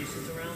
patients around.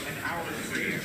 An hour for you.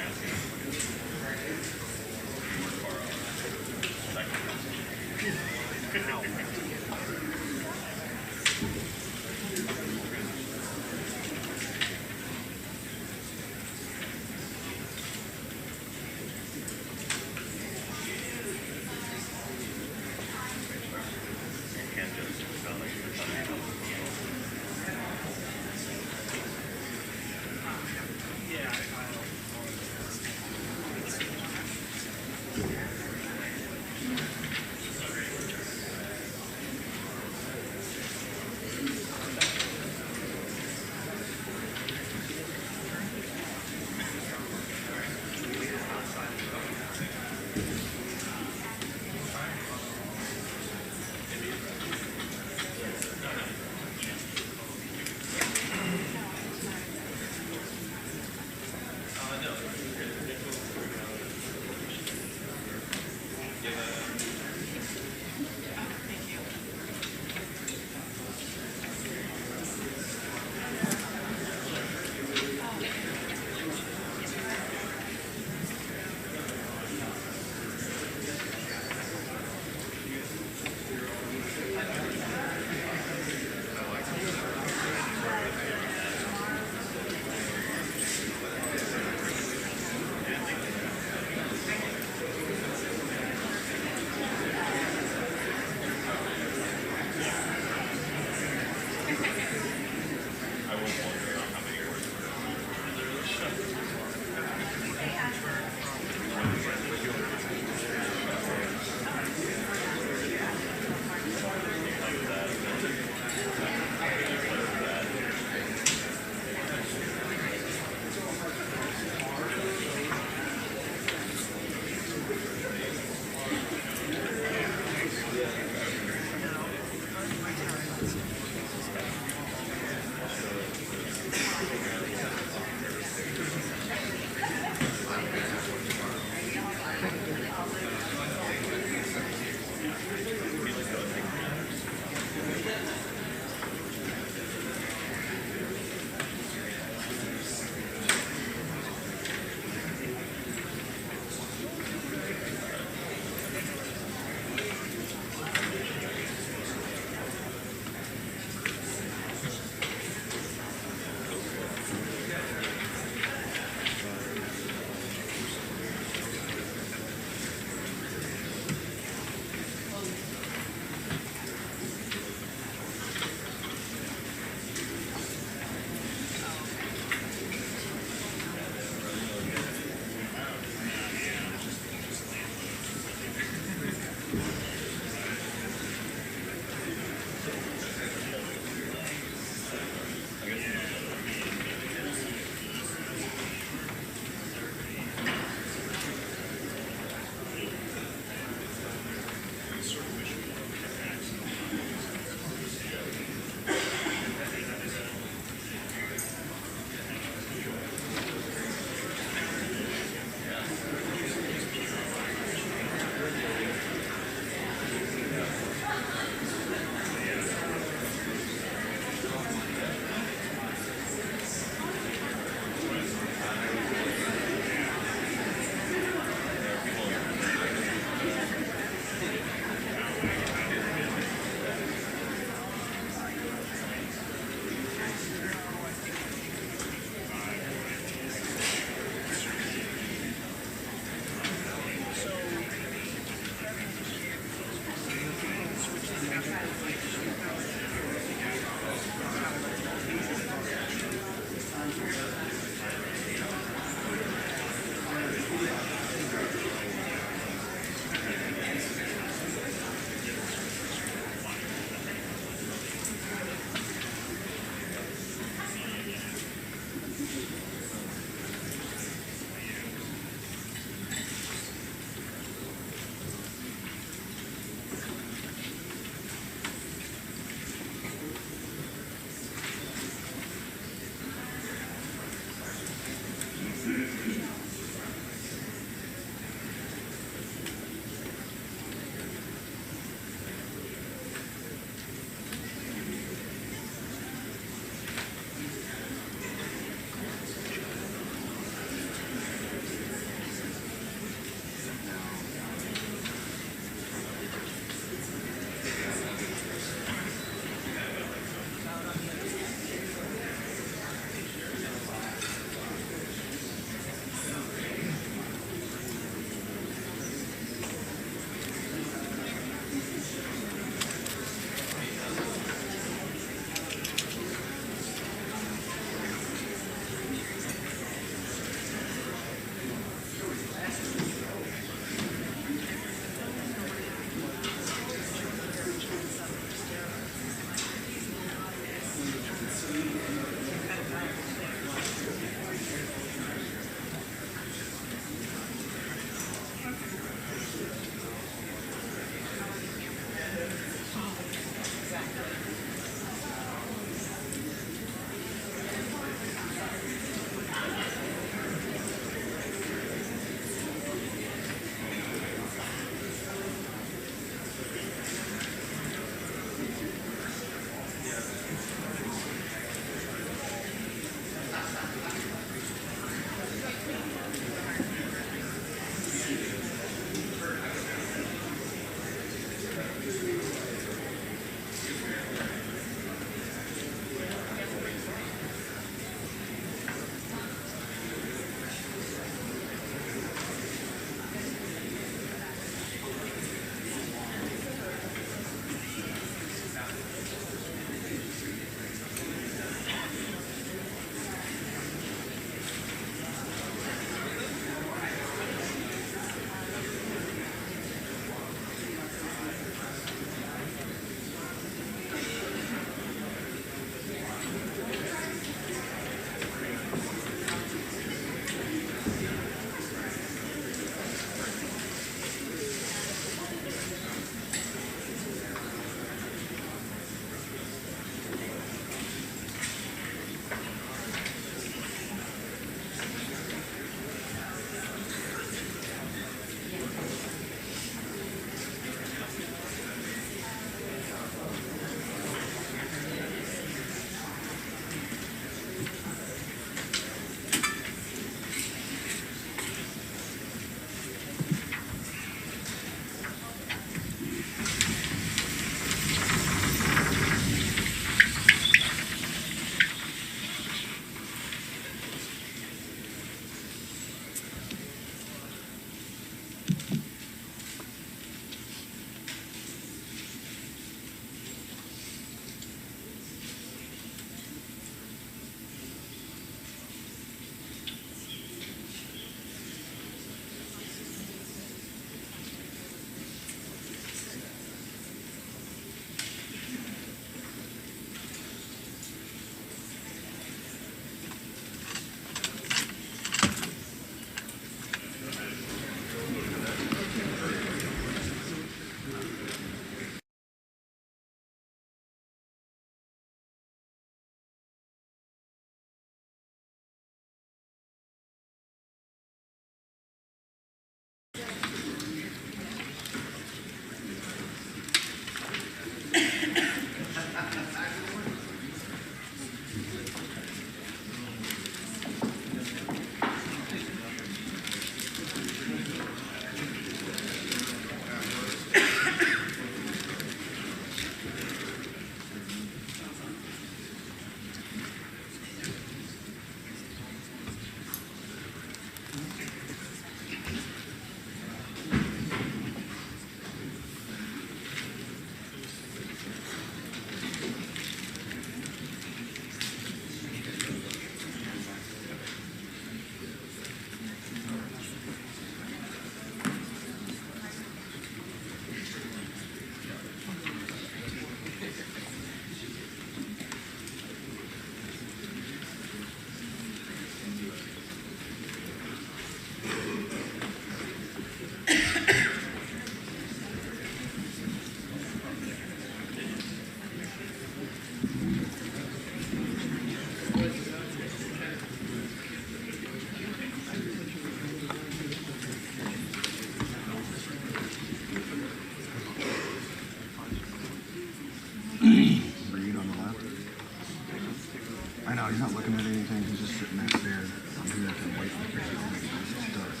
sitting out there. I'm here to wait for the to start.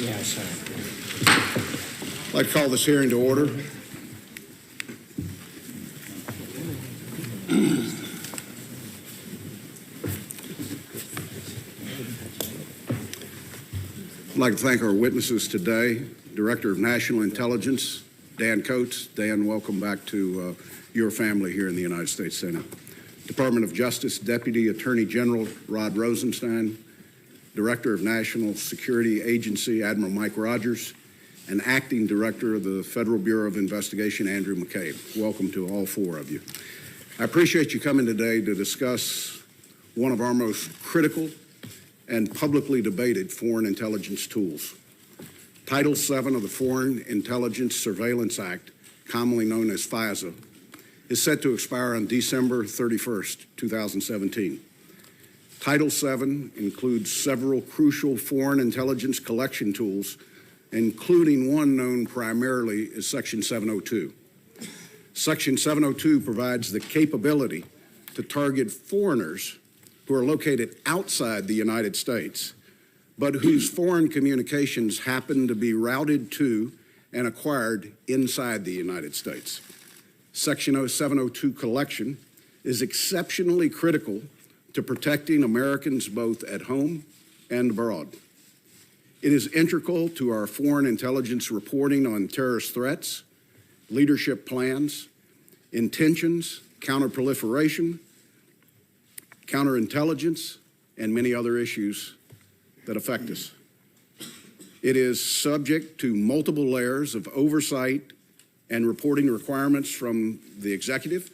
Yes, I'd like to call this hearing to order. I'd like to thank our witnesses today, Director of National Intelligence, Dan Coates. Dan, welcome back to your family here in the United States Senate. Department of Justice Deputy Attorney General Rod Rosenstein, Director of National Security Agency Admiral Mike Rogers, and Acting Director of the Federal Bureau of Investigation Andrew McCabe. Welcome to all four of you. I appreciate you coming today to discuss one of our most critical and publicly debated foreign intelligence tools. Title VII of the Foreign Intelligence Surveillance Act, commonly known as FISA, is set to expire on December 31st, 2017. Title VII includes several crucial foreign intelligence collection tools, including one known primarily as Section 702. Section 702 provides the capability to target foreigners who are located outside the United States, but whose foreign communications happen to be routed to and acquired inside the United States. Section 702 collection is exceptionally critical to protecting Americans both at home and abroad. It is integral to our foreign intelligence reporting on terrorist threats, leadership plans, intentions, counterproliferation, counterintelligence, and many other issues that affect us. It is subject to multiple layers of oversight and reporting requirements from the executive,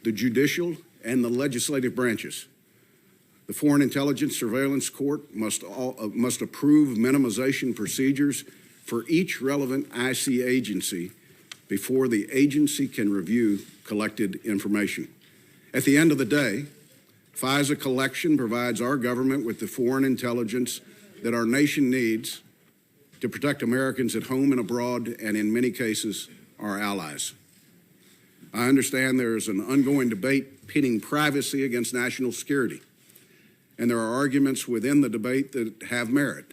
the judicial, and the legislative branches. The Foreign Intelligence Surveillance Court must approve minimization procedures for each relevant IC agency before the agency can review collected information. At the end of the day, FISA collection provides our government with the foreign intelligence that our nation needs to protect Americans at home and abroad, and in many cases, our allies. I understand there is an ongoing debate pitting privacy against national security, and there are arguments within the debate that have merit.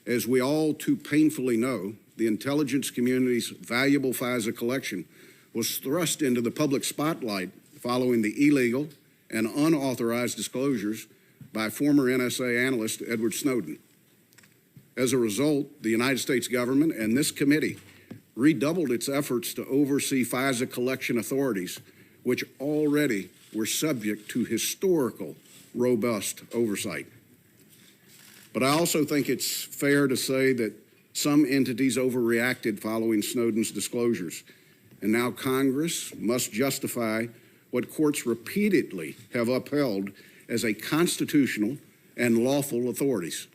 As we all too painfully know, the intelligence community's valuable FISA collection was thrust into the public spotlight following the illegal and unauthorized disclosures by former NSA analyst Edward Snowden. As a result, the United States government and this committee redoubled its efforts to oversee FISA collection authorities, which already were subject to historical, robust oversight. But I also think it's fair to say that some entities overreacted following Snowden's disclosures, and now Congress must justify what courts repeatedly have upheld as a constitutional and lawful authorities.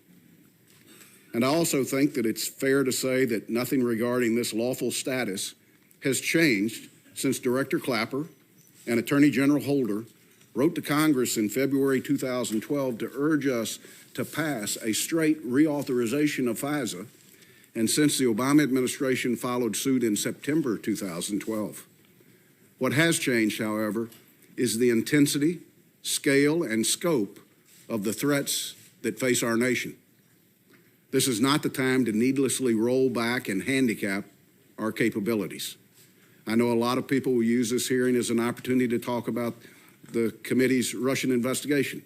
And I also think that it's fair to say that nothing regarding this lawful status has changed since Director Clapper and Attorney General Holder wrote to Congress in February 2012 to urge us to pass a straight reauthorization of FISA, and since the Obama administration followed suit in September 2012. What has changed, however, is the intensity, scale, and scope of the threats that face our nation. This is not the time to needlessly roll back and handicap our capabilities. I know a lot of people will use this hearing as an opportunity to talk about the committee's Russian investigation.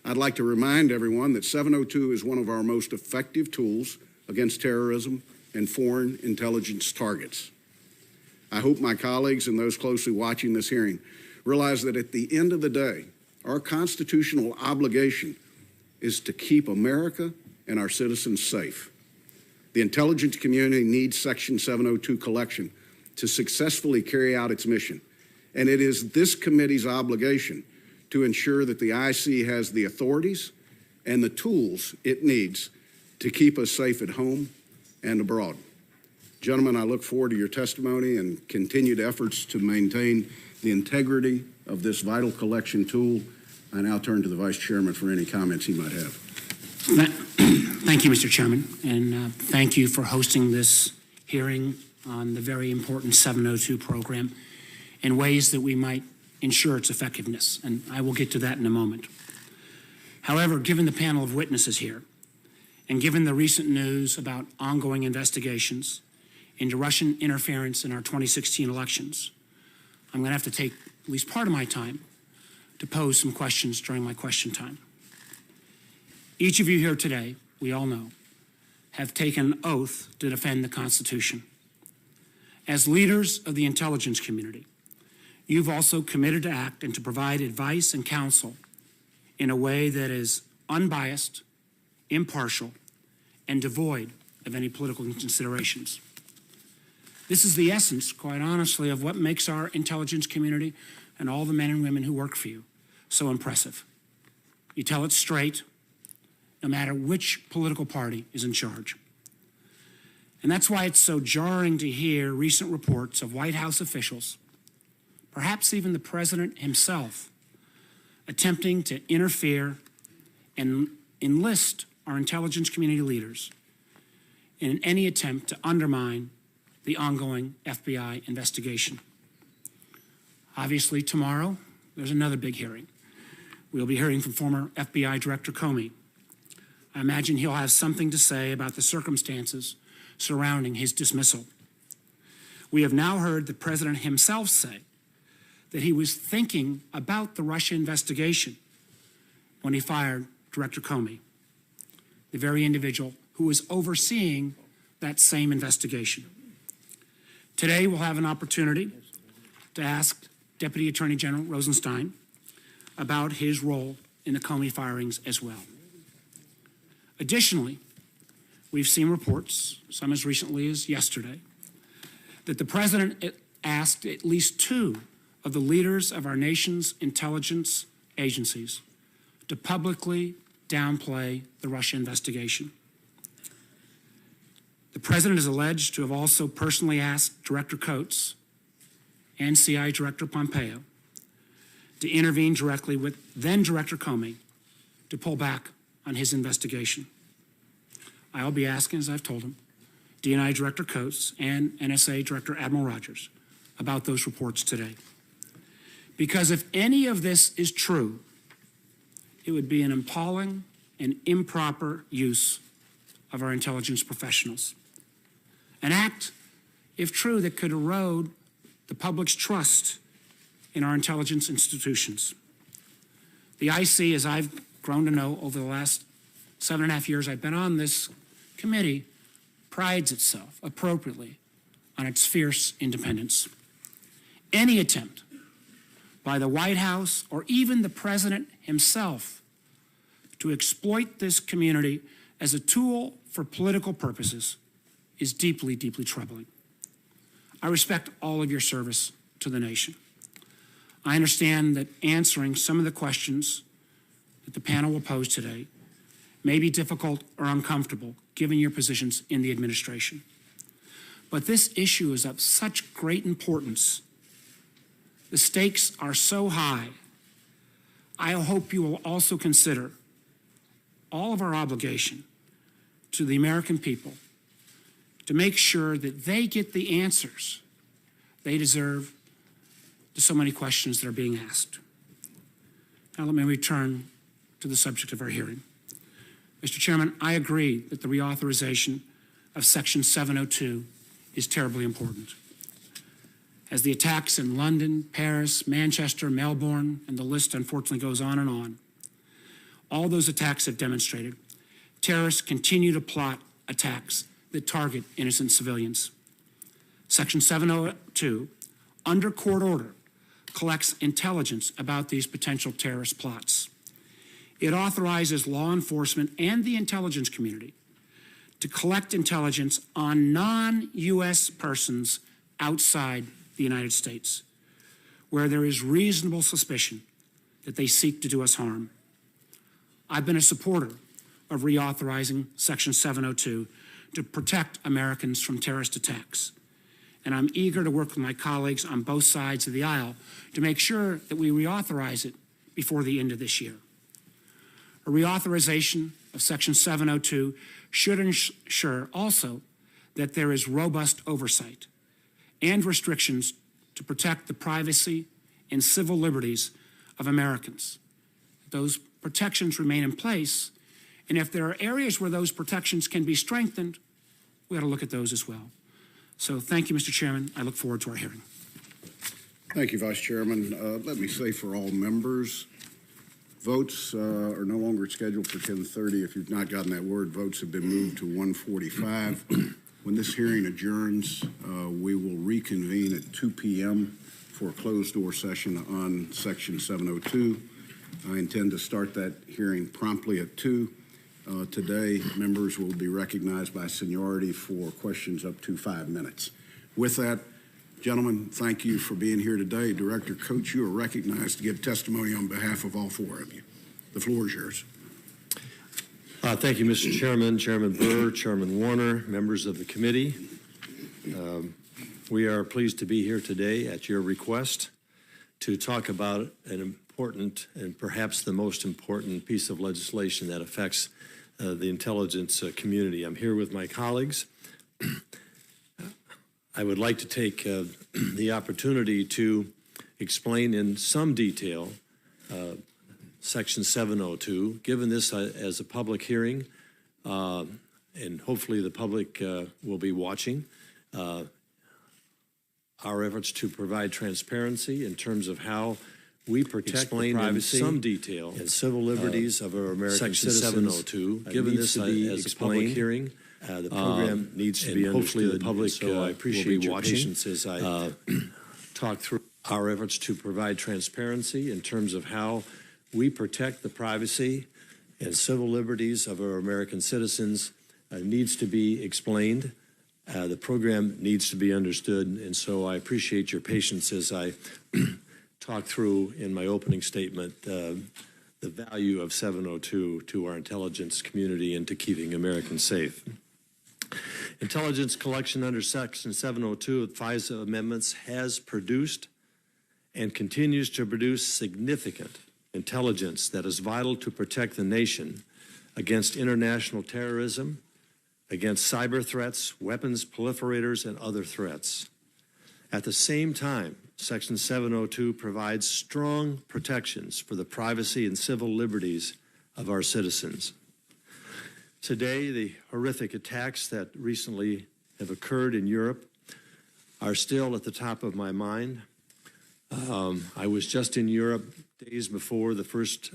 I'd like to remind everyone that 702 is one of our most effective tools against terrorism and foreign intelligence targets. I hope my colleagues and those closely watching this hearing realize that at the end of the day, our constitutional obligation is to keep America and our citizens safe. The intelligence community needs Section 702 collection to successfully carry out its mission, and it is this committee's obligation to ensure that the IC has the authorities and the tools it needs to keep us safe at home and abroad. Gentlemen, I look forward to your testimony and continued efforts to maintain the integrity of this vital collection tool. I now turn to the Vice Chairman for any comments he might have. Thank you, Mr. Chairman, and thank you for hosting this hearing on the very important 702 program in ways that we might ensure its effectiveness, and I will get to that in a moment. However, given the panel of witnesses here, and given the recent news about ongoing investigations into Russian interference in our 2016 elections, I'm going to have to take at least part of my time to pose some questions during my question time. Each of you here today, we all know, have taken an oath to defend the Constitution. As leaders of the intelligence community, you've also committed to act and to provide advice and counsel in a way that is unbiased, impartial, and devoid of any political considerations. This is the essence, quite honestly, of what makes our intelligence community and all the men and women who work for you so impressive. You tell it straight, no matter which political party is in charge. And that's why it's so jarring to hear recent reports of White House officials, perhaps even the president himself, attempting to interfere and enlist our intelligence community leaders in any attempt to undermine the ongoing FBI investigation. Obviously, tomorrow, there's another big hearing. We'll be hearing from former FBI Director Comey. I imagine he'll have something to say about the circumstances surrounding his dismissal. We have now heard the president himself say that he was thinking about the Russia investigation when he fired Director Comey, the very individual who was overseeing that same investigation. Today, we'll have an opportunity to ask Deputy Attorney General Rosenstein about his role in the Comey firings as well. Additionally, we've seen reports, some as recently as yesterday, that the president asked at least two of the leaders of our nation's intelligence agencies to publicly downplay the Russia investigation. The president is alleged to have also personally asked Director Coates and CI Director Pompeo to intervene directly with then-Director Comey to pull back on his investigation. I'll be asking, as I've told him, DNI Director Coates and NSA Director Admiral Rogers about those reports today. Because if any of this is true, it would be an appalling and improper use of our intelligence professionals. An act, if true, that could erode the public's trust in our intelligence institutions. The IC, as I've grown to know over the last 7.5 years I've been on this committee, prides itself appropriately on its fierce independence. Any attempt by the White House or even the President himself to exploit this community as a tool for political purposes is deeply, deeply troubling. I respect all of your service to the nation. I understand that answering some of the questions that the panel will pose today may be difficult or uncomfortable given your positions in the administration. But this issue is of such great importance. The stakes are so high. I hope you will also consider all of our obligation to the American people to make sure that they get the answers they deserve to so many questions that are being asked. Now let me return to the subject of our hearing. Mr. Chairman, I agree that the reauthorization of Section 702 is terribly important. As the attacks in London, Paris, Manchester, Melbourne, and the list unfortunately goes on, all those attacks have demonstrated terrorists continue to plot attacks that target innocent civilians. Section 702, under court order, collects intelligence about these potential terrorist plots. It authorizes law enforcement and the intelligence community to collect intelligence on non-U.S. persons outside the United States, where there is reasonable suspicion that they seek to do us harm. I've been a supporter of reauthorizing Section 702 to protect Americans from terrorist attacks. And I'm eager to work with my colleagues on both sides of the aisle to make sure that we reauthorize it before the end of this year. A reauthorization of Section 702 should ensure also that there is robust oversight and restrictions to protect the privacy and civil liberties of Americans. Those protections remain in place, and if there are areas where those protections can be strengthened, we ought to look at those as well. So thank you, Mr. Chairman. I look forward to our hearing. Thank you, Vice Chairman. Let me say for all members, votes are no longer scheduled for 10:30. If you've not gotten that word, votes have been moved to 1:45. When this hearing adjourns, we will reconvene at 2 p.m. for a closed-door session on Section 702. I intend to start that hearing promptly at 2. Today, members will be recognized by seniority for questions up to 5 minutes. With that, gentlemen, thank you for being here today. Director Coates, you are recognized to give testimony on behalf of all 4 of you. The floor is yours. Thank you, Mr. Chairman, Chairman Burr, Chairman Warner, members of the committee. We are pleased to be here today at your request to talk about an important and perhaps the most important piece of legislation that affects the intelligence community. I'm here with my colleagues. I would like to take the opportunity to explain in some detail Section 702, given this as a public hearing, and hopefully the public will be watching. Our efforts to provide transparency in terms of how we protect the privacy in some detail and civil liberties of our American citizens. Section 702, given this as a public hearing, the program needs to be understood. Hopefully the public so I appreciate your patience as I talk through our efforts to provide transparency in terms of how we protect the privacy and civil liberties of our American citizens needs to be explained. The program needs to be understood, and so I appreciate your patience as I talk through in my opening statement the value of 702 to our intelligence community and to keeping Americans safe. Intelligence collection under Section 702 of FISA amendments has produced and continues to produce significant intelligence that is vital to protect the nation against international terrorism, against cyber threats, weapons proliferators, and other threats. At the same time, Section 702 provides strong protections for the privacy and civil liberties of our citizens. Today, the horrific attacks that recently have occurred in Europe are still at the top of my mind. I was just in Europe days before the first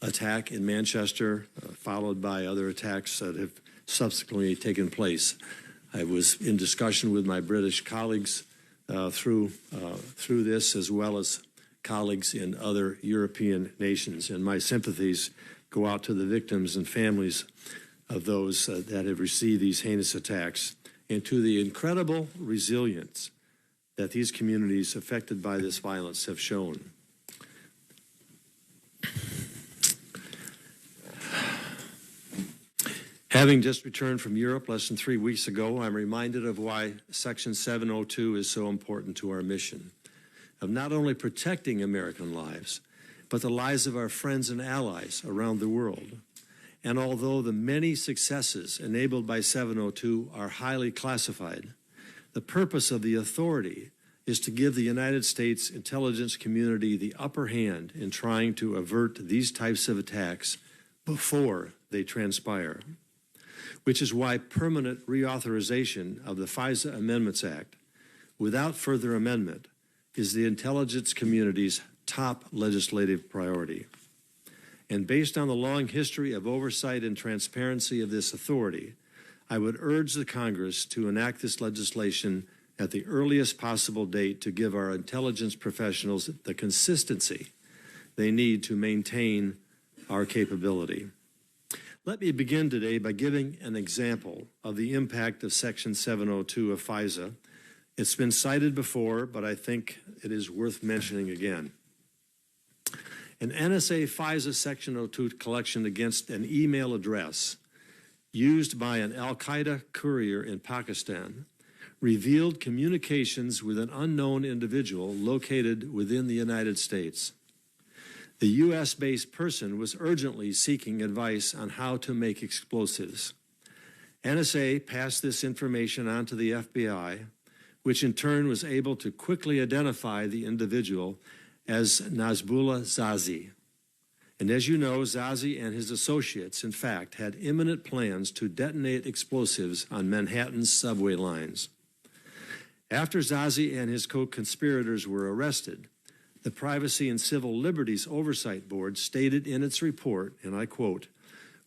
attack in Manchester, followed by other attacks that have subsequently taken place. I was in discussion with my British colleagues through this, as well as colleagues in other European nations, and my sympathies go out to the victims and families of those that have received these heinous attacks, and to the incredible resilience that these communities affected by this violence have shown. Having just returned from Europe less than 3 weeks ago, I'm reminded of why Section 702 is so important to our mission of not only protecting American lives, but the lives of our friends and allies around the world. And although the many successes enabled by 702 are highly classified, the purpose of the authority is to give the United States intelligence community the upper hand in trying to avert these types of attacks before they transpire, which is why permanent reauthorization of the FISA Amendments Act without further amendment is the intelligence community's top legislative priority. And based on the long history of oversight and transparency of this authority, I would urge the Congress to enact this legislation at the earliest possible date to give our intelligence professionals the consistency they need to maintain our capability. Let me begin today by giving an example of the impact of Section 702 of FISA. It's been cited before, but I think it is worth mentioning again. An NSA FISA Section 02 collection against an email address used by an al-Qaeda courier in Pakistan revealed communications with an unknown individual located within the United States. The U.S.-based person was urgently seeking advice on how to make explosives. NSA passed this information on to the FBI, which in turn was able to quickly identify the individual as Nasrullah Zazi. And as you know, Zazi and his associates, in fact, had imminent plans to detonate explosives on Manhattan's subway lines. After Zazi and his co-conspirators were arrested, the Privacy and Civil Liberties Oversight Board stated in its report, and I quote,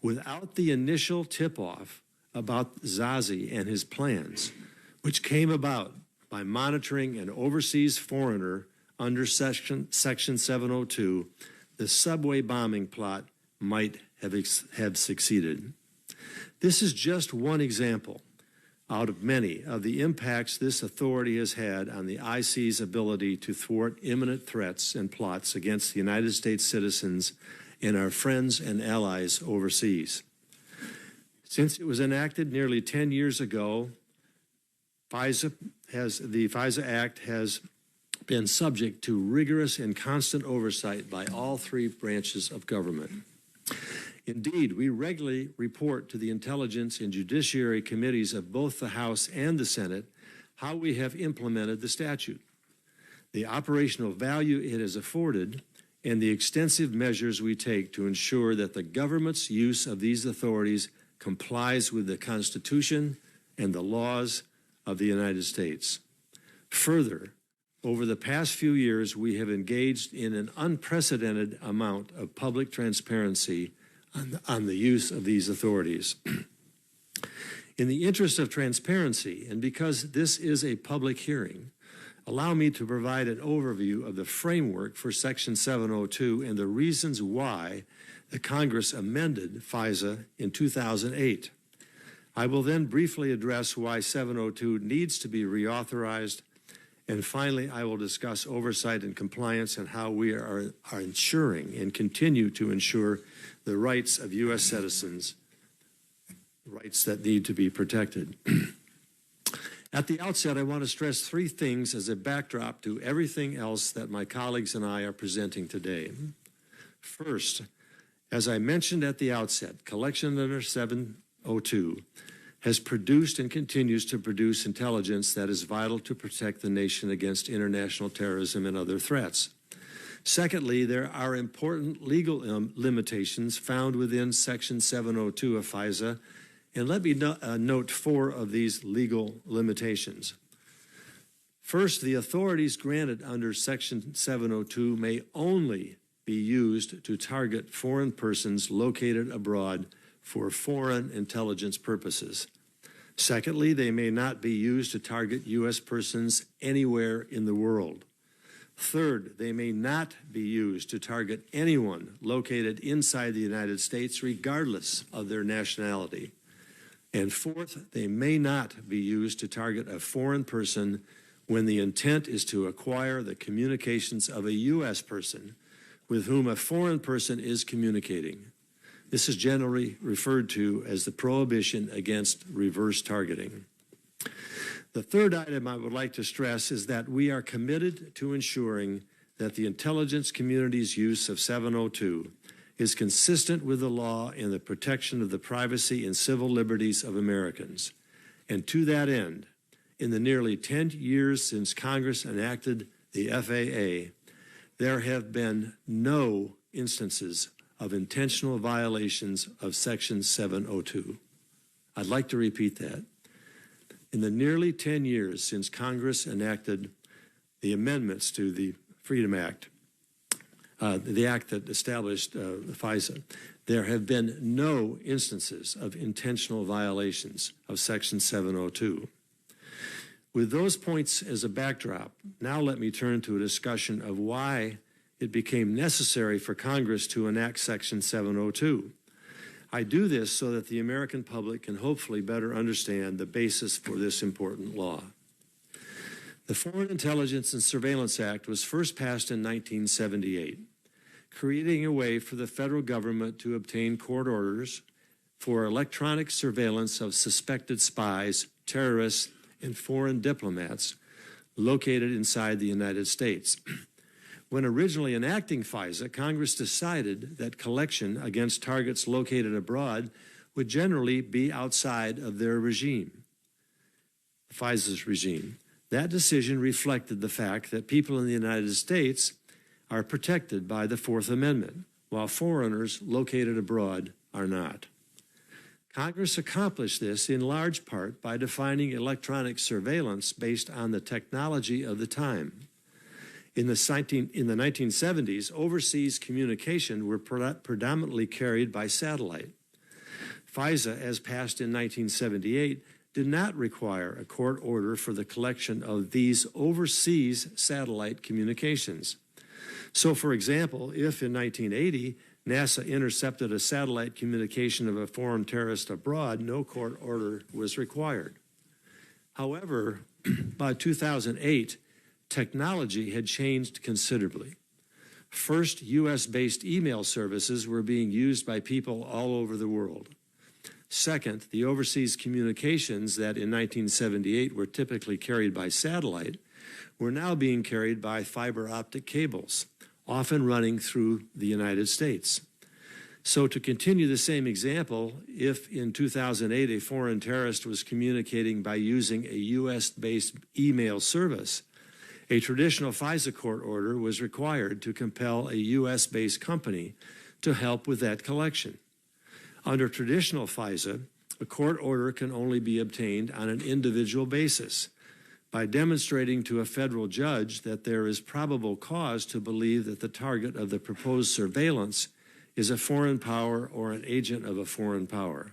"Without the initial tip-off about Zazi and his plans, which came about by monitoring an overseas foreigner under Section 702, the subway bombing plot might have succeeded." This is just one example out of many of the impacts this authority has had on the IC's ability to thwart imminent threats and plots against the United States citizens and our friends and allies overseas. Since it was enacted nearly 10 years ago, the FISA Act has been subject to rigorous and constant oversight by all three branches of government. Indeed, we regularly report to the Intelligence and Judiciary Committees of both the House and the Senate how we have implemented the statute, the operational value it has afforded, and the extensive measures we take to ensure that the government's use of these authorities complies with the Constitution and the laws of the United States. Further, over the past few years, we have engaged in an unprecedented amount of public transparency on the use of these authorities. In the interest of transparency, and because this is a public hearing, allow me to provide an overview of the framework for Section 702 and the reasons why the Congress amended FISA in 2008. I will then briefly address why 702 needs to be reauthorized, and finally, I will discuss oversight and compliance and how we are ensuring and continue to ensure the rights of U.S. citizens, rights that need to be protected. At the outset, I want to stress three things as a backdrop to everything else that my colleagues and I are presenting today. First, as I mentioned at the outset, Collection Under 702 has produced and continues to produce intelligence that is vital to protect the nation against international terrorism and other threats. Secondly, there are important legal limitations found within Section 702 of FISA, and let me note four of these legal limitations. First, the authorities granted under Section 702 may only be used to target foreign persons located abroad for foreign intelligence purposes. Secondly, they may not be used to target U.S. persons anywhere in the world. Third, they may not be used to target anyone located inside the United States, regardless of their nationality. And fourth, they may not be used to target a foreign person when the intent is to acquire the communications of a U.S. person with whom a foreign person is communicating. This is generally referred to as the prohibition against reverse targeting. The third item I would like to stress is that we are committed to ensuring that the intelligence community's use of 702 is consistent with the law and the protection of the privacy and civil liberties of Americans. And to that end, in the nearly 10 years since Congress enacted the FAA, there have been no instances of intentional violations of Section 702. I'd like to repeat that. In the nearly 10 years since Congress enacted the amendments to the Freedom Act, the act that established FISA, there have been no instances of intentional violations of Section 702. With those points as a backdrop, now let me turn to a discussion of why it became necessary for Congress to enact Section 702. I do this so that the American public can hopefully better understand the basis for this important law. The Foreign Intelligence and Surveillance Act was first passed in 1978, creating a way for the federal government to obtain court orders for electronic surveillance of suspected spies, terrorists, and foreign diplomats located inside the United States. When originally enacting FISA, Congress decided that collection against targets located abroad would generally be outside of their regime, FISA's regime. That decision reflected the fact that people in the United States are protected by the Fourth Amendment, while foreigners located abroad are not. Congress accomplished this in large part by defining electronic surveillance based on the technology of the time. In the 1970s, overseas communication were predominantly carried by satellite. FISA, as passed in 1978, did not require a court order for the collection of these overseas satellite communications. So, for example, if in 1980 NASA intercepted a satellite communication of a foreign terrorist abroad, no court order was required. However, by 2008, technology had changed considerably. First, U.S.-based email services were being used by people all over the world. Second, the overseas communications that in 1978 were typically carried by satellite were now being carried by fiber optic cables, often running through the United States. So to continue the same example, if in 2008 a foreign terrorist was communicating by using a U.S.-based email service, a traditional FISA court order was required to compel a U.S.-based company to help with that collection. Under traditional FISA, a court order can only be obtained on an individual basis by demonstrating to a federal judge that there is probable cause to believe that the target of the proposed surveillance is a foreign power or an agent of a foreign power.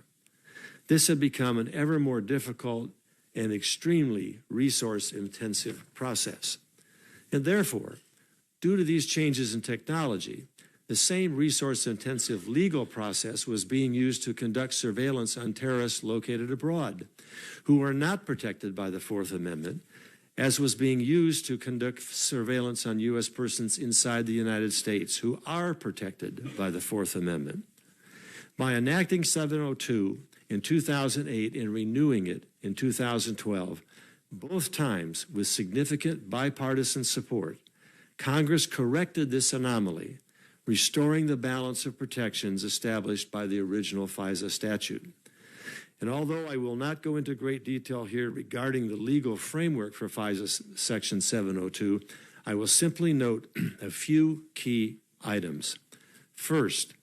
This had become an ever more difficult and extremely resource-intensive process. And therefore, due to these changes in technology, the same resource-intensive legal process was being used to conduct surveillance on terrorists located abroad, who were not protected by the Fourth Amendment, as was being used to conduct surveillance on U.S. persons inside the United States, who are protected by the Fourth Amendment. By enacting 702 in 2008 and renewing it in 2012, Both times, with significant bipartisan support, Congress corrected this anomaly, restoring the balance of protections established by the original FISA statute. And although I will not go into great detail here regarding the legal framework for FISA Section 702, I will simply note a few key items. First,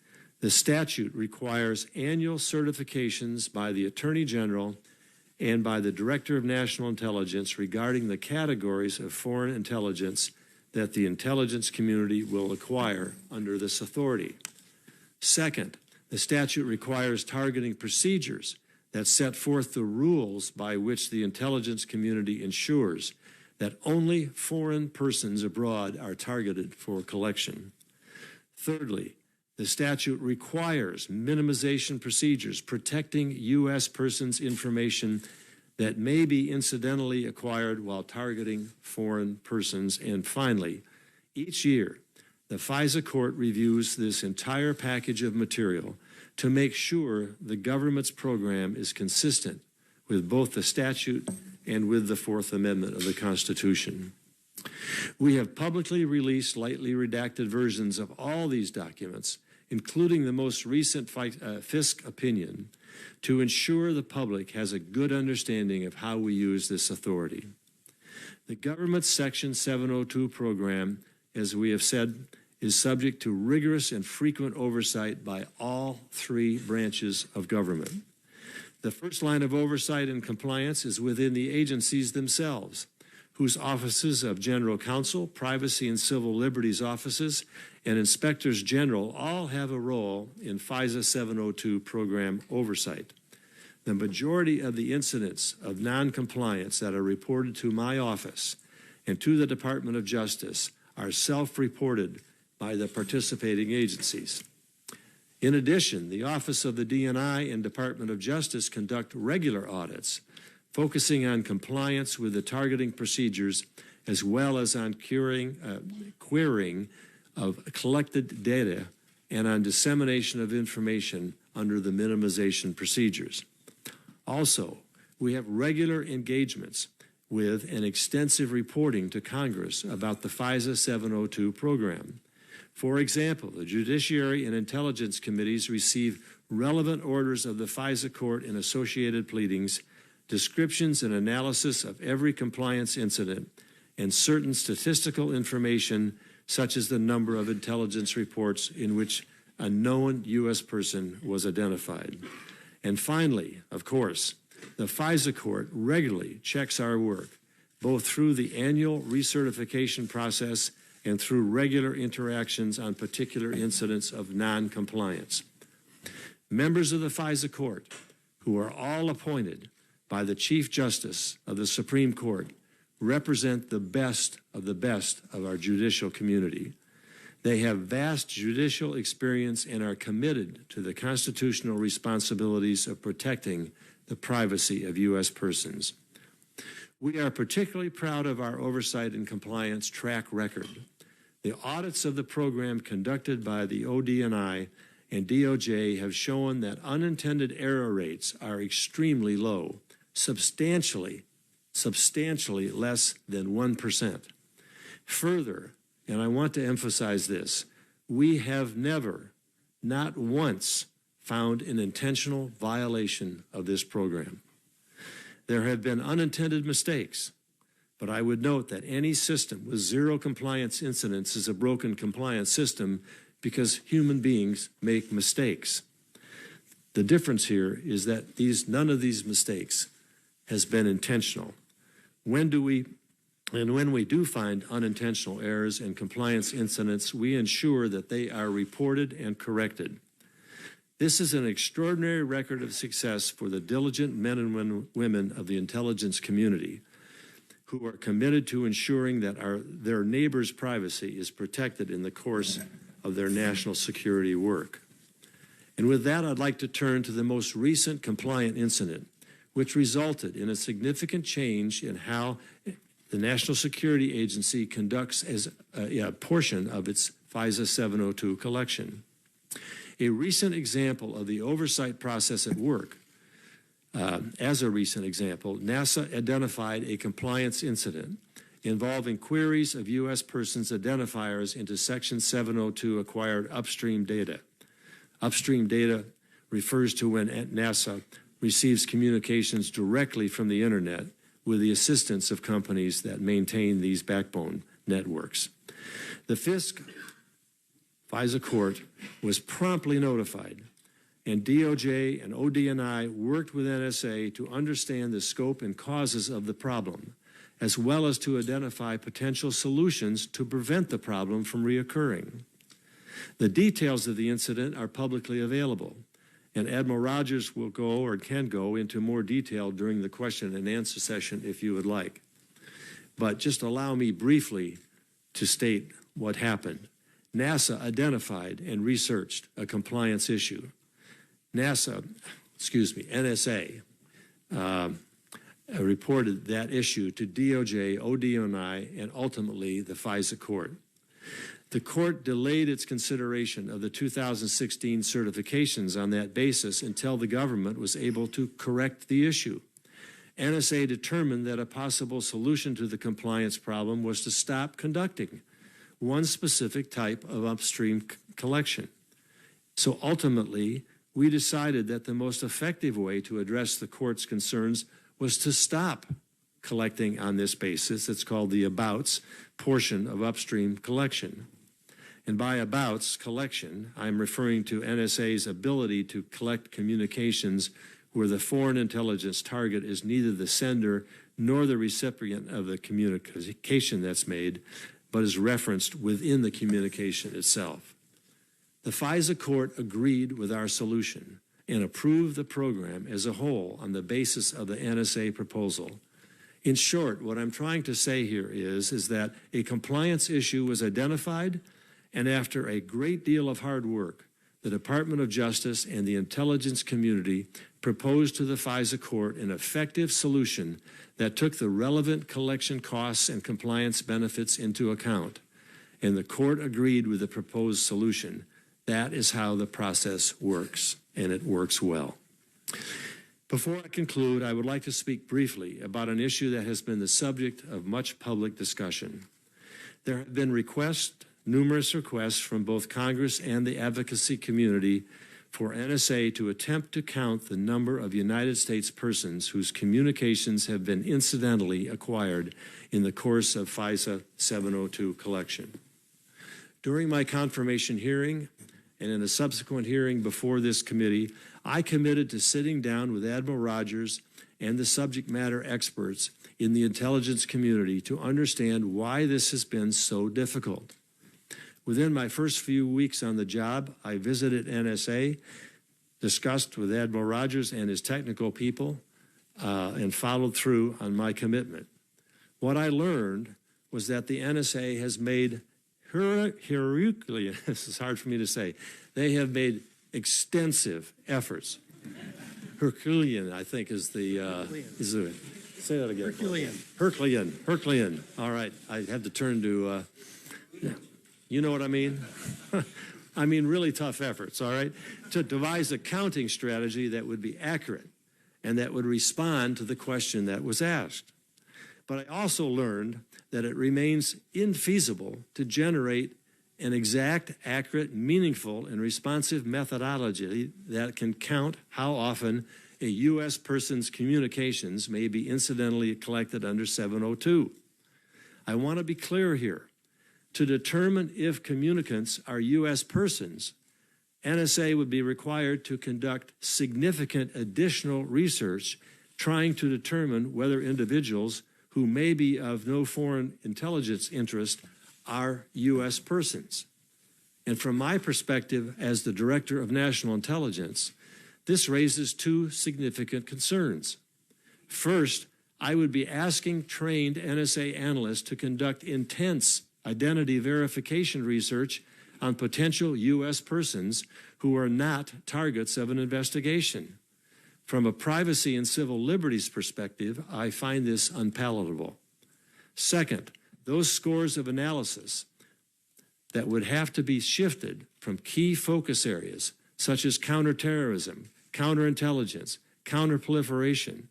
the statute requires annual certifications by the Attorney General and by the Director of National Intelligence regarding the categories of foreign intelligence that the intelligence community will acquire under this authority. Second, the statute requires targeting procedures that set forth the rules by which the intelligence community ensures that only foreign persons abroad are targeted for collection. Thirdly, the statute requires minimization procedures protecting U.S. persons' information that may be incidentally acquired while targeting foreign persons. And finally, each year, the FISA court reviews this entire package of material to make sure the government's program is consistent with both the statute and with the Fourth Amendment of the Constitution. We have publicly released lightly redacted versions of all these documents, including the most recent FISC opinion, to ensure the public has a good understanding of how we use this authority. The government's Section 702 program, as we have said, is subject to rigorous and frequent oversight by all three branches of government. The first line of oversight and compliance is within the agencies themselves, whose offices of General Counsel, Privacy and Civil Liberties offices, and Inspectors General all have a role in FISA 702 program oversight. The majority of the incidents of noncompliance that are reported to my office and to the Department of Justice are self-reported by the participating agencies. In addition, the Office of the DNI and Department of Justice conduct regular audits, focusing on compliance with the targeting procedures as well as on querying of collected data and on dissemination of information under the minimization procedures. Also, we have regular engagements with and extensive reporting to Congress about the FISA 702 program. For example, the Judiciary and Intelligence Committees receive relevant orders of the FISA Court and associated pleadings, descriptions and analysis of every compliance incident, and certain statistical information such as the number of intelligence reports in which a known U.S. person was identified. And finally, of course, the FISA Court regularly checks our work, both through the annual recertification process and through regular interactions on particular incidents of noncompliance. Members of the FISA Court, who are all appointed by the Chief Justice of the Supreme Court, represent the best of our judicial community. They have vast judicial experience and are committed to the constitutional responsibilities of protecting the privacy of U.S. persons. We are particularly proud of our oversight and compliance track record. The audits of the program conducted by the ODNI and DOJ have shown that unintended error rates are extremely low, substantially less than 1%. Further, and I want to emphasize this, we have never, not once, found an intentional violation of this program. There have been unintended mistakes, but I would note that any system with zero compliance incidents is a broken compliance system because human beings make mistakes. The difference here is that none of these mistakes has been intentional. When we do find unintentional errors and compliance incidents, we ensure that they are reported and corrected. This is an extraordinary record of success for the diligent men and women of the intelligence community who are committed to ensuring that their neighbors' privacy is protected in the course of their national security work. And with that, I'd like to turn to the most recent compliant incident, which resulted in a significant change in how the National Security Agency conducts as a portion of its FISA 702 collection. A recent example of the oversight process at work As a recent example, NASA identified a compliance incident involving queries of U.S. persons' identifiers into Section 702 acquired upstream data. Upstream data refers to when NASA receives communications directly from the Internet with the assistance of companies that maintain these backbone networks. The FISA court was promptly notified, and DOJ and ODNI worked with NSA to understand the scope and causes of the problem, as well as to identify potential solutions to prevent the problem from reoccurring. The details of the incident are publicly available, and Admiral Rogers will go or can go into more detail during the question and answer session if you would like. But just allow me briefly to state what happened. NASA identified and researched a compliance issue. NSA reported that issue to DOJ, ODNI, and ultimately the FISA court. The court delayed its consideration of the 2016 certifications on that basis until the government was able to correct the issue. NSA determined that a possible solution to the compliance problem was to stop conducting one specific type of upstream collection. So ultimately, we decided that the most effective way to address the court's concerns was to stop collecting on this basis. It's called the abouts portion of upstream collection. And by abouts collection, I'm referring to NSA's ability to collect communications where the foreign intelligence target is neither the sender nor the recipient of the communication that's made, but is referenced within the communication itself. The FISA court agreed with our solution and approved the program as a whole on the basis of the NSA proposal. In short, what I'm trying to say here is that a compliance issue was identified, and after a great deal of hard work, the Department of Justice and the intelligence community proposed to the FISA court an effective solution that took the relevant collection costs and compliance benefits into account, and the court agreed with the proposed solution. That is how the process works, and it works well. Before I conclude, I would like to speak briefly about an issue that has been the subject of much public discussion. There have been numerous requests from both Congress and the advocacy community for NSA to attempt to count the number of United States persons whose communications have been incidentally acquired in the course of FISA 702 collection. During my confirmation hearing and in a subsequent hearing before this committee, I committed to sitting down with Admiral Rogers and the subject matter experts in the intelligence community to understand why this has been so difficult. Within my first few weeks on the job, I visited NSA, discussed with Admiral Rogers and his technical people, and followed through on my commitment. What I learned was that the NSA has made Herculean, this is hard for me to say, they have made extensive efforts. Herculean, I think, is the say that again. Herculean. All right, I had to turn to, you know what I mean? I mean really tough efforts, all right, to devise a counting strategy that would be accurate and that would respond to the question that was asked. But I also learned that it remains infeasible to generate an exact, accurate, meaningful, and responsive methodology that can count how often a U.S. person's communications may be incidentally collected under 702. I want to be clear here. To determine if communicants are U.S. persons, NSA would be required to conduct significant additional research trying to determine whether individuals who may be of no foreign intelligence interest are U.S. persons. And from my perspective as the Director of National Intelligence, this raises two significant concerns. First, I would be asking trained NSA analysts to conduct intense identity verification research on potential U.S. persons who are not targets of an investigation. From a privacy and civil liberties perspective, I find this unpalatable. Second, those scores of analysis that would have to be shifted from key focus areas such as counterterrorism, counterintelligence, counterproliferation,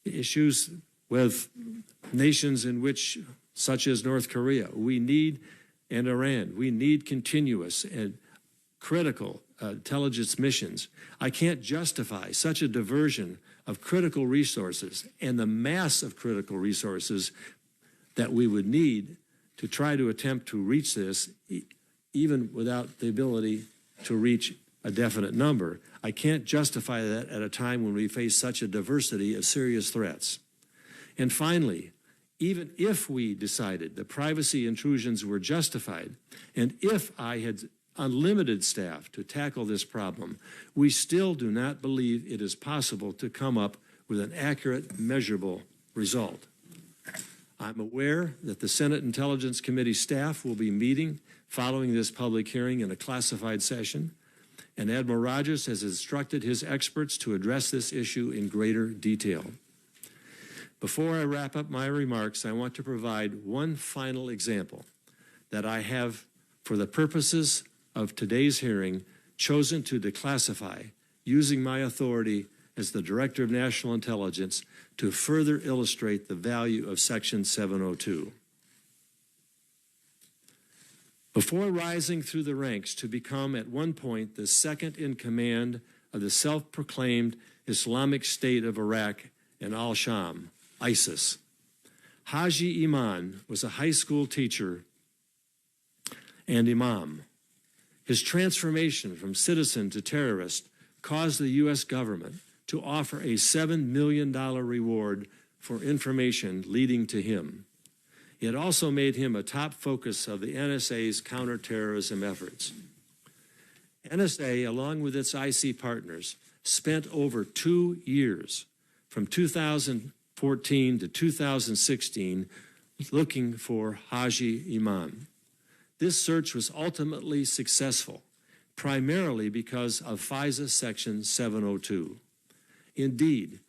issues with nations in which, such as North Korea, and Iran, we need continuous and critical intelligence missions. I can't justify such a diversion of critical resources and the mass of critical resources that we would need to try to attempt to reach this, even without the ability to reach a definite number. I can't justify that at a time when we face such a diversity of serious threats. And finally, even if we decided the privacy intrusions were justified, and if I had unlimited staff to tackle this problem, we still do not believe it is possible to come up with an accurate, measurable result. I'm aware that the Senate Intelligence Committee staff will be meeting following this public hearing in a classified session, and Admiral Rogers has instructed his experts to address this issue in greater detail. Before I wrap up my remarks, I want to provide one final example that I have, for the purposes of today's hearing, chosen to declassify, using my authority as the Director of National Intelligence to further illustrate the value of Section 702. Before rising through the ranks to become at one point the second in command of the self-proclaimed Islamic State of Iraq and al-Sham, ISIS, Haji Iman was a high school teacher and imam. His transformation from citizen to terrorist caused the U.S. government to offer a $7 million reward for information leading to him. It also made him a top focus of the NSA's counterterrorism efforts. NSA, along with its IC partners, spent over 2 years, from 2014 to 2016, looking for Haji Iman. This search was ultimately successful, primarily because of FISA Section 702. Indeed,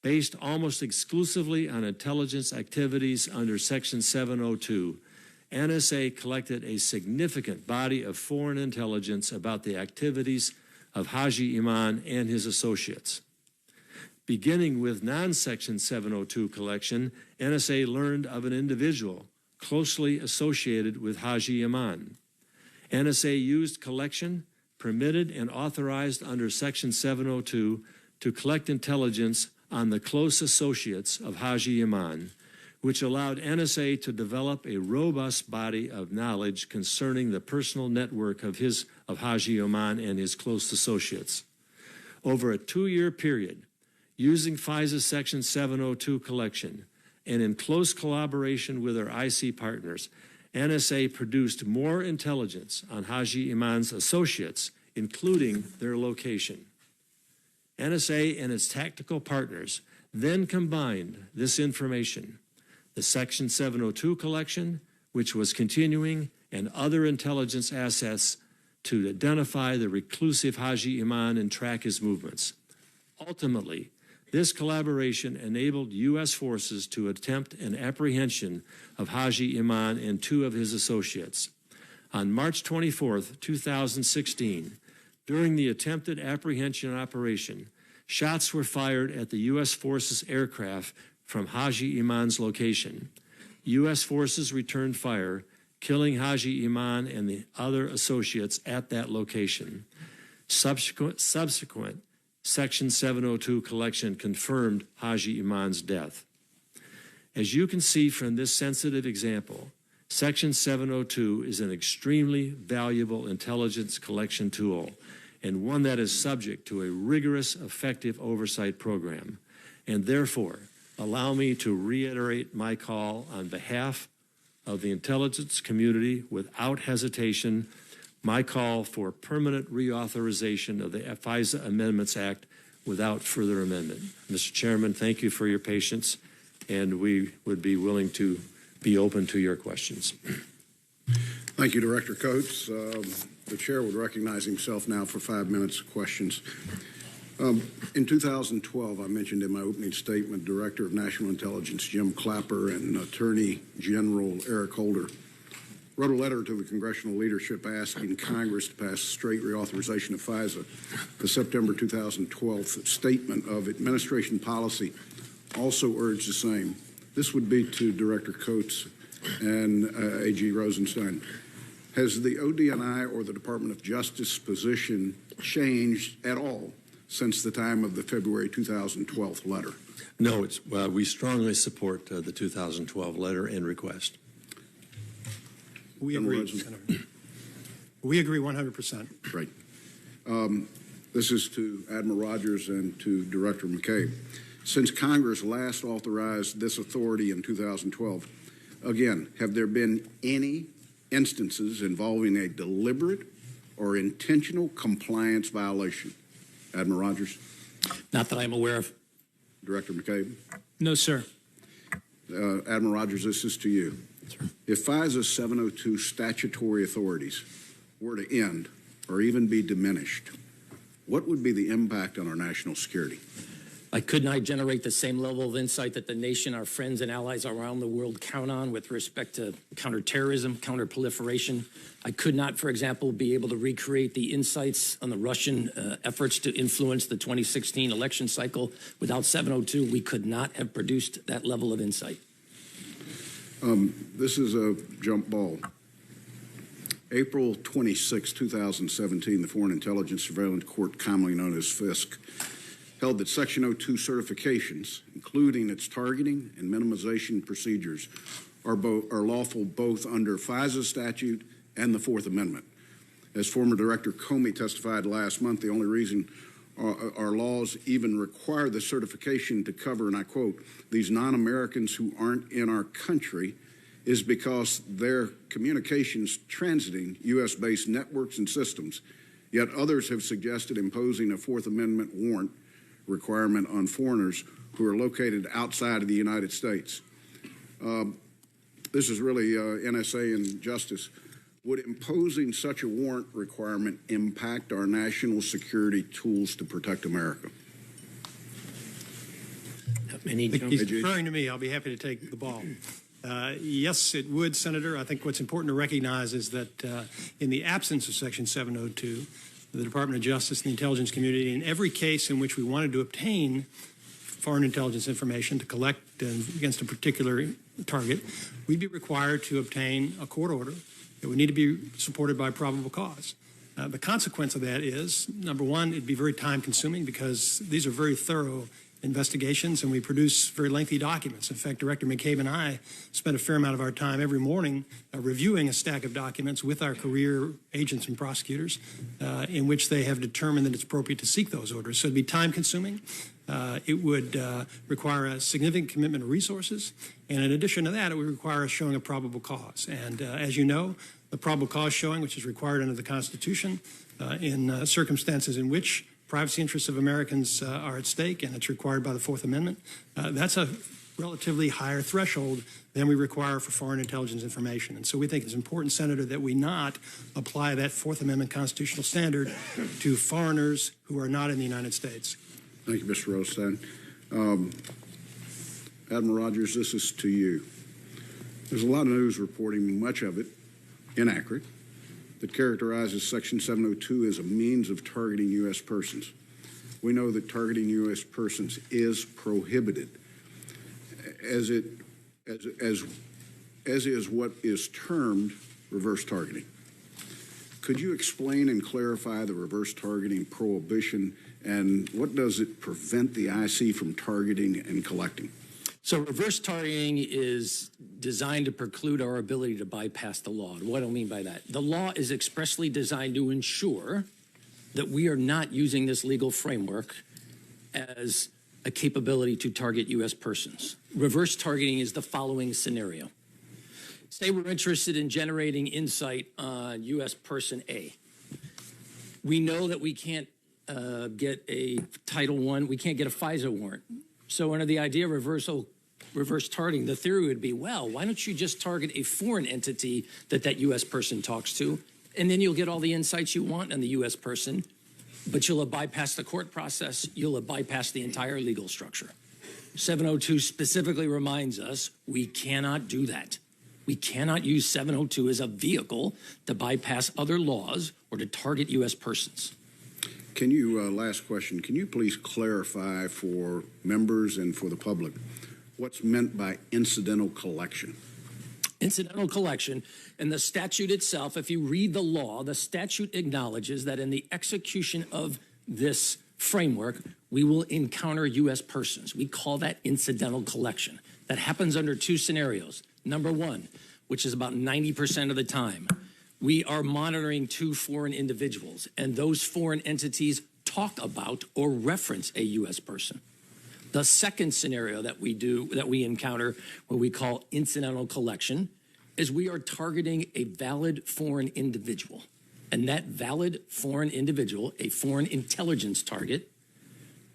based almost exclusively on intelligence activities under Section 702, NSA collected a significant body of foreign intelligence about the activities of Haji Iman and his associates. Beginning with non-Section 702 collection, NSA learned of an individual closely associated with Haji Iman. NSA used collection permitted and authorized under Section 702 to collect intelligence on the close associates of Haji Iman, which allowed NSA to develop a robust body of knowledge concerning the personal network of Haji Iman and his close associates. Over a 2-year period, using FISA Section 702 collection, and in close collaboration with our IC partners, NSA produced more intelligence on Haji Iman's associates, including their location. NSA and its tactical partners then combined this information, the Section 702 collection, which was continuing, and other intelligence assets to identify the reclusive Haji Iman and track his movements. Ultimately, this collaboration enabled U.S. forces to attempt an apprehension of Haji Iman and 2 of his associates. On March 24, 2016, during the attempted apprehension operation, shots were fired at the U.S. forces aircraft from Haji Iman's location. U.S. forces returned fire, killing Haji Iman and the other associates at that location. Subsequent Section 702 collection confirmed Haji Iman's death. As you can see from this sensitive example, Section 702 is an extremely valuable intelligence collection tool, and one that is subject to a rigorous, effective oversight program. And therefore, allow me to reiterate my call on behalf of the intelligence community without hesitation, my call for permanent reauthorization of the FISA Amendments Act without further amendment. Mr. Chairman, thank you for your patience, and we would be willing to be open to your questions. Thank you, Director Coates. The chair would recognize himself now for 5 minutes of questions. In 2012, I mentioned in my opening statement, Director of National Intelligence Jim Clapper and Attorney General Eric Holder wrote a letter to the congressional leadership asking Congress to pass straight reauthorization of FISA. The September 2012 statement of administration policy also urged the same. This would be to Director Coates and AG Rosenstein. Has the ODNI or the Department of Justice position changed at all since the time of the February 2012 letter? No, we strongly support the 2012 letter and request. We agree, Senator. We agree 100%. Right. This is to Admiral Rogers and to Director McCabe. Since Congress last authorized this authority in 2012, again, have there been any instances involving a deliberate or intentional compliance violation? Admiral Rogers? Not that I'm aware of. Director McCabe? No, sir. Admiral Rogers, this is to you. Sir. If FISA 702 statutory authorities were to end or even be diminished, what would be the impact on our national security? I could not generate the same level of insight that the nation, our friends and allies around the world count on with respect to counterterrorism, counterproliferation. I could not, for example, be able to recreate the insights on the Russian efforts to influence the 2016 election cycle. Without 702, we could not have produced that level of insight. This is a jump ball. April 26, 2017, the Foreign Intelligence Surveillance Court, commonly known as FISC, held that Section 02 certifications, including its targeting and minimization procedures, are lawful both under FISA statute and the Fourth Amendment. As former Director Comey testified last month, the only reason our laws even require the certification to cover, and I quote, these non-Americans who aren't in our country is because their communications transiting U.S.-based networks and systems. Yet others have suggested imposing a Fourth Amendment warrant requirement on foreigners who are located outside of the United States. This is really NSA and justice. Would imposing such a warrant requirement impact our national security tools to protect America? He's referring to me. I'll be happy to take the ball. Yes, it would, Senator. I think what's important to recognize is that in the absence of Section 702, the Department of Justice and the intelligence community, in every case in which we wanted to obtain foreign intelligence information to collect against a particular target, we'd be required to obtain a court order. It would need to be supported by probable cause. The consequence of that is, number one, it'd be very time-consuming because these are very thorough investigations and we produce very lengthy documents. In fact, Director McCabe and I spend a fair amount of our time every morning reviewing a stack of documents with our career agents and prosecutors in which they have determined that it's appropriate to seek those orders. So it'd be time-consuming. It would require a significant commitment of resources. And in addition to that, it would require a showing of probable cause. And as you know, the probable cause showing, which is required under the Constitution in circumstances in which privacy interests of Americans are at stake, and it's required by the Fourth Amendment, that's a relatively higher threshold than we require for foreign intelligence information. And so we think it's important, Senator, that we not apply that Fourth Amendment constitutional standard to foreigners who are not in the United States. Thank you, Mr. Rosenstein. Admiral Rogers, this is to you. There's a lot of news reporting, much of it inaccurate, that characterizes Section 702 as a means of targeting U.S. persons. We know that targeting U.S. persons is prohibited, as is what is termed reverse targeting. Could you explain and clarify the reverse targeting prohibition, and what does it prevent the IC from targeting and collecting? So reverse targeting is designed to preclude our ability to bypass the law. What do I mean by that? The law is expressly designed to ensure that we are not using this legal framework as a capability to target U.S. persons. Reverse targeting is the following scenario. Say we're interested in generating insight on U.S. person A. We know that we can't get a Title I, we can't get a FISA warrant. So under the idea of reverse targeting, the theory would be, well, why don't you just target a foreign entity that U.S. person talks to, and then you'll get all the insights you want on the U.S. person, but you'll have bypassed the court process, you'll have bypassed the entire legal structure. 702 specifically reminds us we cannot do that. We cannot use 702 as a vehicle to bypass other laws or to target U.S. persons. Can you, last question, can you please clarify for members and for the public what's meant by incidental collection? Incidental collection, and the statute itself, if you read the law, the statute acknowledges that in the execution of this framework, we will encounter U.S. persons. We call that incidental collection. That happens under two scenarios. Number one, which is about 90% of the time, we are monitoring two foreign individuals, and those foreign entities talk about or reference a U.S. person. The second scenario that we encounter, what we call incidental collection, is we are targeting a valid foreign individual. And that valid foreign individual, a foreign intelligence target,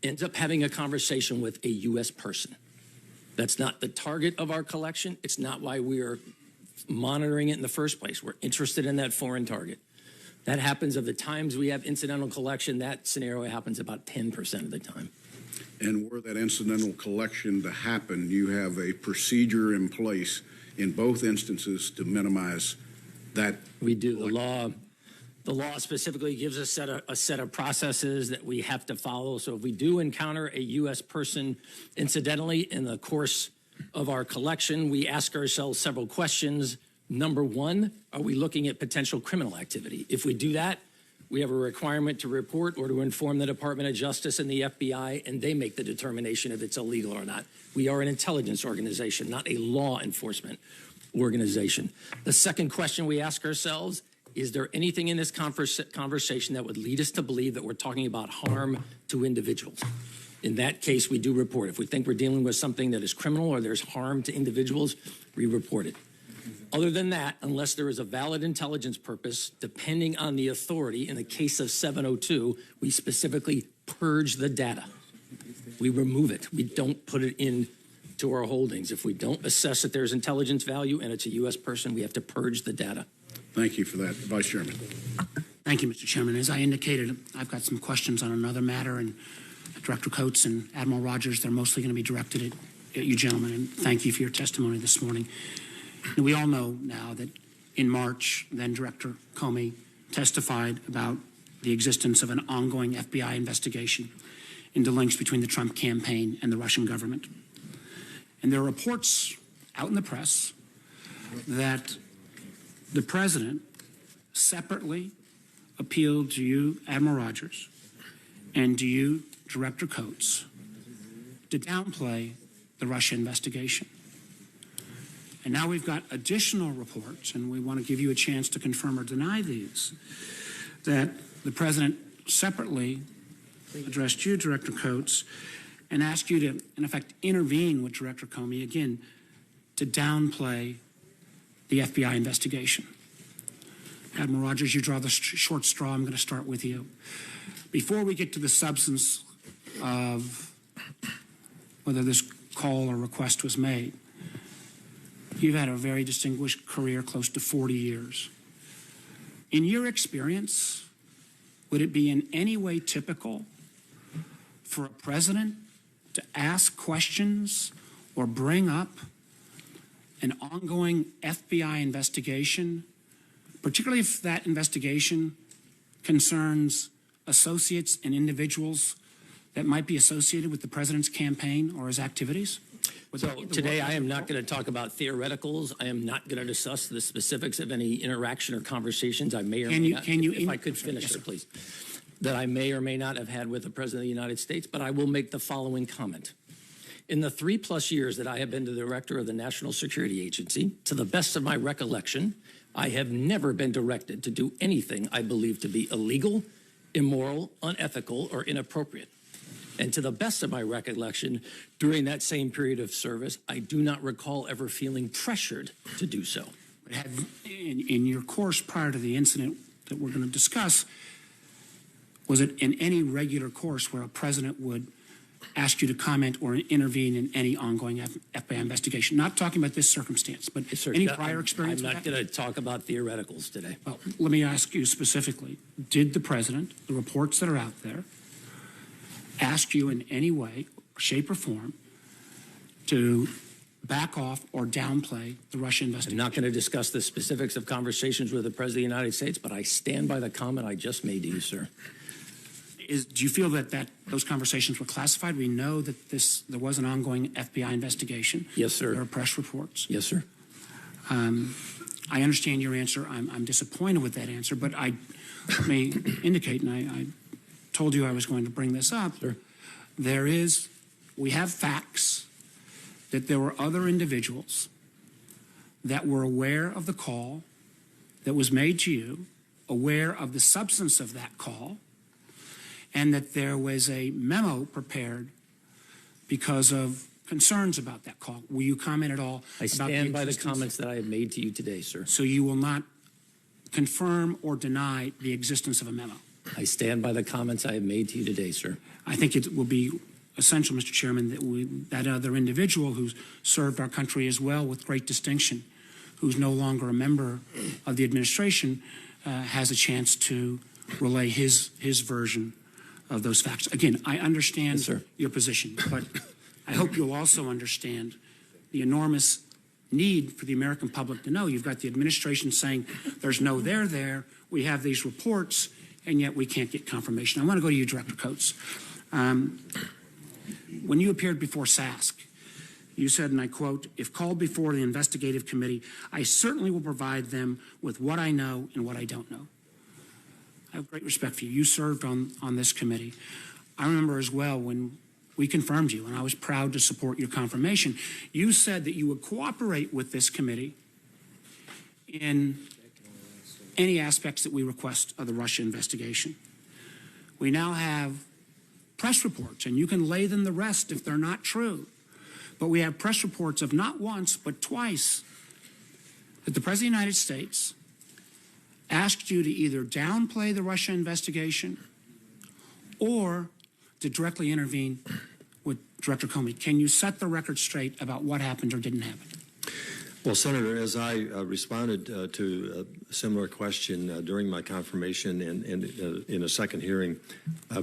ends up having a conversation with a U.S. person. That's not the target of our collection. It's not why we are monitoring it in the first place. We're interested in that foreign target. That happens of the times we have incidental collection, that scenario happens about 10% of the time. And were that incidental collection to happen, you have a procedure in place in both instances to minimize that? We do. The law specifically gives us a set of processes that we have to follow. So if we do encounter a U.S. person incidentally in the course of our collection, we ask ourselves several questions. Number one, are we looking at potential criminal activity? If we do that, we have a requirement to report or to inform the Department of Justice and the FBI, and they make the determination if it's illegal or not. We are an intelligence organization, not a law enforcement organization. The second question we ask ourselves, is there anything in this conversation that would lead us to believe that we're talking about harm to individuals? In that case, we do report. If we think we're dealing with something that is criminal or there's harm to individuals, we report it. Other than that, unless there is a valid intelligence purpose, depending on the authority, in the case of 702, we specifically purge the data. We remove it. We don't put it into our holdings. If we don't assess that there's intelligence value and it's a U.S. person, we have to purge the data. Thank you for that, Vice Chairman. Thank you, Mr. Chairman. As I indicated, I've got some questions on another matter, and Director Coates and Admiral Rogers, they're mostly going to be directed at you gentlemen, and thank you for your testimony this morning. And we all know now that in March, then Director Comey testified about the existence of an ongoing FBI investigation into links between the Trump campaign and the Russian government. And there are reports out in the press that the president separately appealed to you, Admiral Rogers, and to you, Director Coates, to downplay the Russia investigation. And now we've got additional reports, and we want to give you a chance to confirm or deny these, that the president separately addressed you, Director Coates, and asked you to, in effect, intervene with Director Comey, again, to downplay the FBI investigation. Admiral Rogers, you draw the short straw. I'm going to start with you. Before we get to the substance of whether this call or request was made, you've had a very distinguished career, close to 40 years. In your experience, would it be in any way typical for a president to ask questions or bring up an ongoing FBI investigation, particularly if that investigation concerns associates and individuals that might be associated with the president's campaign or his activities? So today I am not going to talk about theoreticals. I am not going to discuss the specifics of any interaction or conversations I may or may not. If I could finish, sir, please. That I may or may not have had with the President of the United States, but I will make the following comment. In the 3+ years that I have been the director of the National Security Agency, to the best of my recollection, I have never been directed to do anything I believe to be illegal, immoral, unethical, or inappropriate. And to the best of my recollection, during that same period of service, I do not recall ever feeling pressured to do so. In your course prior to the incident that we're going to discuss, was it in any regular course where a president would ask you to comment or intervene in any ongoing FBI investigation? Not talking about this circumstance, but any prior experience? I'm not going to talk about theoreticals today. Well, let me ask you specifically, did the president, the reports that are out there, ask you in any way, shape, or form to back off or downplay the Russia investigation. I'm not going to discuss the specifics of conversations with the President of the United States, but I stand by the comment I just made to you, sir. Do you feel that those conversations were classified? We know that there was an ongoing FBI investigation. Yes, sir. There are press reports. Yes, sir. I understand your answer. I'm disappointed with that answer, but I may indicate, and I told you I was going to bring this up. Sure. We have facts that there were other individuals that were aware of the call that was made to you, aware of the substance of that call, and that there was a memo prepared because of concerns about that call. Will you comment at all? I stand by the comments that I have made to you today, sir. So you will not confirm or deny the existence of a memo? I stand by the comments I have made to you today, sir. I think it will be essential, Mr. Chairman, that that other individual who's served our country as well with great distinction, who's no longer a member of the administration, has a chance to relay his version of those facts. Again, I understand your position, but I hope you'll also understand the enormous need for the American public to know. You've got the administration saying there's no there. We have these reports, and yet we can't get confirmation. I want to go to you, Director Coates. When you appeared before SASC, you said, and I quote, "If called before the investigative committee, I certainly will provide them with what I know and what I don't know." I have great respect for you. You served on this committee. I remember as well when we confirmed you, and I was proud to support your confirmation. You said that you would cooperate with this committee in any aspects that we request of the Russia investigation. We now have press reports, and you can lay them to rest if they're not true. But we have press reports of not once, but twice, that the President of the United States asked you to either downplay the Russia investigation or to directly intervene with Director Comey. Can you set the record straight about what happened or didn't happen? Well, Senator, as I responded to a similar question during my confirmation and in a second hearing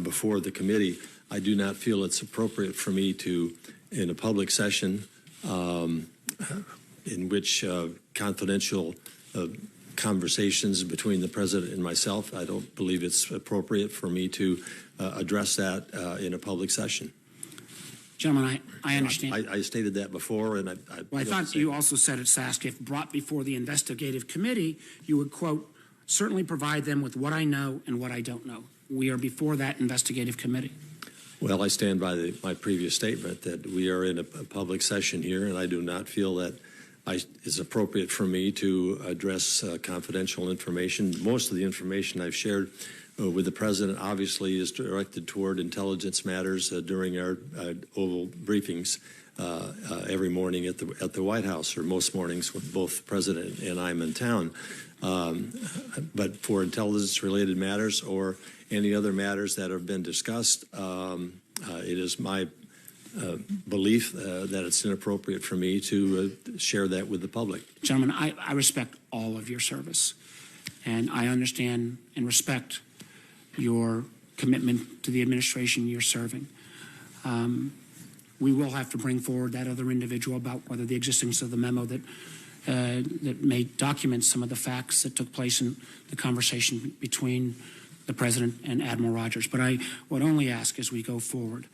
before the committee, I do not feel it's appropriate for me to, in a public session in which confidential conversations between the President and myself, I don't believe it's appropriate for me to address that in a public session. Gentlemen, I understand. I stated that before, and I thought you also said at SASC, if brought before the investigative committee, you would, quote, certainly provide them with what I know and what I don't know. We are before that investigative committee. Well, I stand by my previous statement that we are in a public session here, and I do not feel that it's appropriate for me to address confidential information. Most of the information I've shared with the President obviously is directed toward intelligence matters during our oval briefings every morning at the White House, or most mornings when both the President and I'm in town. But for intelligence-related matters or any other matters that have been discussed, it is my belief that it's inappropriate for me to share that with the public. Gentlemen, I respect all of your service, and I understand and respect your commitment to the administration you're serving. We will have to bring forward that other individual about whether the existence of the memo that may document some of the facts that took place in the conversation between the President and Admiral Rogers. But I would only ask as we go forward,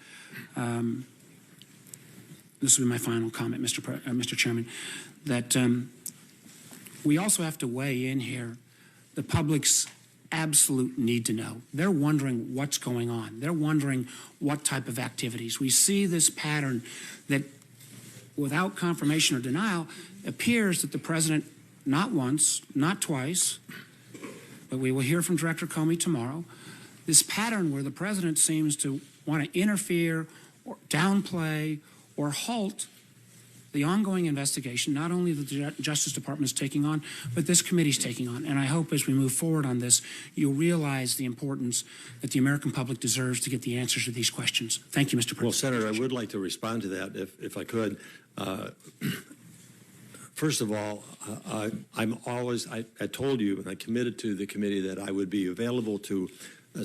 this will be my final comment, Mr. Chairman, that we also have to weigh in here the public's absolute need to know. They're wondering what's going on. They're wondering what type of activities. We see this pattern that, without confirmation or denial, appears that the President, not once, not twice, but we will hear from Director Comey tomorrow, this pattern where the President seems to want to interfere or downplay or halt the ongoing investigation, not only that the Justice Department is taking on, but this committee's taking on. And I hope as we move forward on this, you'll realize the importance that the American public deserves to get the answers to these questions. Thank you, Mr. President. Well, Senator, I would like to respond to that if I could. First of all, I told you and I committed to the committee that I would be available to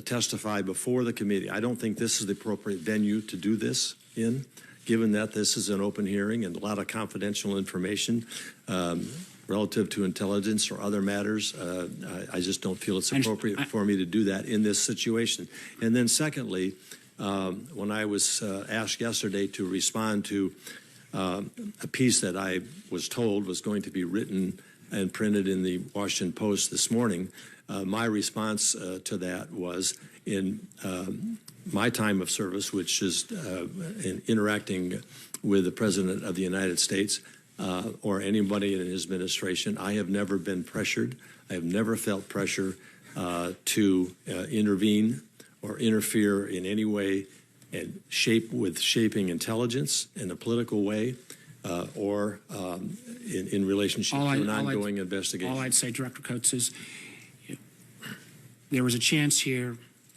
testify before the committee. I don't think this is the appropriate venue to do this in, given that this is an open hearing and a lot of confidential information relative to intelligence or other matters, I just don't feel it's appropriate for me to do that in this situation. And then secondly, when I was asked yesterday to respond to a piece that I was told was going to be written and printed in the Washington Post this morning, my response to that was, in my time of service, which is in interacting with the President of the United States or anybody in his administration, I have never been pressured. I have never felt pressure to intervene or interfere in any way and shaping intelligence in a political way or in relationship to an ongoing investigation. All I'd say, Director Coates, is there was a chance here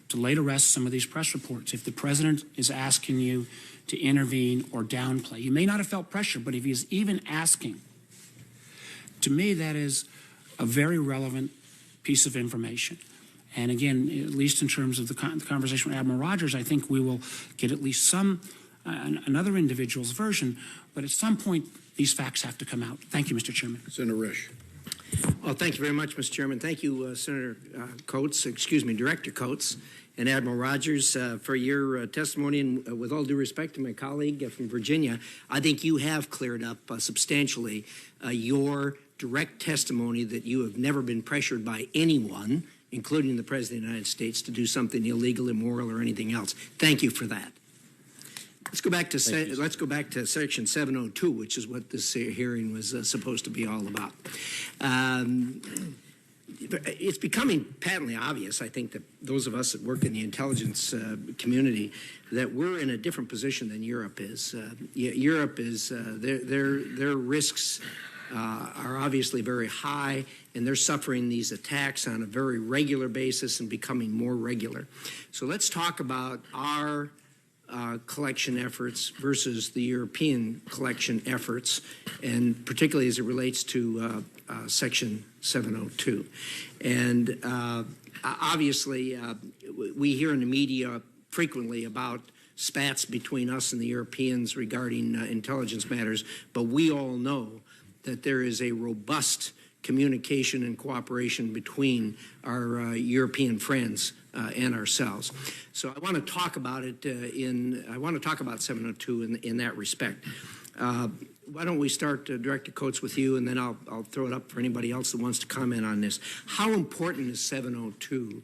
to lay to rest some of these press reports. If the president is asking you to intervene or downplay, you may not have felt pressure, but if he is even asking, to me, that is a very relevant piece of information. And again, at least in terms of the conversation with Admiral Rogers, I think we will get at least some, another individual's version, but at some point, these facts have to come out. Thank you, Mr. Chairman. Senator Risch. Well, thank you very much, Mr. Chairman. Thank you, Senator Coates, Director Coates, and Admiral Rogers for your testimony. And with all due respect to my colleague from Virginia, I think you have cleared up substantially your direct testimony that you have never been pressured by anyone, including the President of the United States, to do something illegal, immoral, or anything else. Thank you for that. Let's go back to Section 702, which is what this hearing was supposed to be all about. It's becoming patently obvious, I think, that those of us that work in the intelligence community, that we're in a different position than Europe is. Europe is their risks are obviously very high, and they're suffering these attacks on a very regular basis and becoming more regular. So let's talk about our collection efforts versus the European collection efforts, and particularly as it relates to Section 702. And obviously, we hear in the media frequently about spats between us and the Europeans regarding intelligence matters, but we all know that there is a robust communication and cooperation between our European friends and ourselves. So I want to talk about it I want to talk about 702 in that respect. Why don't we start, Director Coates, with you, and then I'll throw it up for anybody else that wants to comment on this. How important is 702,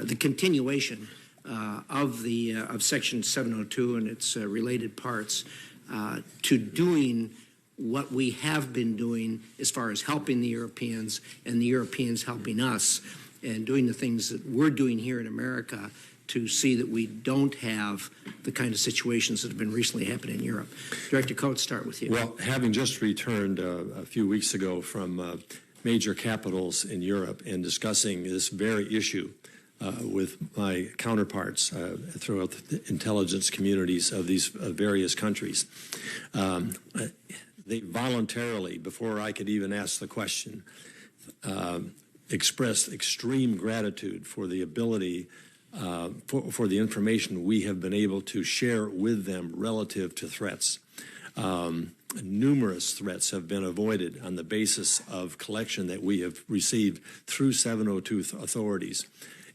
the continuation of Section 702 and its related parts, to doing what we have been doing as far as helping the Europeans and the Europeans helping us, and doing the things that we're doing here in America to see that we don't have the kind of situations that have been recently happening in Europe. Director Coates, start with you. Well, having just returned a few weeks ago from major capitals in Europe and discussing this very issue with my counterparts throughout the intelligence communities of these various countries, they voluntarily, before I could even ask the question, expressed extreme gratitude for the ability for the information we have been able to share with them relative to threats. Numerous threats have been avoided on the basis of collection that we have received through 702 authorities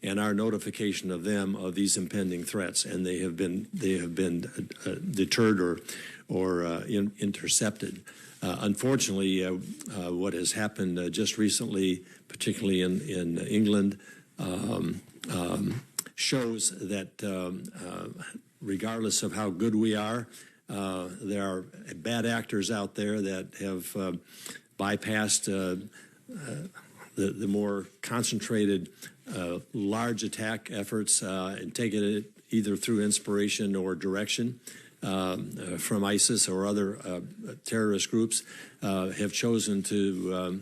and our notification of them of these impending threats, and they have been deterred or intercepted. Unfortunately, what has happened just recently, particularly in England, shows that regardless of how good we are, there are bad actors out there that have bypassed the more concentrated large attack efforts and taken it either through inspiration or direction from ISIS or other terrorist groups, have chosen to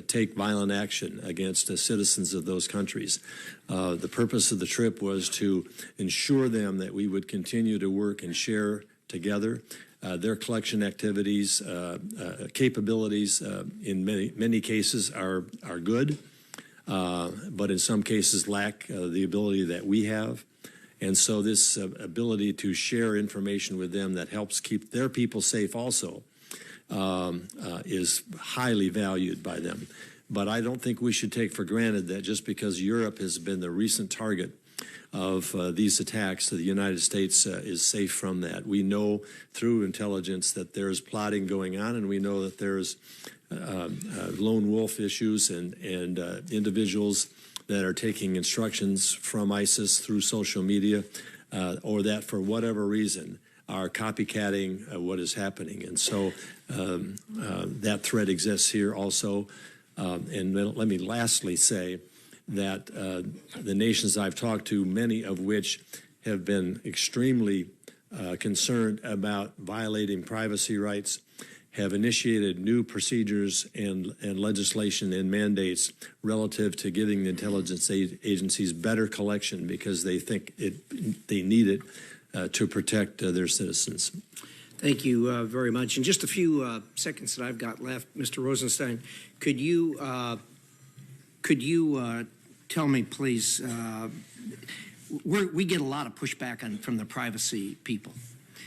take violent action against the citizens of those countries. The purpose of the trip was to ensure them that we would continue to work and share together. Their collection activities, capabilities, in many cases are good, but in some cases lack the ability that we have. And so this ability to share information with them that helps keep their people safe also is highly valued by them. But I don't think we should take for granted that just because Europe has been the recent target of these attacks, the United States is safe from that. We know through intelligence that there's plotting going on, and we know that there's lone wolf issues and individuals that are taking instructions from ISIS through social media, or that for whatever reason are copycatting what is happening. And so that threat exists here also. And let me lastly say that the nations I've talked to, many of which have been extremely concerned about violating privacy rights, have initiated new procedures and legislation and mandates relative to giving the intelligence agencies better collection because they think they need it to protect their citizens. Thank you very much. In just a few seconds that I've got left, Mr. Rosenstein, could you tell me, please, we get a lot of pushback from the privacy people.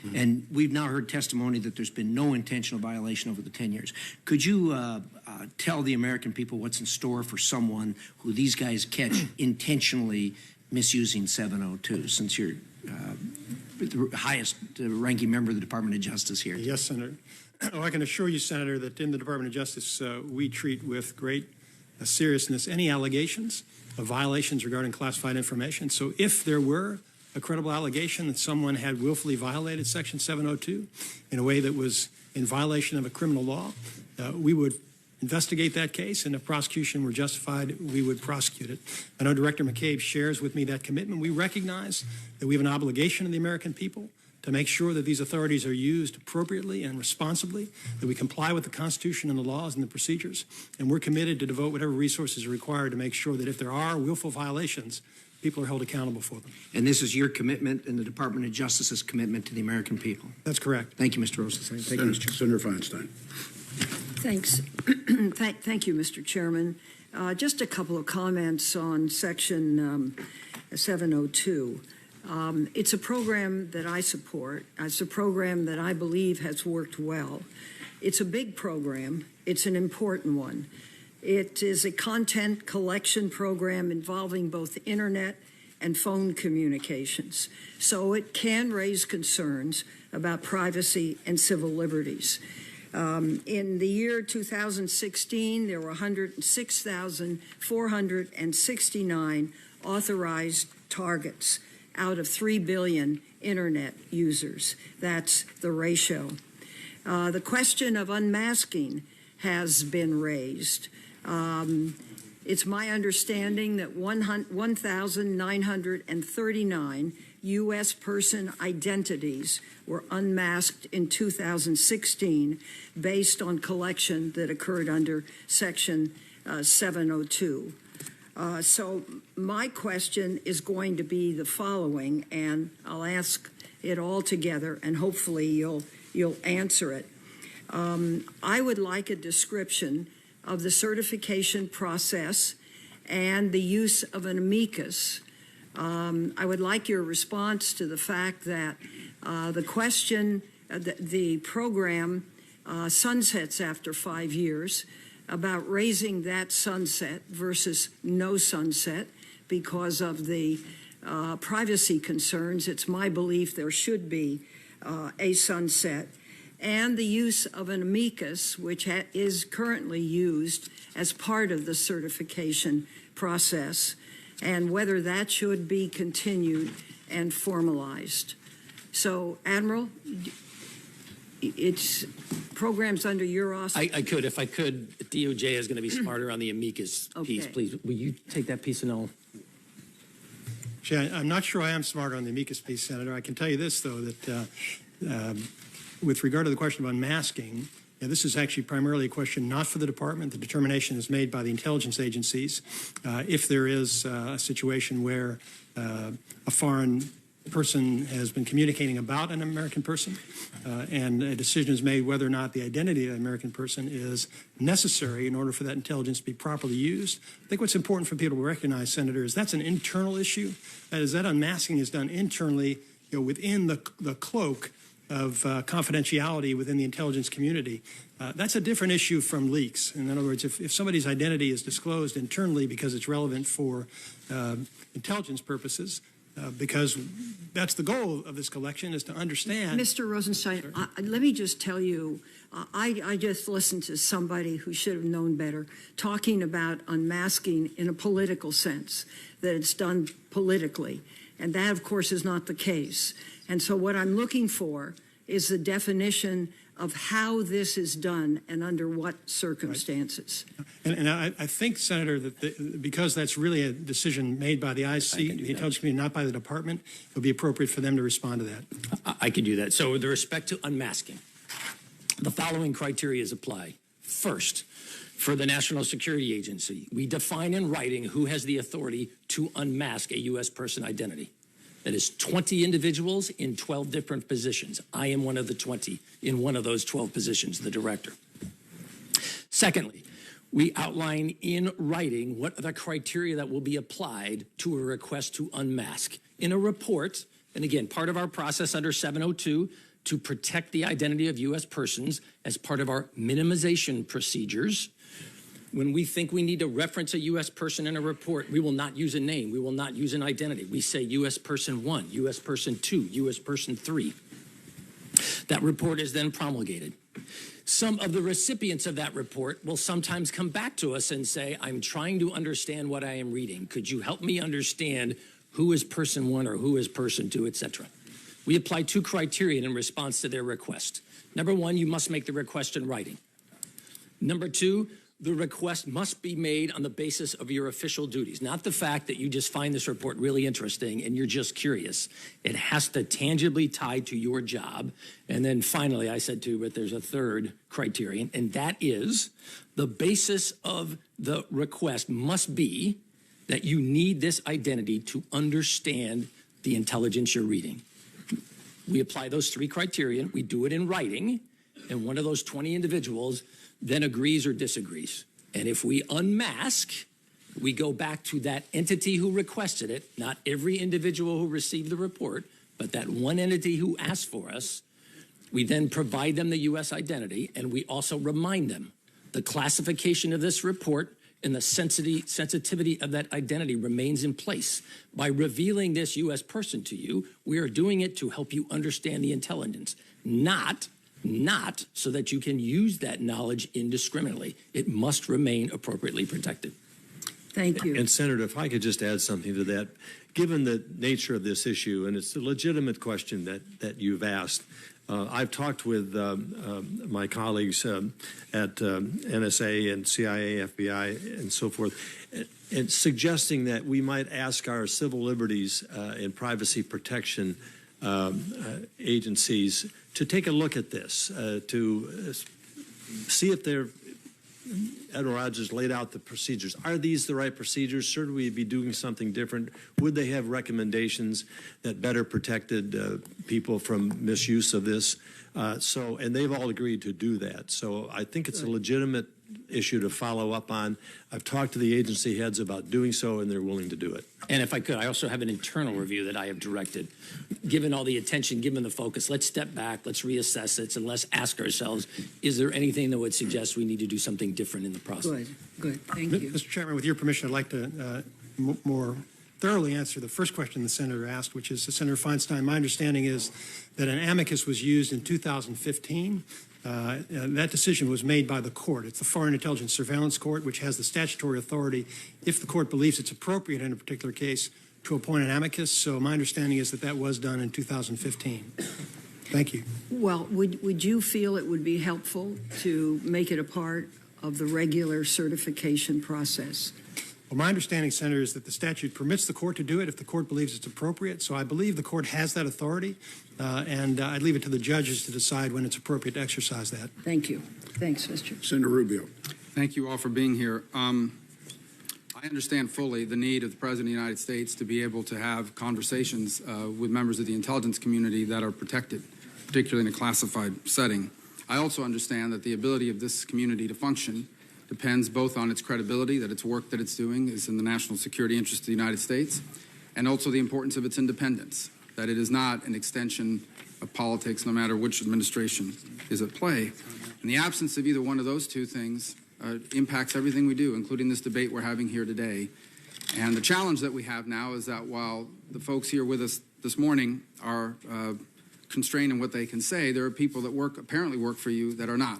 Mm-hmm. And we've now heard testimony that there's been no intentional violation over the 10 years. Could you tell the American people what's in store for someone who these guys catch intentionally misusing 702, since you're the highest ranking member of the Department of Justice here? Yes, Senator. Oh, I can assure you, Senator, that in the Department of Justice, we treat with great seriousness any allegations of violations regarding classified information. So if there were a credible allegation that someone had willfully violated Section 702 in a way that was in violation of a criminal law, we would investigate that case, and if prosecution were justified, we would prosecute it. I know Director McCabe shares with me that commitment. We recognize that we have an obligation to the American people to make sure that these authorities are used appropriately and responsibly, that we comply with the Constitution and the laws and the procedures, and we're committed to devote whatever resources are required to make sure that if there are willful violations, people are held accountable for them. And this is your commitment and the Department of Justice's commitment to the American people? That's correct. Thank you, Mr. Rosenstein. Thank you, Mr. Senator Feinstein. Thanks. Thank you, Mr. Chairman. Just a couple of comments on Section 702. It's a program that I support. It's a program that I believe has worked well. It's a big program. It's an important one. It is a content collection program involving both internet and phone communications. So it can raise concerns about privacy and civil liberties. In the year 2016, there were 106,469 authorized targets out of 3 billion internet users. That's the ratio. The question of unmasking has been raised. It's my understanding that 1,939 U.S. person identities were unmasked in 2016 based on collection that occurred under Section 702. So my question is going to be the following, and I'll ask it all together, and hopefully you'll answer it. I would like a description of the certification process and the use of an amicus. I would like your response to the fact that the question, the program sunsets after 5 years, about raising that sunset versus no sunset because of the privacy concerns. It's my belief there should be a sunset. And the use of an amicus, which is currently used as part of the certification process, and whether that should be continued and formalized. So, Admiral, it's programs under your auspices. I could, if I could. DOJ is going to be smarter on the amicus piece. Okay. Please, will you take that piece and I'll... I'm not sure I am smarter on the amicus piece, Senator. I can tell you this, though, that with regard to the question of unmasking, this is actually primarily a question not for the department. The determination is made by the intelligence agencies. If there is a situation where a foreign person has been communicating about an American person, and a decision is made whether or not the identity of the American person is necessary in order for that intelligence to be properly used. I think what's important for people to recognize, Senator, is that's an internal issue. That is, that unmasking is done internally, within the cloak of confidentiality within the intelligence community. That's a different issue from leaks. In other words, if somebody's identity is disclosed internally because it's relevant for intelligence purposes, because that's the goal of this collection, is to understand. Mr. Rosenstein, let me just tell you, I just listened to somebody who should have known better talking about unmasking in a political sense, that it's done politically. And that, of course, is not the case. And so what I'm looking for is the definition of how this is done and under what circumstances. Right. And I think, Senator, that because that's really a decision made by the IC, the intelligence community, not by the department, it would be appropriate for them to respond to that. I can do that. So with respect to unmasking, the following criteria is applied. First, for the National Security Agency, we define in writing who has the authority to unmask a U.S. person identity. That is 20 individuals in 12 different positions. I am one of the 20 in one of those 12 positions, the director. Secondly, we outline in writing what are the criteria that will be applied to a request to unmask. In a report, and again, part of our process under 702 to protect the identity of U.S. persons as part of our minimization procedures, when we think we need to reference a U.S. person in a report, we will not use a name. We will not use an identity. We say U.S. person 1, U.S. person 2, U.S. person 3. That report is then promulgated. Some of the recipients of that report will sometimes come back to us and say, I'm trying to understand what I am reading. Could you help me understand who is person 1 or who is person 2, etc.? We apply 2 criteria in response to their request. Number 1, you must make the request in writing. Number 2, the request must be made on the basis of your official duties, not the fact that you just find this report really interesting and you're just curious. It has to tangibly tie to your job. And then finally, I said too, but there's a third criterion, and that is the basis of the request must be that you need this identity to understand the intelligence you're reading. We apply those 3 criteria. We do it in writing, and one of those 20 individuals then agrees or disagrees. And if we unmask, we go back to that entity who requested it, not every individual who received the report, but that one entity who asked for us. We then provide them the U.S. identity, and we also remind them the classification of this report and the sensitivity of that identity remains in place. By revealing this U.S. person to you, we are doing it to help you understand the intelligence, not so that you can use that knowledge indiscriminately. It must remain appropriately protected. Thank you. And Senator, if I could just add something to that, given the nature of this issue, and it's a legitimate question that you've asked, I've talked with my colleagues at NSA and CIA, FBI, and so forth, and suggesting that we might ask our civil liberties and privacy protection agencies to take a look at this, to see if they're, Admiral Rogers laid out the procedures. Are these the right procedures? Should we be doing something different? Would they have recommendations that better protected people from misuse of this? And they've all agreed to do that. So I think it's a legitimate issue to follow up on. I've talked to the agency heads about doing so, and they're willing to do it. And if I could, I also have an internal review that I have directed. Given all the attention, given the focus, let's step back, let's reassess it, and let's ask ourselves, is there anything that would suggest we need to do something different in the process? Good. Thank you. Mr. Chairman, with your permission, I'd like to more thoroughly answer the first question the Senator asked, which is, Senator Feinstein, my understanding is that an amicus was used in 2015. That decision was made by the court. It's the Foreign Intelligence Surveillance Court, which has the statutory authority, if the court believes it's appropriate in a particular case, to appoint an amicus. So my understanding is that was done in 2015. Thank you. Well, would you feel it would be helpful to make it a part of the regular certification process? Well, my understanding, Senator, is that the statute permits the court to do it if the court believes it's appropriate. So I believe the court has that authority, and I'd leave it to the judges to decide when it's appropriate to exercise that. Thank you. Thanks, Mr. Senator Rubio. Thank you all for being here. I I understand fully the need of the President of the United States to be able to have conversations with members of the intelligence community that are protected, particularly in a classified setting. I also understand that the ability of this community to function depends both on its credibility, that its work that it's doing is in the national security interest of the United States, and also the importance of its independence, that it is not an extension of politics no matter which administration is at play. And the absence of either one of those two things impacts everything we do, including this debate we're having here today. And the challenge that we have now is that while the folks here with us this morning are constrained in what they can say, there are people that apparently work for you that are not,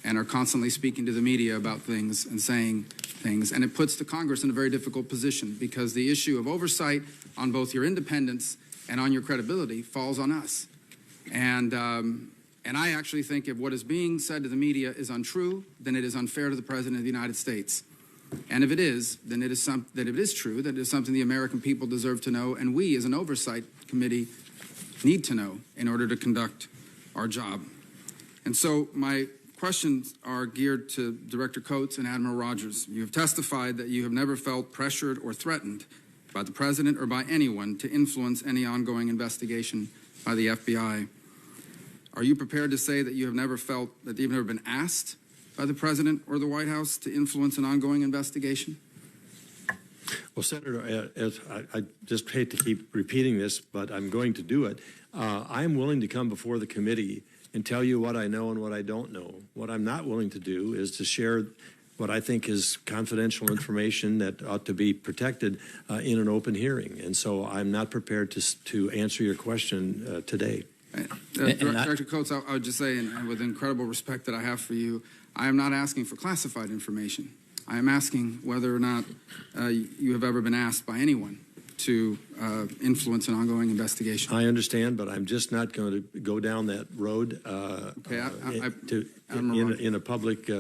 and are constantly speaking to the media about things and saying things. And it puts the Congress in a very difficult position because the issue of oversight on both your independence and on your credibility falls on us. And I actually think if what is being said to the media is untrue, then it is unfair to the President of the United States. And if it is, then it is true, that it is something the American people deserve to know, and we as an oversight committee need to know in order to conduct our job. And so my questions are geared to Director Coates and Admiral Rogers. You have testified that you have never felt pressured or threatened by the President or by anyone to influence any ongoing investigation by the FBI. Are you prepared to say that you have never felt that you've never been asked by the President or the White House to influence an ongoing investigation? Well, Senator, I just hate to keep repeating this, but I'm going to do it. I am willing to come before the committee and tell you what I know and what I don't know. What I'm not willing to do is to share what I think is confidential information that ought to be protected in an open hearing. And so I'm not prepared to answer your question today. Director Coates, I would just say, and with incredible respect that I have for you, I am not asking for classified information. I am asking whether or not you have ever been asked by anyone to influence an ongoing investigation. I understand, but I'm just not going to go down that road in a public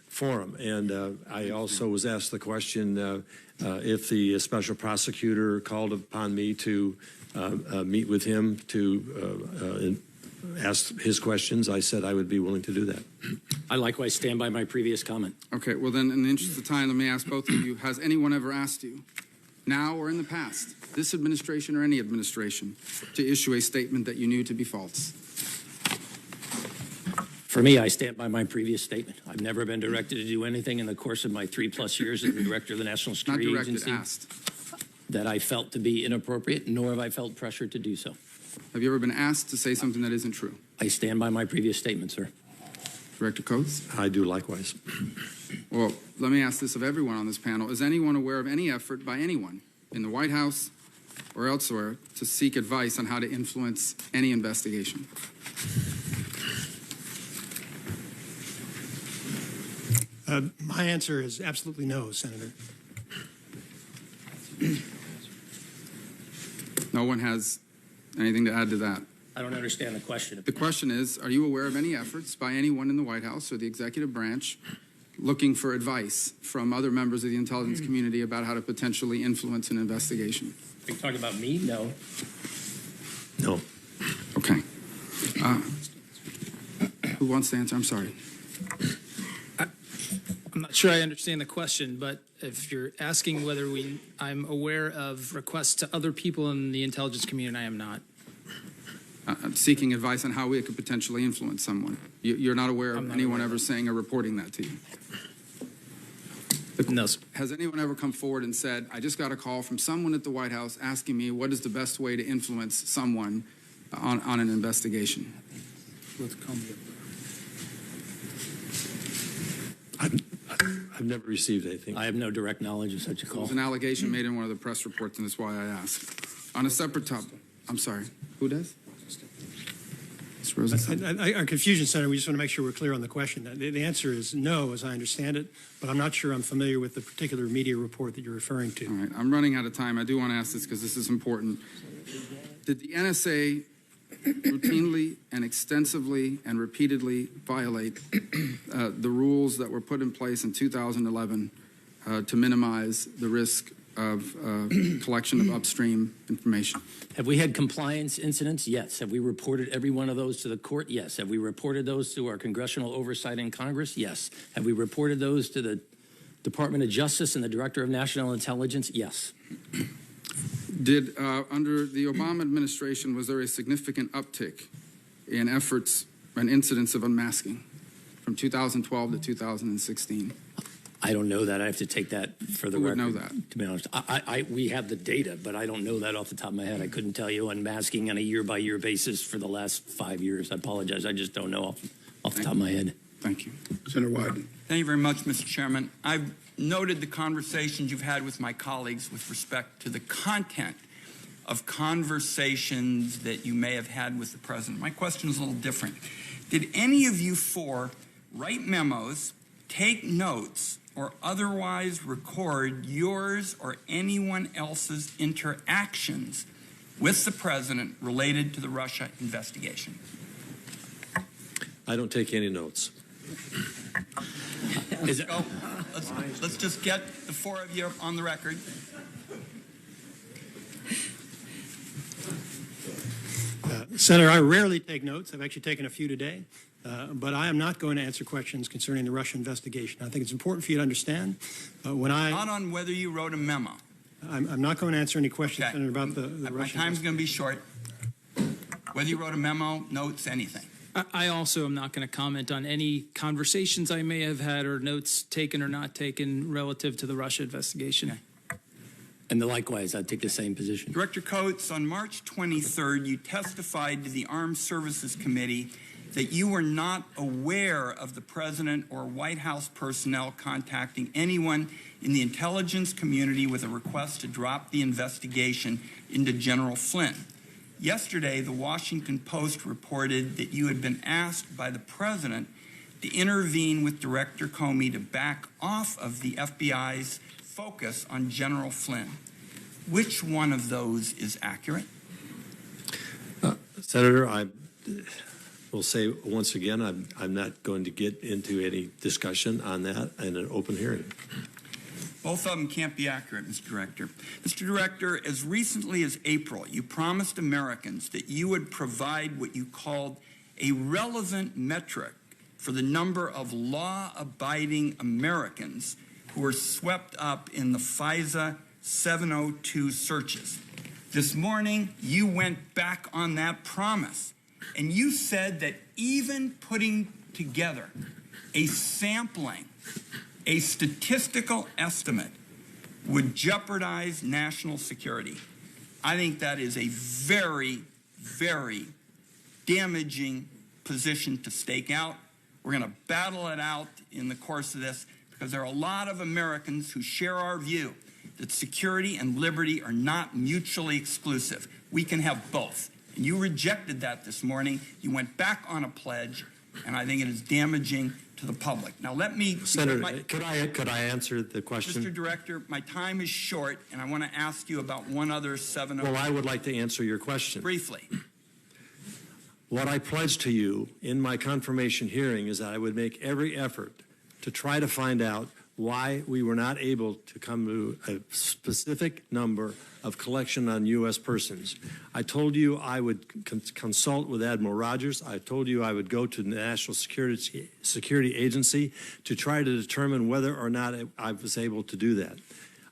forum. And I also was asked the question if the special prosecutor called upon me to meet with him to ask his questions. I said I would be willing to do that. I likewise stand by my previous comment. Okay, well then, in the interest of time, let me ask both of you, has anyone ever asked you, now or in the past, this administration or any administration, to issue a statement that you knew to be false? For me, I stand by my previous statement. I've never been directed to do anything in the course of my 3+ years as the director of the National Security Agency that I felt to be inappropriate, nor have I felt pressure to do so. Have you ever been asked to say something that isn't true? I stand by my previous statement, sir. Director Coates? I do likewise. Well, let me ask this of everyone on this panel. Is anyone aware of any effort by anyone in the White House or elsewhere to seek advice on how to influence any investigation? My answer is absolutely no, Senator. No one has anything to add to that. I don't understand the question. The question is, are you aware of any efforts by anyone in the White House or the executive branch looking for advice from other members of the intelligence community about how to potentially influence an investigation? Are you talking about me? No. No. Okay. Who wants to answer? I'm sorry. I'm not sure I understand the question, but if you're asking whether I'm aware of requests to other people in the intelligence community, I am not. Seeking advice on how we could potentially influence someone. You're not aware of anyone ever saying or reporting that to you? No, sir. Has anyone ever come forward and said, I just got a call from someone at the White House asking me what is the best way to influence someone on an investigation? I've never received anything. I have no direct knowledge of such a There call. was an allegation made in one of the press reports, and that's why I asked. On a separate topic, I'm sorry, who does? Mr. Rosenstein. Our confusion, Senator, we just want to make sure we're clear on the question. The answer is no, as I understand it, but I'm not sure I'm familiar with the particular media report that you're referring to. All right, I'm running out of time. I do want to ask this because this is important. Did the NSA routinely and extensively and repeatedly violate the rules that were put in place in 2011 to minimize the risk of collection of upstream information? Have we had compliance incidents? Yes. Have we reported every one of those to the court? Yes. Have we reported those to our congressional oversight in Congress? Yes. Have we reported those to the Department of Justice and the Director of National Intelligence, yes. Did, under the Obama administration, was there a significant uptick in efforts and incidents of unmasking from 2012 to 2016? I don't know that. I have to take that for the Who would record. know that? To be honest, we have the data, but I don't know that off the top of my head. I couldn't tell you unmasking on a year-by-year basis for the last 5 years. I apologize. I just don't know off the top of my head. Thank you. Senator Wyden. Thank you very much, Mr. Chairman. I've noted the conversations you've had with my colleagues with respect to the content of conversations that you may have had with the president. My question is a little different. Did any of you four write memos, take notes, or otherwise record yours or anyone else's interactions with the president related to the Russia investigation? I don't take any notes. Let's just get the four of you on the record. Senator, I rarely take notes. I've actually taken a few today. But I am not going to answer questions concerning the Russia investigation. I think it's important for you to understand Not on whether you wrote a memo. I'm not going to answer any questions, Okay. Senator, about the Russia. My time's going to be short. Whether you wrote a memo, notes, anything. I also am not going to comment on any conversations I may have had or notes taken or not taken relative to the Russia investigation. Okay. And likewise, I'd take the same position. Director Coates, on March 23rd, you testified to the Armed Services Committee that you were not aware of the president or White House personnel contacting anyone in the intelligence community with a request to drop the investigation into General Flynn. Yesterday, the Washington Post reported that you had been asked by the president to intervene with Director Comey to back off of the FBI's focus on General Flynn. Which one of those is accurate? Senator, I will say once again, I'm not going to get into any discussion on that in an open hearing. Both of them can't be accurate, Mr. Director. Mr. Director, as recently as April, you promised Americans that you would provide what you called a relevant metric for the number of law-abiding Americans who were swept up in the FISA 702 searches. This morning, you went back on that promise, and you said that even putting together a sampling, a statistical estimate, would jeopardize national security. I think that is a very, very damaging position to stake out. We're going to battle it out in the course of this because there are a lot of Americans who share our view that security and liberty are not mutually exclusive. We can have both. And you rejected that this morning. You went back on a pledge, and I think it is damaging to the public. Now let me... Senator, could I answer the question? Mr. Director, my time is short, and I want to ask you about one other 702. Well, I would like to answer your question. Briefly. What I pledged to you in my confirmation hearing is that I would make every effort to try to find out why we were not able to come to a specific number of collection on U.S. persons. I told you I would consult with Admiral Rogers. I told you I would go to the National Security Agency to try to determine whether or not I was able to do that.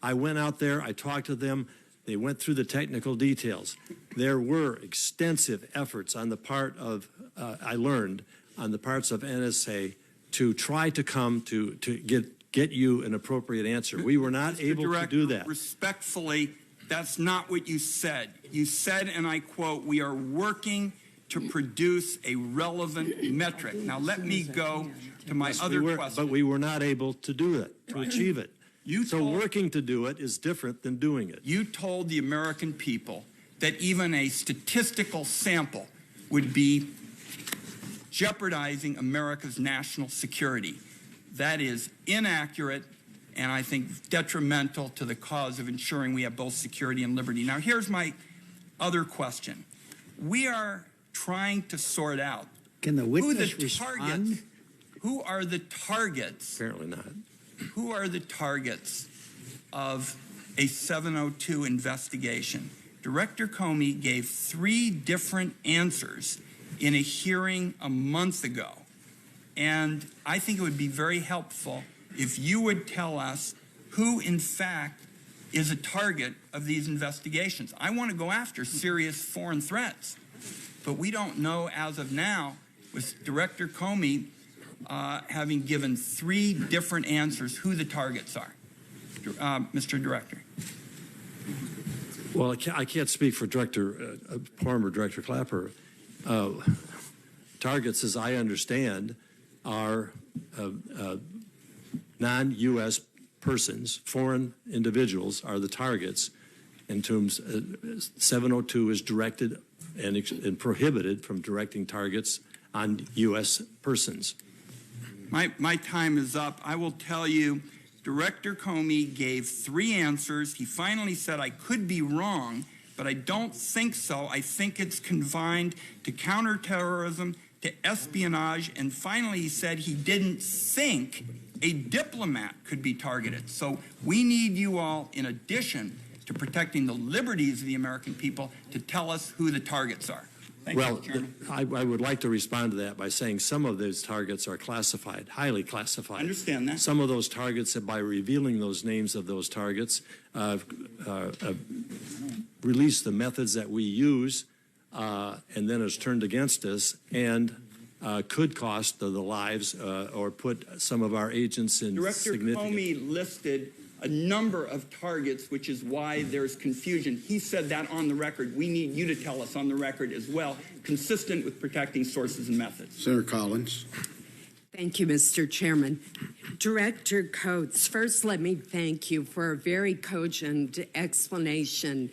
I went out there, I talked to them, they went through the technical details. There were extensive efforts on the part of, I learned, on the parts of NSA to try to come to get you an appropriate answer. We were not able to do that. Respectfully, that's not what you said. You said, and I quote, "We are working to produce a relevant metric." Now let me go to my other question. But we were not able to do it, to achieve it. So working to do it is different than doing it. You told the American people that even a statistical sample would be jeopardizing America's national security. That is inaccurate and I think detrimental to the cause of ensuring we have both security and liberty. Now, here's my other question. We are trying to sort out Can the witness respond? Who are the targets? Apparently not. Who are the targets of a 702 investigation? Director Comey gave 3 different answers in a hearing a month ago. And I think it would be very helpful if you would tell us who, in fact, is a target of these investigations. I want to go after serious foreign threats, but we don't know as of now, with Director Comey having given 3 different answers, who the targets are. Mr. Director. Well, I can't speak for former Director Clapper. Targets, as I understand, are non-U.S. persons, foreign individuals are the targets. In terms, 702 is directed and prohibited from directing targets on U.S. persons. My time is up. I will tell you, Director Comey gave 3 answers. He finally said, I could be wrong, but I don't think so. I think it's confined to counterterrorism, to espionage, and finally he said he didn't think a diplomat could be targeted. So we need you all, in addition to protecting the liberties of the American people, to tell us who the targets are. Thank you, Mr. Chairman. I would like to respond to that by saying some of those targets are classified, highly classified. I understand that. Some of those targets, by revealing those names of those targets, release the methods that we use, and then it's turned against us, and could cost the lives or put some of our agents in Director significant... Comey listed a number of targets, which is why there's confusion. He said that on the record. We need you to tell us on the record as well, consistent with protecting sources and methods. Senator Collins. Thank you, Mr. Chairman. Director Coates, first let me thank you for a very cogent explanation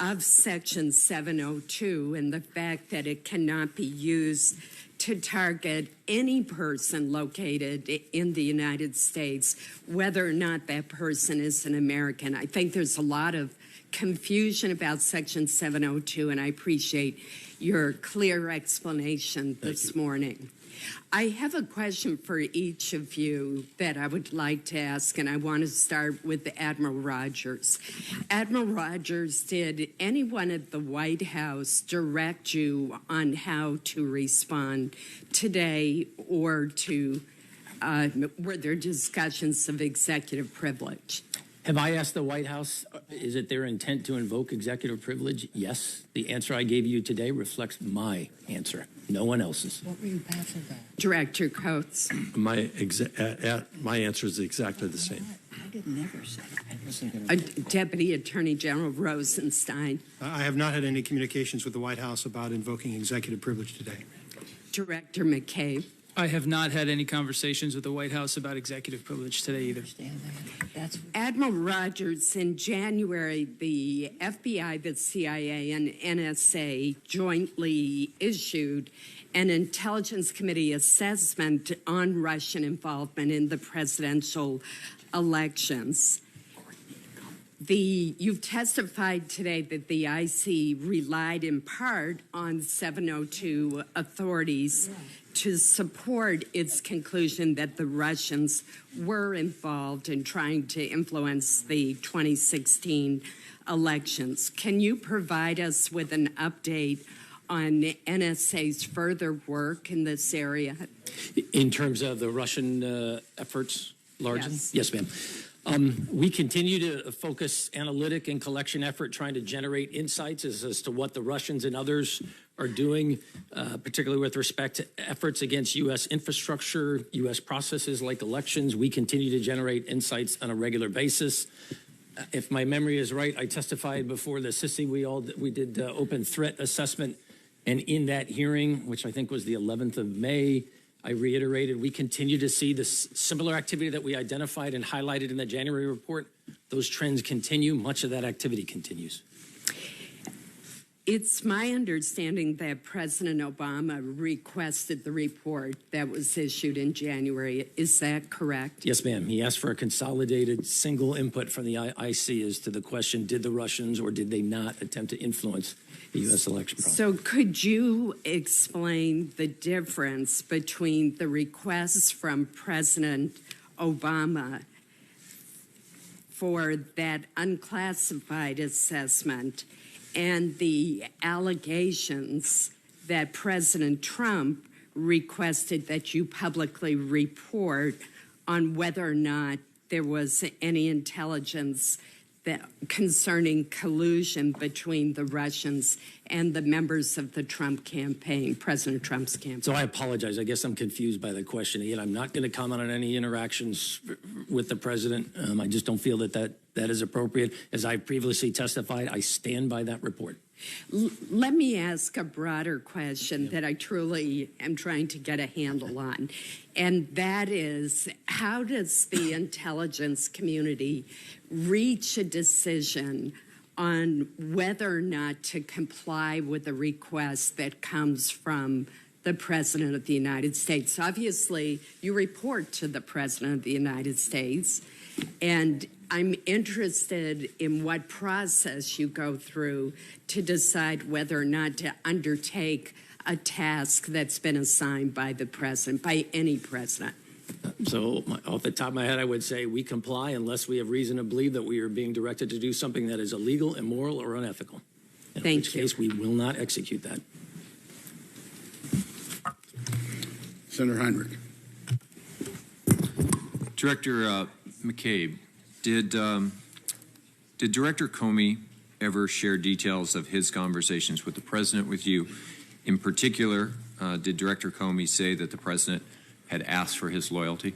of Section 702 and the fact that it cannot be used to target any person located in the United States, whether or not that person is an American. I think there's a lot of confusion about Section 702, and I appreciate your clear explanation this morning. I have a question for each of you that I would like to ask, and I want to start with Admiral Rogers. Admiral Rogers, did anyone at the White House direct you on how to respond today, or to were there discussions of executive privilege? Have I asked the White House, is it their intent to invoke executive privilege? Yes. The answer I gave you today reflects my answer, no one else's. What were you passing that? Director Coates. My answer is exactly the same. I did never say that. Deputy Attorney General Rosenstein. I have not had any communications with the White House about invoking executive privilege today. Director McCabe. I have not had any conversations with the White House about executive privilege today either. Admiral Rogers, in January, the FBI, the CIA, and NSA jointly issued an Intelligence Committee assessment on Russian involvement in the presidential elections. You've testified today that the IC relied in part on 702 authorities to support its conclusion that the Russians were involved in trying to influence the 2016 elections. Can you provide us with an update on NSA's further work in this area? In terms of the Russian efforts, largely? Yes, ma'am. We continue to focus analytic and collection effort trying to generate insights as to what the Russians and others are doing, particularly with respect to efforts against U.S. infrastructure, U.S. processes like elections. We continue to generate insights on a regular basis. If my memory is right, I testified before the CICI. We did open threat assessment, and in that hearing, which I think was the 11th of May, I reiterated we continue to see this similar activity that we identified and highlighted in the January report. Those trends continue. Much of that activity continues. It's my understanding that President Obama requested the report that was issued in January. Is that correct? Yes, ma'am. He asked for a consolidated single input from the IC as to the question, did the Russians or did they not attempt to influence the U.S. election process? So could you explain the difference between the requests from President Obama for that unclassified assessment and the allegations that President Trump requested that you publicly report on whether or not there was any intelligence concerning collusion between the Russians and the members of the Trump campaign, President Trump's campaign. So I apologize. I guess I'm confused by the question. Again, I'm not going to comment on any interactions with the president. I just don't feel that is appropriate. As I previously testified, I stand by that report. Let me ask a broader question that I truly am trying to get a handle on, and that is, how does the intelligence community reach a decision on whether or not to comply with a request that comes from the President of the United States? Obviously, you report to the President of the United States, and I'm interested in what process you go through to decide whether or not to undertake a task that's been assigned by the president, by any president. So off the top of my head, I would say we comply unless we have reason to believe that we are being directed to do something that is illegal, immoral, or unethical. In which case, we will not execute that. Senator Heinrich. Director McCabe, did Director Comey ever share details of his conversations with the president with you? In particular, did Director Comey say that the president had asked for his loyalty?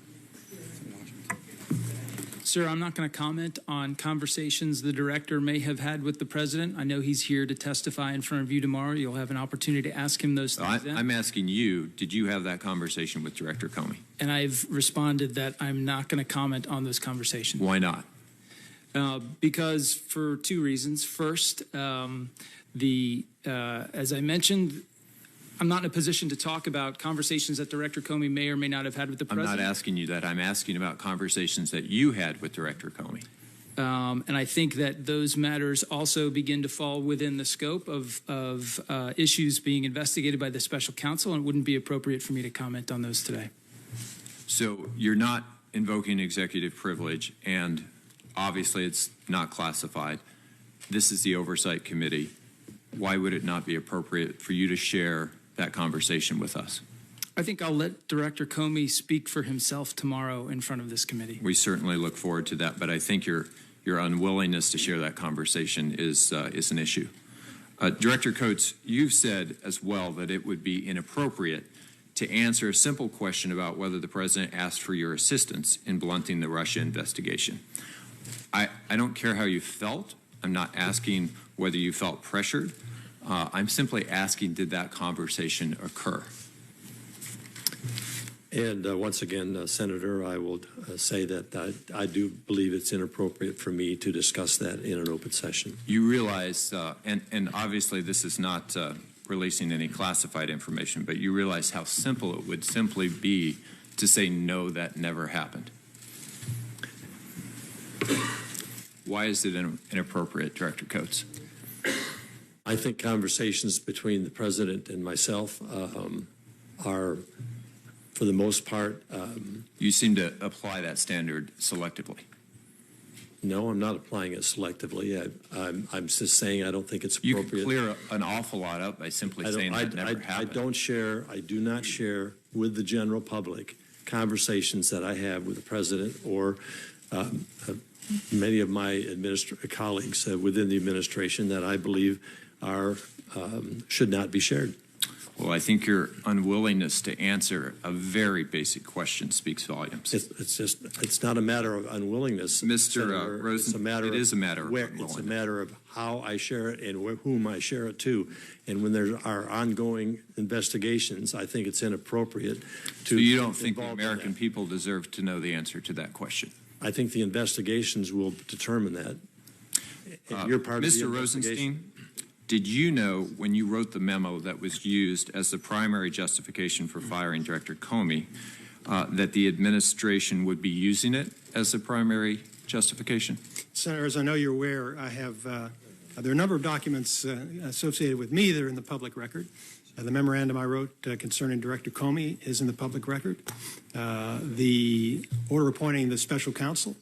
Sir, I'm not going to comment on conversations the director may have had with the president. I know he's here to testify in front of you tomorrow. You'll have an opportunity to ask him those things. I'm asking you, did you have that conversation with Director Comey? And I've responded that I'm not going to comment on those conversations. Why not? Because for two reasons. First, as I mentioned, I'm not in a position to talk about conversations that Director Comey may or may not have had with the president. I'm not asking you that. I'm asking about conversations that you had with Director Comey. And I think that those matters also begin to fall within the scope of issues being investigated by the special counsel, and it wouldn't be appropriate for me to comment on those today. So you're not invoking executive privilege, and obviously it's not classified. This is the Oversight Committee. Why would it not be appropriate for you to share that conversation with us? I think I'll let Director Comey speak for himself tomorrow in front of this committee. We certainly look forward to that, but I think your unwillingness to share that conversation is an issue. Director Coates, you've said as well that it would be inappropriate to answer a simple question about whether the president asked for your assistance in blunting the Russia investigation. I don't care how you felt. I'm not asking whether you felt pressured. I'm simply asking, did that conversation occur? And once again, Senator, I will say that I do believe it's inappropriate for me to discuss that in an open session. You realize, and obviously this is not releasing any classified information, but you realize how simple it would simply be to say, no, that never happened. Why is it inappropriate, Director Coates? I think conversations between the president and myself are, for the most part... you seem to apply that standard selectively. No, I'm not applying it selectively. I'm just saying I don't think it's appropriate. You can clear an awful lot up by simply saying that never happened. I do not share with the general public conversations that I have with the president or many of my colleagues within the administration that I believe should not be shared. Well, I think your unwillingness to answer a very basic question speaks volumes. It's not a matter of unwillingness, Mr. Rosenstein. It is a matter of unwillingness. It's a matter of how I share it and whom I share it to. And when there are ongoing investigations, I think it's inappropriate to. So you don't think the American people deserve to know the answer to that question? I think the investigations will determine that. You're part of the investigation. Mr. Rosenstein, did you know when you wrote the memo that was used as the primary justification for firing Director Comey that the administration would be using it as the primary justification? Senator, as I know you're aware, I have there are a number of documents associated with me that are in the public record. The memorandum I wrote concerning Director Comey is in the public record. The order appointing the special counsel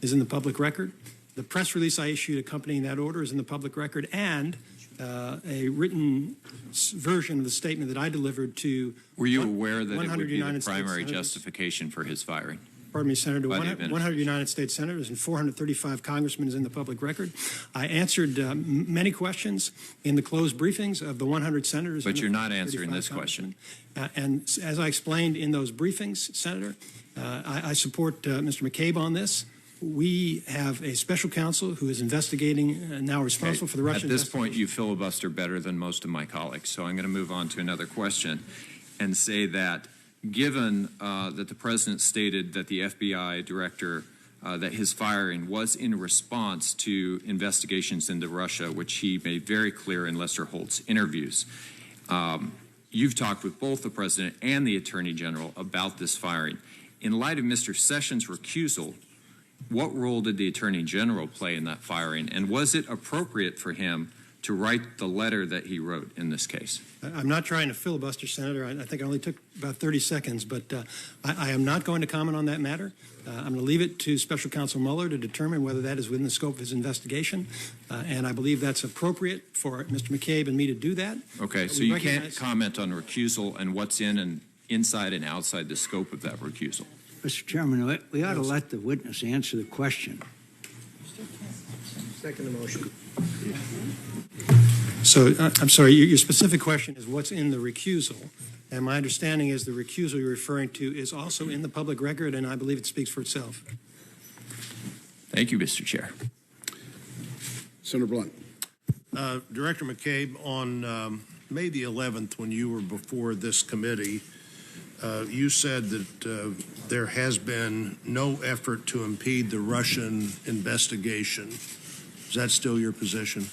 is in the public record. The press release I issued accompanying that order is in the public record, and a written version of the statement that I delivered to. Were you aware that it would be the primary justification for his firing? pardon me, Senator, by the 100 United States senators and 435 congressmen is in the public record. I answered many questions in the closed briefings of the 100 senators. But you're not answering this question. And as I explained in those briefings, Senator, I support Mr. McCabe on this. We have a special counsel who is investigating, now responsible for the Russian. At this point, you filibuster better than most of my colleagues. So I'm going to move on to another question and say that given that the president stated that the FBI director, that his firing was in response to investigations into Russia, which he made very clear in Lester Holt's interviews. You've talked with both the president and the attorney general about this firing. In light of Mr. Sessions' recusal, what role did the attorney general play in that firing? And was it appropriate for him to write the letter that he wrote in this case? I'm not trying to filibuster, Senator. I think I only took about 30 seconds, but I am not going to comment on that matter. I'm going to leave it to Special Counsel Mueller to determine whether that is within the scope of his investigation, and I believe that's appropriate for Mr. McCabe and me to do that. Okay, so you can't comment on recusal and what's in and inside and outside the scope of that recusal. Mr. Chairman, we ought to let the witness answer the question. Second the motion. So, I'm sorry, your specific question is what's in the recusal, and my understanding is the recusal you're referring to is also in the public record, and I believe it speaks for itself. Thank you, Mr. Chair. Senator Blunt. Director McCabe, on May the 11th, when you were before this committee, you said that there has been no effort to impede the Russian investigation. Is that still your position?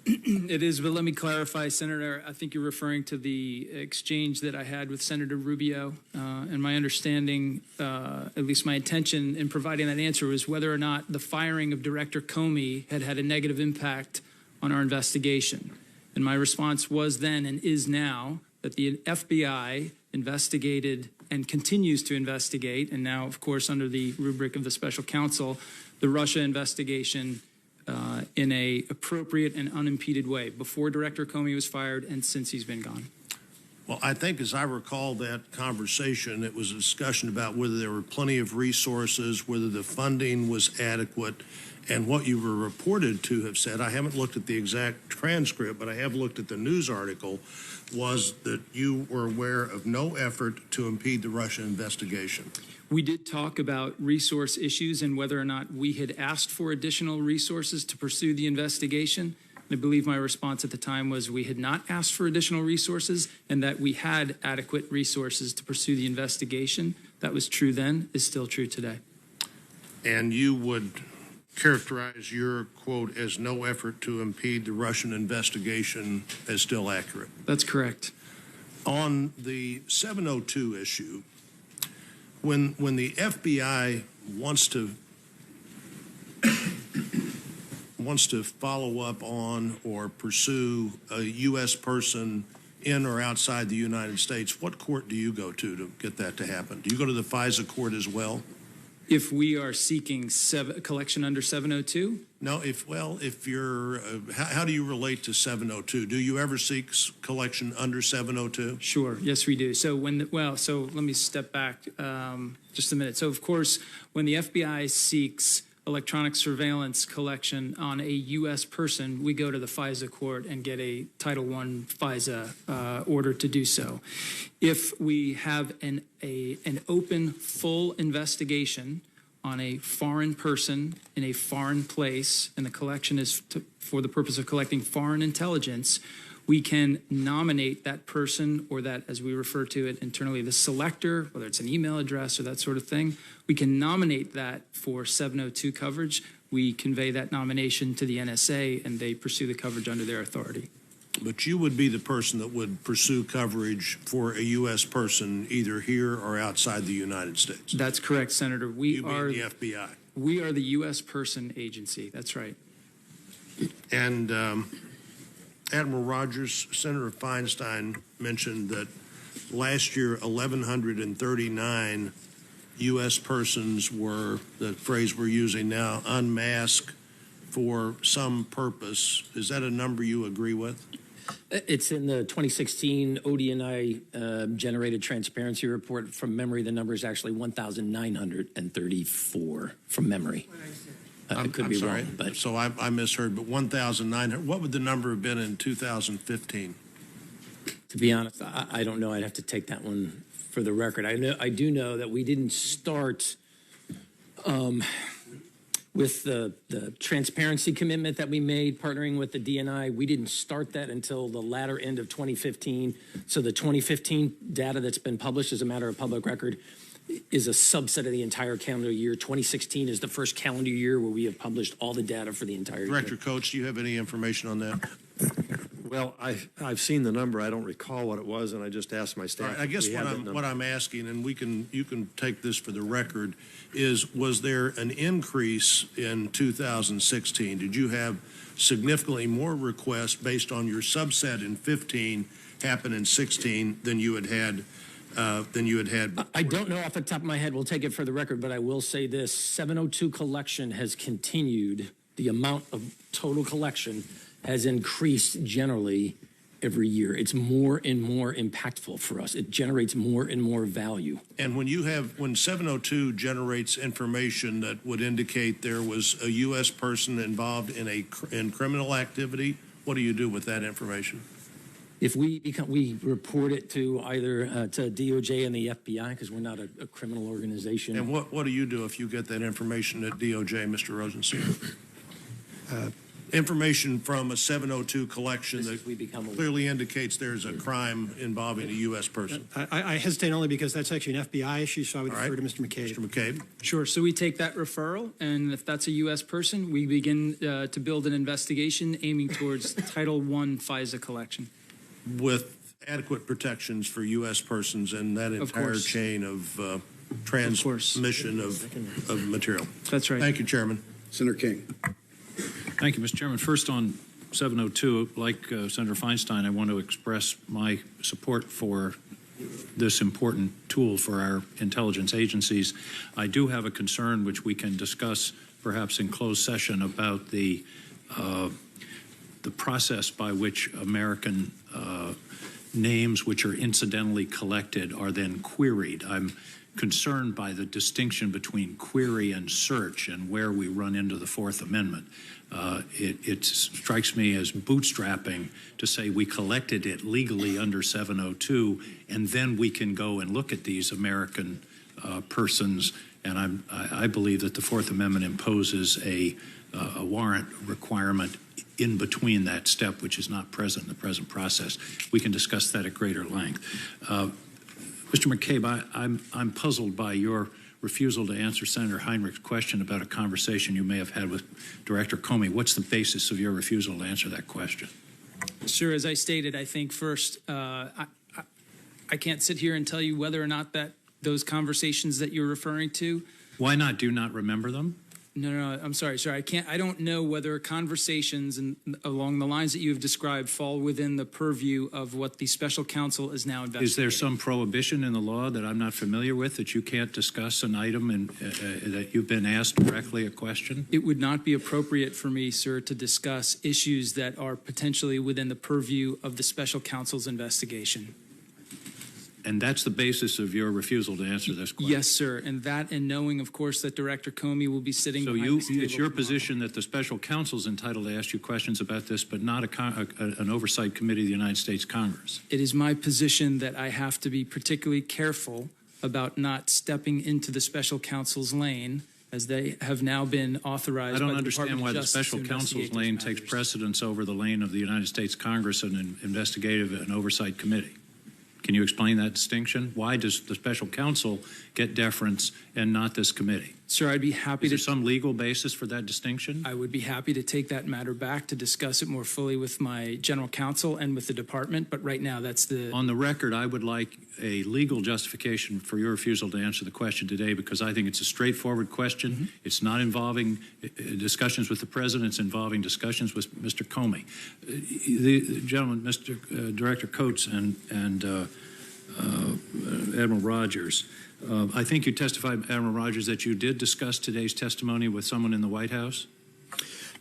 It is, but let me clarify, Senator. I think you're referring to the exchange that I had with Senator Rubio, and my understanding, at least my intention in providing that answer, was whether or not the firing of Director Comey had had a negative impact on our investigation. And my response was then and is now that the FBI investigated and continues to investigate, and now, of course, under the rubric of the special counsel, the Russia investigation in a appropriate and unimpeded way before Director Comey was fired and since he's been gone. Well, I think as I recall that conversation, it was a discussion about whether there were plenty of resources, whether the funding was adequate, and what you were reported to have said, I haven't looked at the exact transcript, but I have looked at the news article, was that you were aware of no effort to impede the Russia investigation. We did talk about resource issues and whether or not we had asked for additional resources to pursue the investigation. I believe my response at the time was we had not asked for additional resources and that we had adequate resources to pursue the investigation. That was true then, is still true today. And you would characterize your quote as no effort to impede the Russian investigation as still accurate? That's correct. On the 702 issue, when the FBI wants to follow up on or pursue a U.S. person in or outside the United States, what court do you go to get that to happen? Do you go to the FISA court as well? If we are seeking collection under 702? No, if you're, how do you relate to 702? Do you ever seek collection under 702? Sure, yes we do. So so let me step back just a minute. So of course, when the FBI seeks electronic surveillance collection on a U.S. person, we go to the FISA court and get a Title I FISA order to do so. If we have an open, full investigation on a foreign person in a foreign place, and the collection is for the purpose of collecting foreign intelligence, we can nominate that person, or that, as we refer to it internally, the selector, whether it's an email address or that sort of thing. We can nominate that for 702 coverage. We convey that nomination to the NSA, and they pursue the coverage under their authority. But you would be the person that would pursue coverage for a U.S. person either here or outside the United States. That's correct, Senator. We are the FBI. We are the U.S. person agency. That's right. And Admiral Rogers, Senator Feinstein mentioned that last year 1,139 U.S. persons were, the phrase we're using now, unmasked for some purpose. Is that a number you agree with? It's in the 2016 ODNI generated transparency report. From memory, the number is actually 1,934 from memory. It could be sorry. wrong, but So I misheard, but 1,900. What would the number have been in 2015? to be honest, I don't know. I'd have to take that one for the record. I do know that we didn't start with the transparency commitment that we made partnering with the DNI. We didn't start that until the latter end of 2015. So the 2015 data that's been published as a matter of public record is a subset of the entire calendar year. 2016 is the first calendar year where we have published all the data for the entire year. Director Coates, do you have any information on that? Well, I've seen the number. I don't recall what it was, and I just asked my staff. All right, I guess what I'm asking, and you can take this for the record, is was there an increase in 2016? Did you have significantly more requests based on your subset in 15 happen in 16 than you had had? I don't know off the top of my head. We'll take it for the record, but I will say this: 702 collection has continued. The amount of total collection has increased generally every year. It's more and more impactful for us. It generates more and more value. And when 702 generates information that would indicate there was a U.S. person involved in criminal activity, what do you do with that information? If we report it to either to DOJ and the FBI, because we're not a criminal organization. And what do you do if you get that information at DOJ, Mr. Rosenstein? Information from a 702 collection that clearly indicates there's a crime involving a U.S. person. I hesitate only because that's actually an FBI issue, so I would refer to Mr. McCabe. Mr. McCabe. Sure. So we take that referral, and if that's a U.S. person, we begin to build an investigation aiming towards Title I FISA collection. With adequate protections for U.S. persons and that entire chain of transmission of material. That's right. Thank you, Chairman. Senator King. Thank you, Mr. Chairman. First on 702, like Senator Feinstein, I want to express my support for this important tool for our intelligence agencies. I do have a concern which we can discuss perhaps in closed session about the process by which American names which are incidentally collected are then queried. I'm concerned by the distinction between query and search and where we run into the Fourth Amendment. It strikes me as bootstrapping to say we collected it legally under 702 and then we can go and look at these American persons, and I believe that the Fourth Amendment imposes a warrant requirement in between that step, which is not present in the present process. We can discuss that at greater length. Mr. McCabe, I'm puzzled by your refusal to answer Senator Heinrich's question about a conversation you may have had with Director Comey. What's the basis of your refusal to answer that question? Sure. As I stated, I think first, I can't sit here and tell you whether or not that those conversations that you're referring to. Why not? Do you not remember them? No, I'm sorry, sir. I don't know whether conversations along the lines that you have described fall within the purview of what the special counsel is now investigating. Is there some prohibition in the law that I'm not familiar with that you can't discuss an item and that you've been asked directly a question? It would not be appropriate for me, sir, to discuss issues that are potentially within the purview of the special counsel's investigation. And that's the basis of your refusal to answer this question? Yes, sir. And that, and knowing, of course, that Director Comey will be sitting behind this table it's your tomorrow. position that the special counsel is entitled to ask you questions about this, but not an oversight committee of the United States Congress? It is my position that I have to be particularly careful about not stepping into the special counsel's lane, as they have now been authorized. I don't by the understand Department why of the Justice special to counsel's investigate lane those takes matters. precedence over the lane of the United States Congress and an investigative and oversight committee. Can you explain that distinction? Why does the special counsel get deference and not this committee? Sir, I'd be happy Is there some legal basis for that distinction? I would be happy to take that matter back to discuss it more fully with my general counsel and with the department, but right now that's the... On the record, I would like a legal justification for your refusal to answer the question today, because I think it's a straightforward question. Mm-hmm. It's not involving discussions with the president. It's involving discussions with Mr. Comey. The gentleman, Mr. Director Coates and Admiral Rogers, I think you testified, Admiral Rogers, that you did discuss today's testimony with someone in the White House?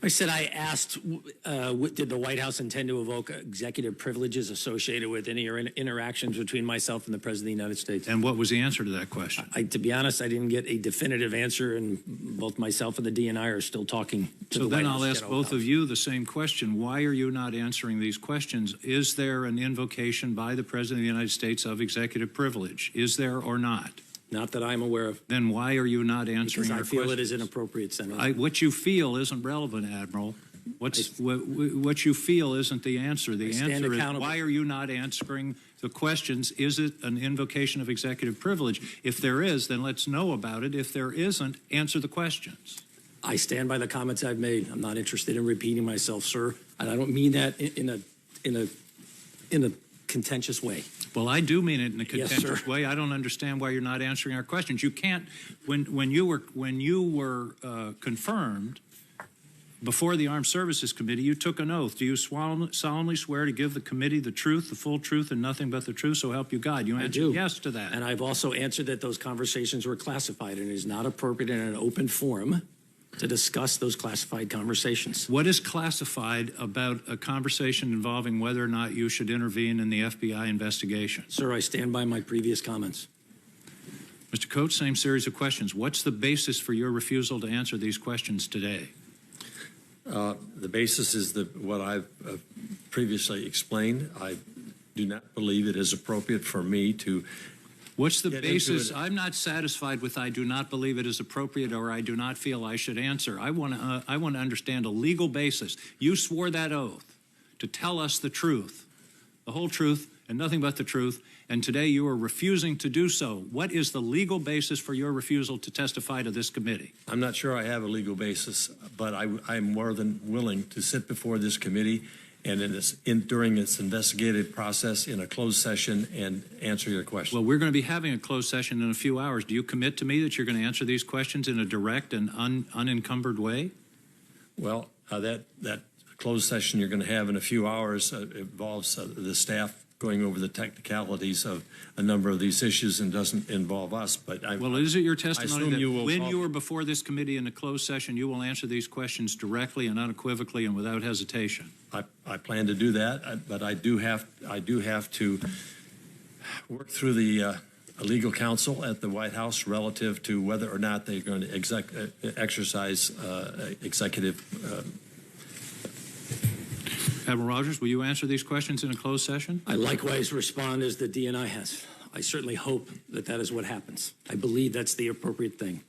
I said I asked, did the White House intend to evoke executive privileges associated with any interactions between myself and the President of the United States? And what was the answer to that question? To be honest, I didn't get a definitive answer, and both myself and the DNI are still talking to the White House. So then I'll ask both of you the same question. Why are you not answering these questions? Is there an invocation by the President of the United States of executive privilege? Is there or not? Not that I'm aware of. Then why are you not answering our questions? Because I feel questions? it is inappropriate, Senator. What you feel isn't relevant, Admiral. What you feel isn't the answer. The answer is, why are you not answering the questions? Is it an invocation of executive privilege? If there is, then let's know about it. If there isn't, answer the questions. I stand by the comments I've made. I'm not interested in repeating myself, sir. And I don't mean that in a contentious way. Well, I do mean it in a contentious way. I don't understand why you're not answering our questions. You can't. When you were confirmed before the Armed Services Committee, you took an oath. Do you solemnly swear to give the committee the truth, the full truth, and nothing but the truth? So help you God. You answered yes to that. And I've also answered that those conversations were classified, and it is not appropriate in an open forum to discuss those classified conversations. What is classified about a conversation involving whether or not you should intervene in the FBI investigation? Sir, I stand by my previous comments. Mr. Coates, same series of questions. What's the basis for your refusal to answer these questions today? The basis is what I've previously explained. I do not believe it is appropriate for me to. What's the basis? I'm not satisfied with I do not believe it is appropriate or I do not feel I should answer. I want to understand a legal basis. You swore that oath to tell us the truth, the whole truth and nothing but the truth, and today you are refusing to do so. What is the legal basis for your refusal to testify to this committee? I'm not sure I have a legal basis, but I'm more than willing to sit before this committee and during its investigative process in a closed session and answer your question. Well, we're going to be having a closed session in a few hours. Do you commit to me that you're going to answer these questions in a direct and unencumbered way? Well, that closed session you're going to have in a few hours involves the staff going over the technicalities of a number of these issues and doesn't involve us. But is it your testimony that when you were before this committee in a closed session, you will answer these questions directly and unequivocally and without hesitation? I plan to do that, but I do have to work through the legal counsel at the White House relative to whether or not they're going to exercise executive. Admiral Rogers, will you answer these questions in a closed session? I likewise respond as the DNI has. I certainly hope that is what happens. I believe that's the appropriate thing.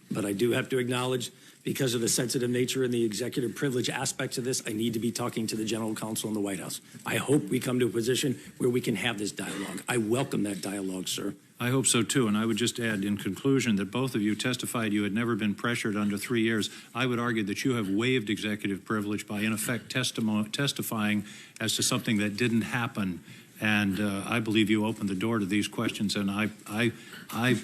But I do have to acknowledge, because of the sensitive nature and the executive privilege aspects of this, I need to be talking to the General Counsel in the White House. I hope we come to a position where we can have this dialogue. I welcome that dialogue, sir. I hope so, too. And I would just add, in conclusion, that both of you testified you had never been pressured under 3 years. I would argue that you have waived executive privilege by, in effect, testifying as to something that didn't happen. And I believe you opened the door to these questions. And it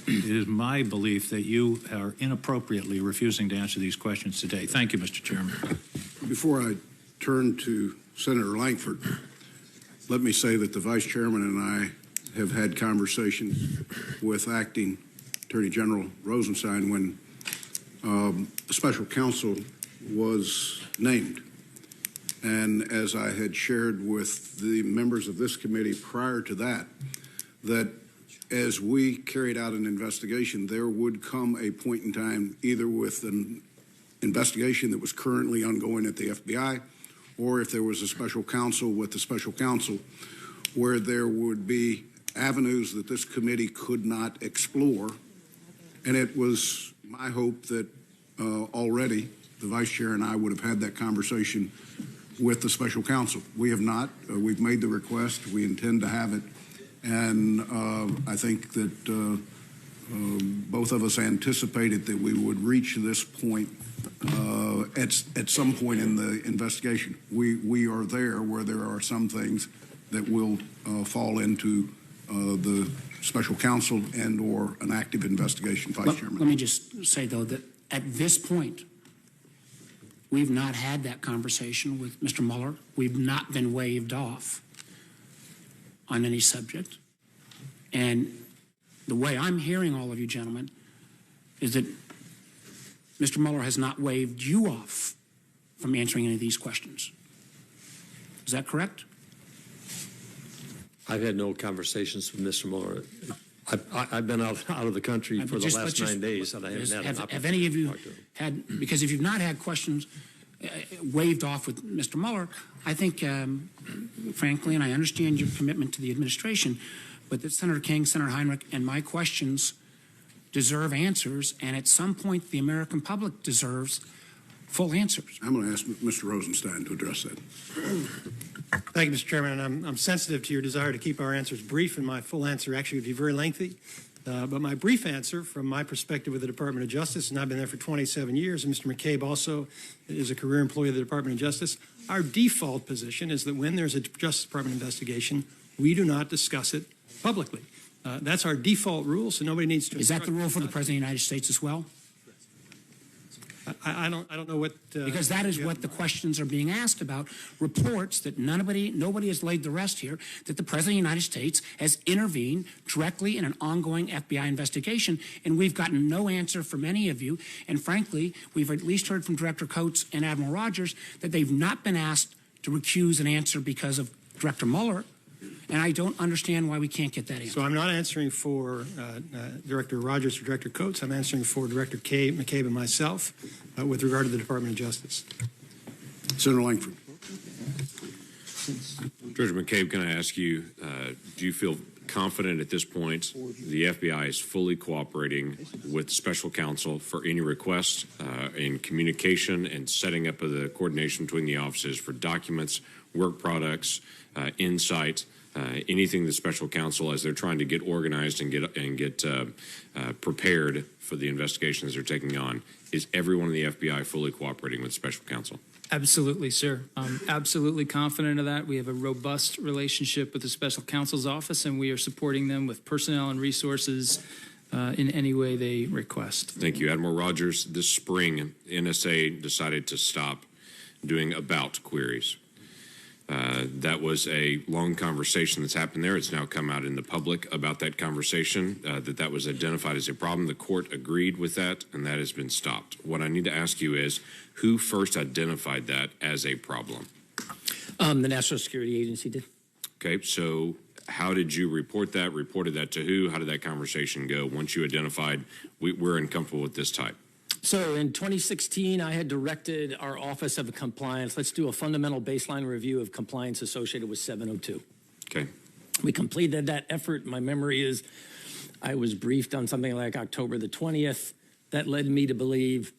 is my belief that you are inappropriately refusing to answer these questions today. Thank you, Mr. Chairman. Before I turn to Senator Lankford, let me say that the Vice Chairman and I have had conversations with Acting Attorney General Rosenstein when a special counsel was named. And as I had shared with the members of this committee prior to that, that as we carried out an investigation, there would come a point in time either with an investigation that was currently ongoing at the FBI, or if there was a special counsel with the special counsel, where there would be avenues that this committee could not explore. And it was my hope that already the Vice Chair and I would have had that conversation with the special counsel. We have not. We've made the request. We intend to have it. And I think that both of us anticipated that we would reach this point at some point in the investigation. We are there where there are some things that will fall into the special counsel and or an active investigation, Vice Chairman. Let me just say, though, that at this point, we've not had that conversation with Mr. Mueller. We've not been waived off on any subject. And the way I'm hearing all of you gentlemen is that Mr. Mueller has not waived you off from answering any of these questions. Is that correct? I've had no conversations with Mr. Mueller. I've been out of the country for the last 9 days, and I haven't had an opportunity. Have any of you to talk to him. had, because if you've not had questions waived off with Mr. Mueller, I think, frankly, and I understand your commitment to the administration, but that Senator King, Senator Heinrich, and my questions deserve answers, and at some point the American public deserves full answers. I'm going to ask Mr. Rosenstein to address that. Thank you, Mr. Chairman. And I'm sensitive to your desire to keep our answers brief, and my full answer actually would be very lengthy. But my brief answer, from my perspective with the Department of Justice, and I've been there for 27 years, and Mr. McCabe also is a career employee of the Department of Justice, our default position is that when there's a Justice Department investigation, we do not discuss it publicly. That's our default rule, so nobody needs to. Is that the rule for the President of the United States as well? I don't know what. Because that is what the questions are being asked about. Reports that nobody has laid the rest here, that the President of the United States has intervened directly in an ongoing FBI investigation, and we've gotten no answer from any of you. And frankly, we've at least heard from Director Coates and Admiral Rogers that they've not been asked to recuse an answer because of Director Mueller. And I don't understand why we can't get that answer. So I'm not answering for Director Rogers or Director Coates. I'm answering for Director McCabe and myself with regard to the Department of Justice. Senator Langford. Director McCabe, can I ask you, do you feel confident at this point the FBI is fully cooperating with special counsel for any requests in communication and setting up of the coordination between the offices for documents, work products, insight, anything the special counsel, as they're trying to get organized and get prepared for the investigations they're taking on? Is everyone in the FBI fully cooperating with special counsel? Absolutely, sir. I'm absolutely confident of that. We have a robust relationship with the special counsel's office, and we are supporting them with personnel and resources in any way they request. Thank you. Admiral Rogers, this spring, NSA decided to stop doing about queries. That was a long conversation that's happened there. It's now come out in the public about that conversation, that was identified as a problem. The court agreed with that, and that has been stopped. What I need to ask you is, who first identified that as a problem? The National Security Agency did. Okay, so how did you report that? Reported that to who? How did that conversation go once you identified we're uncomfortable with this type? So in 2016, I had directed our Office of Compliance, let's do a fundamental baseline review of compliance associated with 702. Okay. We completed that effort. My memory is I was briefed on something like October the 20th. That led me to believe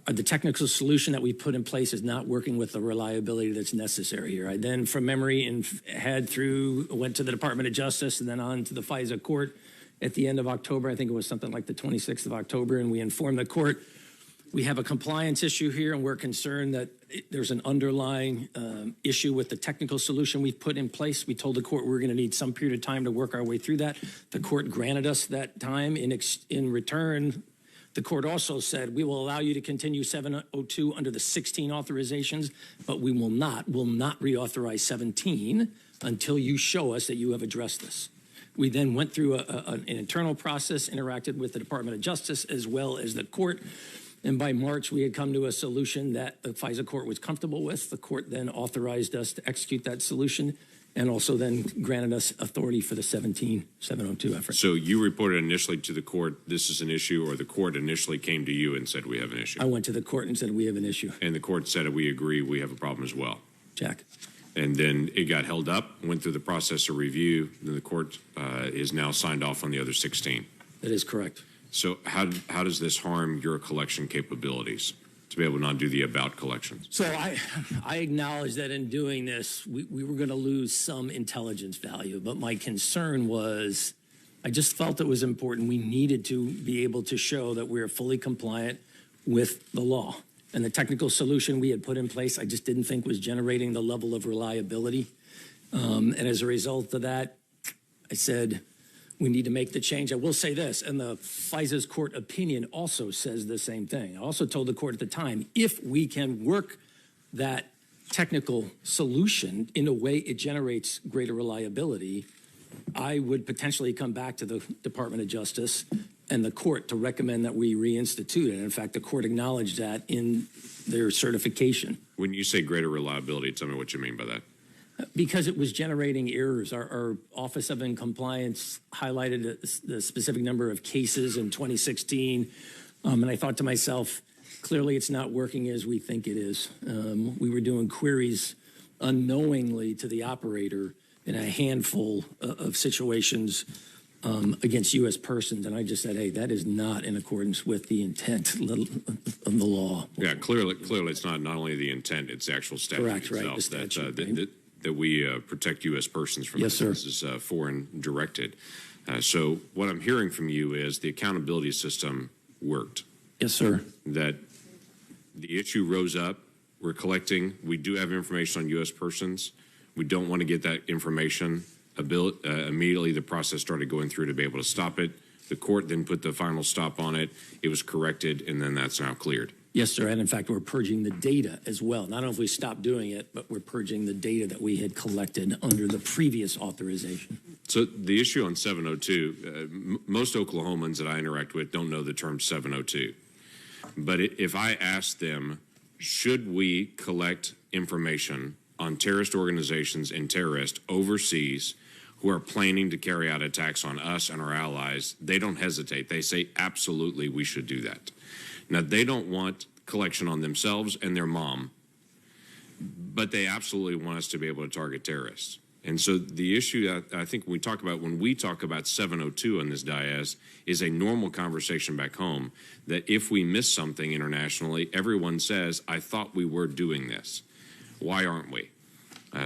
the technical solution that we put in place is not working with the reliability that's necessary here. I then, from memory, went to the Department of Justice and then on to the FISA court at the end of October. I think it was something like the 26th of October, and we informed the court we have a compliance issue here, and we're concerned that there's an underlying issue with the technical solution we've put in place. We told the court we were going to need some period of time to work our way through that. The court granted us that time. In return, the court also said we will allow you to continue 702 under the 16 authorizations, but we will not reauthorize 17 until you show us that you have addressed this. We then went through an internal process, interacted with the Department of Justice as well as the court. And by March, we had come to a solution that the FISA court was comfortable with. The court then authorized us to execute that solution and also then granted us authority for the 702 effort. So you reported initially to the court this is an issue, or the court initially came to you and said we have an issue? I went to the court and said we have an issue. And the court said we agree, we have a problem as well. Jack. And then it got held up, went through the process of review, then the court is now signed off on the other 16. That is correct. So how does this harm your collection capabilities to be able to not do the about collections? So I acknowledge that in doing this, we were going to lose some intelligence value, but my concern was I just felt it was important. We needed to be able to show that we're fully compliant with the law. And the technical solution we had put in place, I just didn't think was generating the level of reliability. And as a result of that, I said, we need to make the change. I will say this, and the FISA's court opinion also says the same thing. I also told the court at the time, if we can work that technical solution in a way it generates greater reliability, I would potentially come back to the Department of Justice and the court to recommend that we reinstitute it. And in fact, the court acknowledged that in their certification. When you say greater reliability, tell me what you mean by that. Because it was generating errors. Our Office of Compliance highlighted the specific number of cases in 2016. And I thought to myself, clearly it's not working as we think it is. We were doing queries unknowingly to the operator in a handful of situations against U.S. persons. And I just said, hey, that is not in accordance with the intent of the law. Yeah, clearly it's not only the intent, it's the actual statute Correct, itself. right, the statute, that we protect U.S. persons from Yes, sir. this is foreign directed. So what I'm hearing from you is the accountability system worked. Yes, sir. That the issue rose up. We're collecting. We do have information on U.S. persons. We don't want to get that information. Immediately, the process started going through to be able to stop it. The court then put the final stop on it. It was corrected, and then that's now cleared. Yes, sir. And in fact, we're purging the data as well. Not only have we stopped doing it, but we're purging the data that we had collected under the previous authorization. So the issue on 702, most Oklahomans that I interact with don't know the term 702. But if I ask them, should we collect information on terrorist organizations and terrorists overseas who are planning to carry out attacks on us and our allies, they don't hesitate. They say, absolutely, we should do that. Now, they don't want collection on themselves and their mom, but they absolutely want us to be able to target terrorists. And so the issue that I think when we talk about 702 on this dais is a normal conversation back home that if we miss something internationally, everyone says, I thought we were doing this. Why aren't we?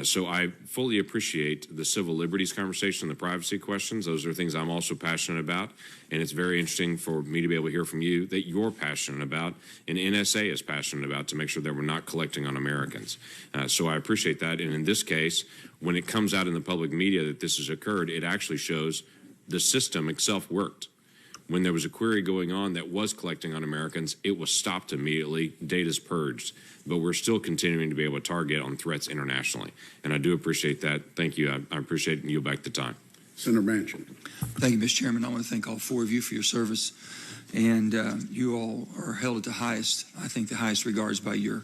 So I fully appreciate the civil liberties conversation, the privacy questions. Those are things I'm also passionate about. And it's very interesting for me to be able to hear from you that you're passionate about and NSA is passionate about to make sure that we're not collecting on Americans. So I appreciate that. And in this case, when it comes out in the public media that this has occurred, it actually shows the system itself worked. When there was a query going on that was collecting on Americans, it was stopped immediately, data's purged, but we're still continuing to be able to target on threats internationally. And I do appreciate that. Thank you. I appreciate you back the time. Senator Manchin. Thank you, Mr. Chairman. I want to thank all four of you for your service. And you all are held at the highest, I think the highest regards by your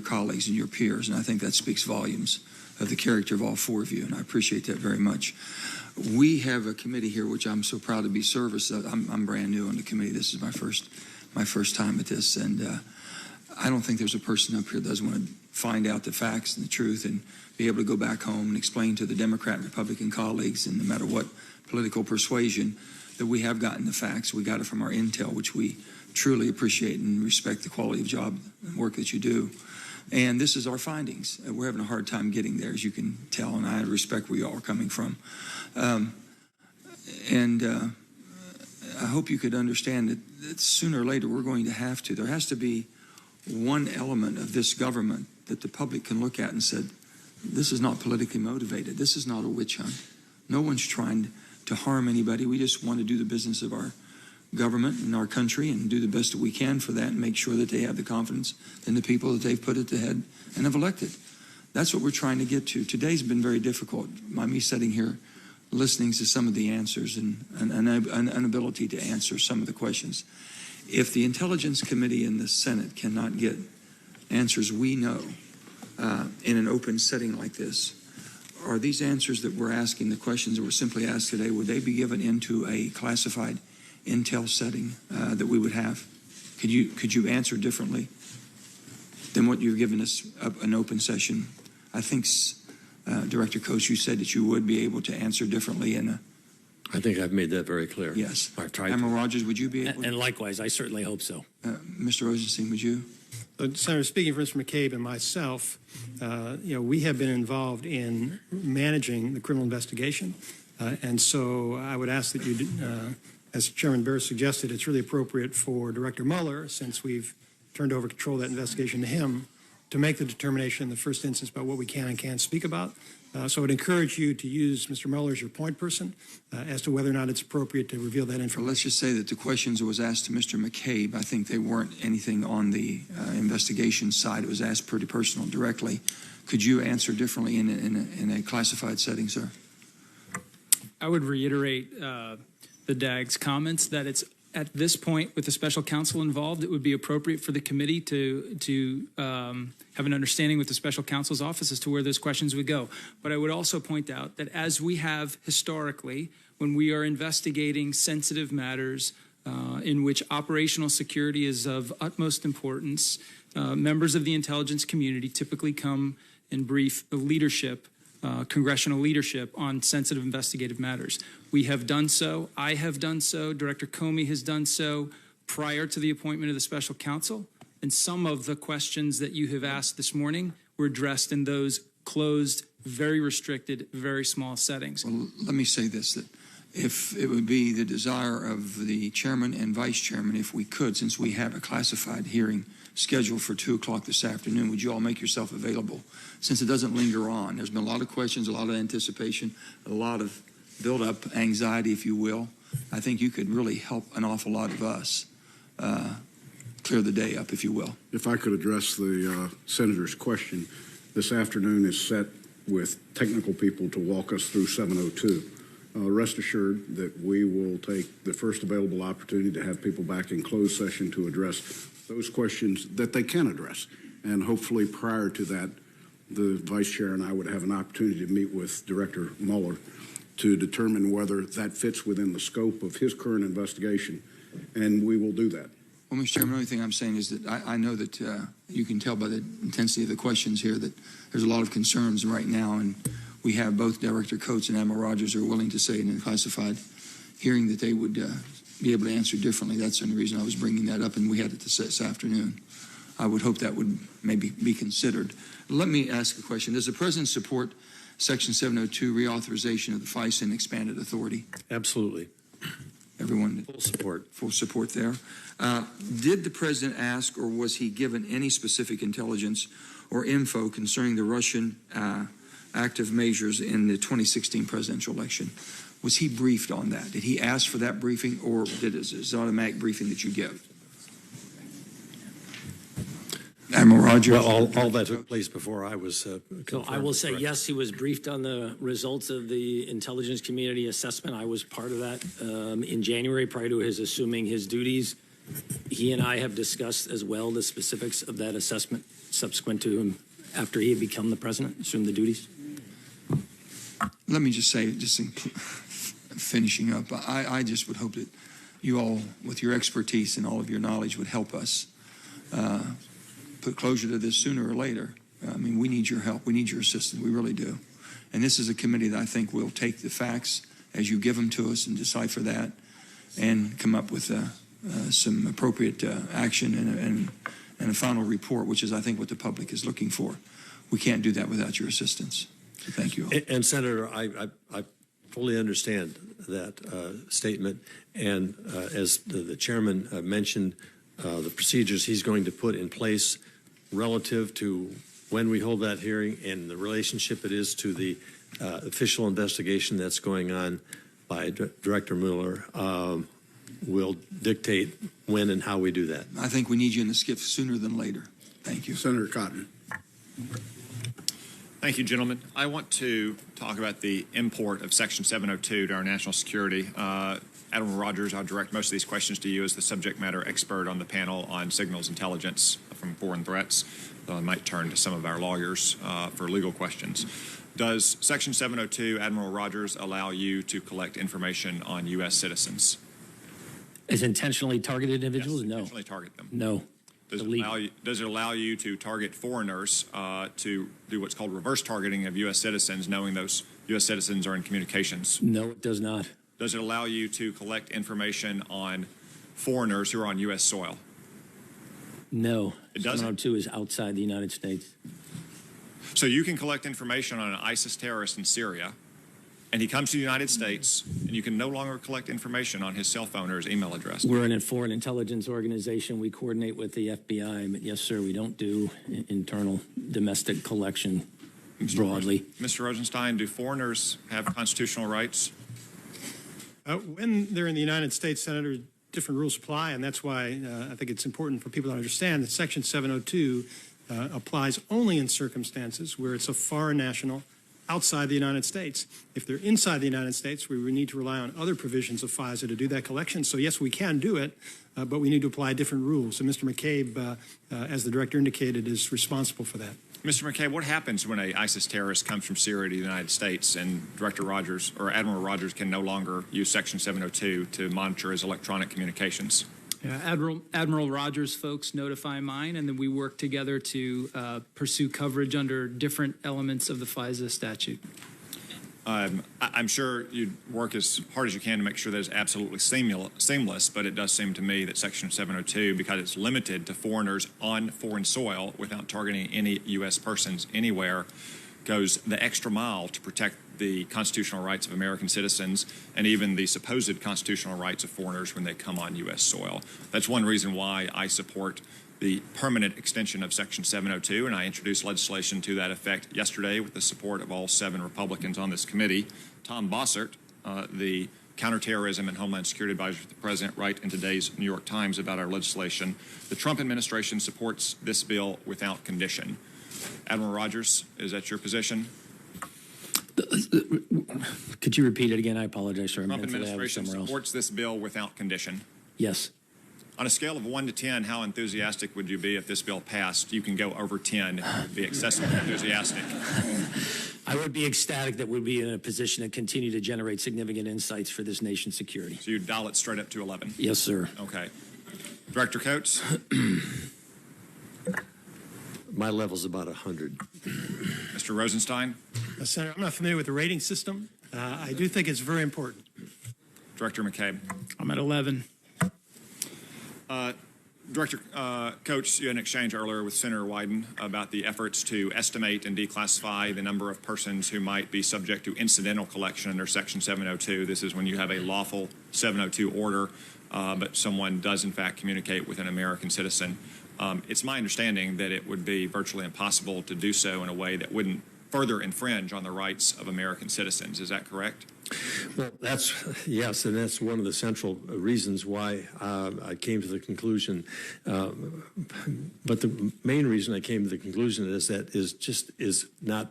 colleagues and your peers. And I think that speaks volumes of the character of all four of you. And I appreciate that very much. We have a committee here, which I'm so proud to be service of. I'm brand new on the committee. This is my first time at this, and I don't think there's a person up here that doesn't want to find out the facts and the truth and be able to go back home and explain to the Democrat and Republican colleagues, and no matter what political persuasion, that we have gotten the facts. We got it from our intel, which we truly appreciate and respect the quality of job and work that you do. And this is our findings. We're having a hard time getting there, as you can tell, and I respect where you all are coming from. I hope you could understand that sooner or later we're going to have to. There has to be one element of this government that the public can look at and say, this is not politically motivated. This is not a witch hunt. No one's trying to harm anybody. We just want to do the business of our government and our country and do the best that we can for that and make sure that they have the confidence in the people that they've put at the head and have elected. That's what we're trying to get to. Today's been very difficult. Me sitting here listening to some of the answers and an ability to answer some of the questions. If the Intelligence Committee in the Senate cannot get answers we know in an open setting like this, are these answers that we're asking, the questions that were simply asked today, would they be given into a classified intel setting that we would have? Could you answer differently than what you've given us an open session? I think, Director Coates, you said that you would be able to answer differently in a... I think I've made that very clear. Yes. I've tried. Admiral Rogers, would you be able? And likewise, I certainly hope so. Mr. Rosenstein, would you? Senator, speaking for Mr. McCabe and myself, we have been involved in managing the criminal investigation, and so I would ask that you, as Chairman Bear suggested, it's really appropriate for Director Mueller, since we've turned over control of that investigation to him, to make the determination in the first instance about what we can and can't speak about. So I would encourage you to use Mr. Mueller as your point person as to whether or not it's appropriate to reveal that information. Well, let's just say that the questions that was asked to Mr. McCabe, I think they weren't anything on the investigation side. It was asked pretty personal, directly. Could you answer differently in a classified setting, sir? I would reiterate the the DAG's comments that it's at this point, with the special counsel involved, it would be appropriate for the committee to have an understanding with the special counsel's office as to where those questions would go. But I would also point out that as we have historically, when we are investigating sensitive matters in which operational security is of utmost importance, members of the intelligence community typically come and brief the leadership, congressional leadership, on sensitive investigative matters. We have done so. I have done so. Director Comey has done so prior to the appointment of the special counsel. And some of the questions that you have asked this morning were addressed in those closed, very restricted, very small settings. Well, let me say this, that if it would be the desire of the chairman and vice chairman, if we could, since we have a classified hearing scheduled for 2 o'clock this afternoon, would you all make yourself available? Since it doesn't linger on, there's been a lot of questions, a lot of anticipation, a lot of build-up anxiety, if you will. I think you could really help an awful lot of us clear the day up, if you will. If I could address the senator's question, this afternoon is set with technical people to walk us through 702. Rest assured that we will take the first available opportunity to have people back in closed session to address those questions that they can address. And hopefully prior to that, the vice chair and I would have an opportunity to meet with Director Mueller to determine whether that fits within the scope of his current investigation, and we will do that. Well, Mr. Chairman, the only thing I'm saying is that I know that you can tell by the intensity of the questions here that there's a lot of concerns right now, and we have both Director Coates and Admiral Rogers are willing to say in a classified hearing that they would be able to answer differently. That's the only reason I was bringing that up, and we had it this afternoon. I would hope that would maybe be considered. Let me ask a question. Does the President support Section 702 reauthorization of the FISA expanded authority? Absolutely. Everyone? Full support. Full support there. Did the President ask, or was he given any specific intelligence or info concerning the Russian active measures in the 2016 presidential election? Was he briefed on that? Did he ask for that briefing, or did it is automatic briefing that you give? Admiral Rogers. Well, all that took place before I was So I will say, yes, he was briefed on the results of the intelligence community assessment. I was part of that in January prior to his assuming his duties. He and I have discussed as well the specifics of that assessment subsequent to him after he had become the president, assumed the duties. Let me just say, just in finishing up, I just would hope that you all, with your expertise and all of your knowledge, would help us put closure to this sooner or later. I mean, we need your help. We need your assistance. We really do. And this is a committee that I think will take the facts as you give them to us and decipher that and come up with some appropriate action and a final report, which is, I think, what the public is looking for. We can't do that without your assistance. So thank you all. And Senator, I fully understand that statement. And as the chairman mentioned, the procedures he's going to put in place relative to when we hold that hearing and the relationship it is to the official investigation that's going on by Director Mueller will dictate when and how we do that. I think we need you in the skiff sooner than later. Thank you. Senator Cotton. Thank you, gentlemen. I want to talk about the import of Section 702 to our national security. Admiral Rogers, I'll direct most of these questions to you as the subject matter expert on the panel on signals intelligence from foreign threats, though I might turn to some of our lawyers for legal questions. Does Section 702, Admiral Rogers, allow you to collect information on U.S. citizens? As intentionally targeted individuals? Yes, no. Intentionally target them. No. Does it allow you to target foreigners to do what's called reverse targeting of U.S. citizens, knowing those U.S. citizens are in communications? No, it does not. Does it allow you to collect information on foreigners who are on U.S. soil? No. It doesn't? 702 is outside the United States. So you can collect information on an ISIS terrorist in Syria, and he comes to the United States, and you can no longer collect information on his cell phone or his email address. We're in a foreign intelligence organization. We coordinate with the FBI, but yes, sir, we don't do internal domestic collection broadly. Mr. Rosenstein, do foreigners have constitutional rights? When they're in the United States, Senator, different rules apply, and that's why I think it's important for people to understand that Section 702 applies only in circumstances where it's a foreign national outside the United States. If they're inside the United States, we would need to rely on other provisions of FISA to do that collection. So yes, we can do it, but we need to apply different rules. And Mr. McCabe, as the director indicated, is responsible for that. Mr. McCabe, what happens when an ISIS terrorist comes from Syria to the United States and Director Rogers or Admiral Rogers can no longer use Section 702 to monitor his electronic communications? Yeah, Admiral Rogers folks notify mine, and then we work together to pursue coverage under different elements of the FISA statute. I'm sure you'd work as hard as you can to make sure that it's absolutely seamless, but it does seem to me that Section 702, because it's limited to foreigners on foreign soil without targeting any U.S. persons anywhere, goes the extra mile to protect the constitutional rights of American citizens and even the supposed constitutional rights of foreigners when they come on U.S. soil. That's one reason why I support the permanent extension of Section 702, and I introduced legislation to that effect yesterday with the support of all 7 Republicans on this committee. Tom Bossert, the counterterrorism and homeland security advisor to the president, write in today's New York Times about our legislation. The Trump administration supports this bill without condition. Admiral Rogers, is that your position? Could you repeat it again? I apologize, sir. The Trump administration supports this bill without condition. Yes. On a scale of 1 to 10, how enthusiastic would you be if this bill passed? You can go over 10. It would be excessively enthusiastic. I would be ecstatic that we'd be in a position to continue to generate significant insights for this nation's security. So you'd dial it straight up to 11? Yes, sir. Okay. Director Coates? My level's about 100. Mr. Rosenstein? Senator, I'm not familiar with the rating system. I do think it's very important. Director McCabe? I'm at 11. Director Coates, you had an exchange earlier with Senator Wyden about the efforts to estimate and declassify the number of persons who might be subject to incidental collection under Section 702. This is when you have a lawful 702 order, but someone does in fact communicate with an American citizen. It's my understanding that it would be virtually impossible to do so in a way that wouldn't further infringe on the rights of American citizens. Is that correct? Well, yes, and that's one of the central reasons why I came to the conclusion. But the main reason I came to the conclusion is that is not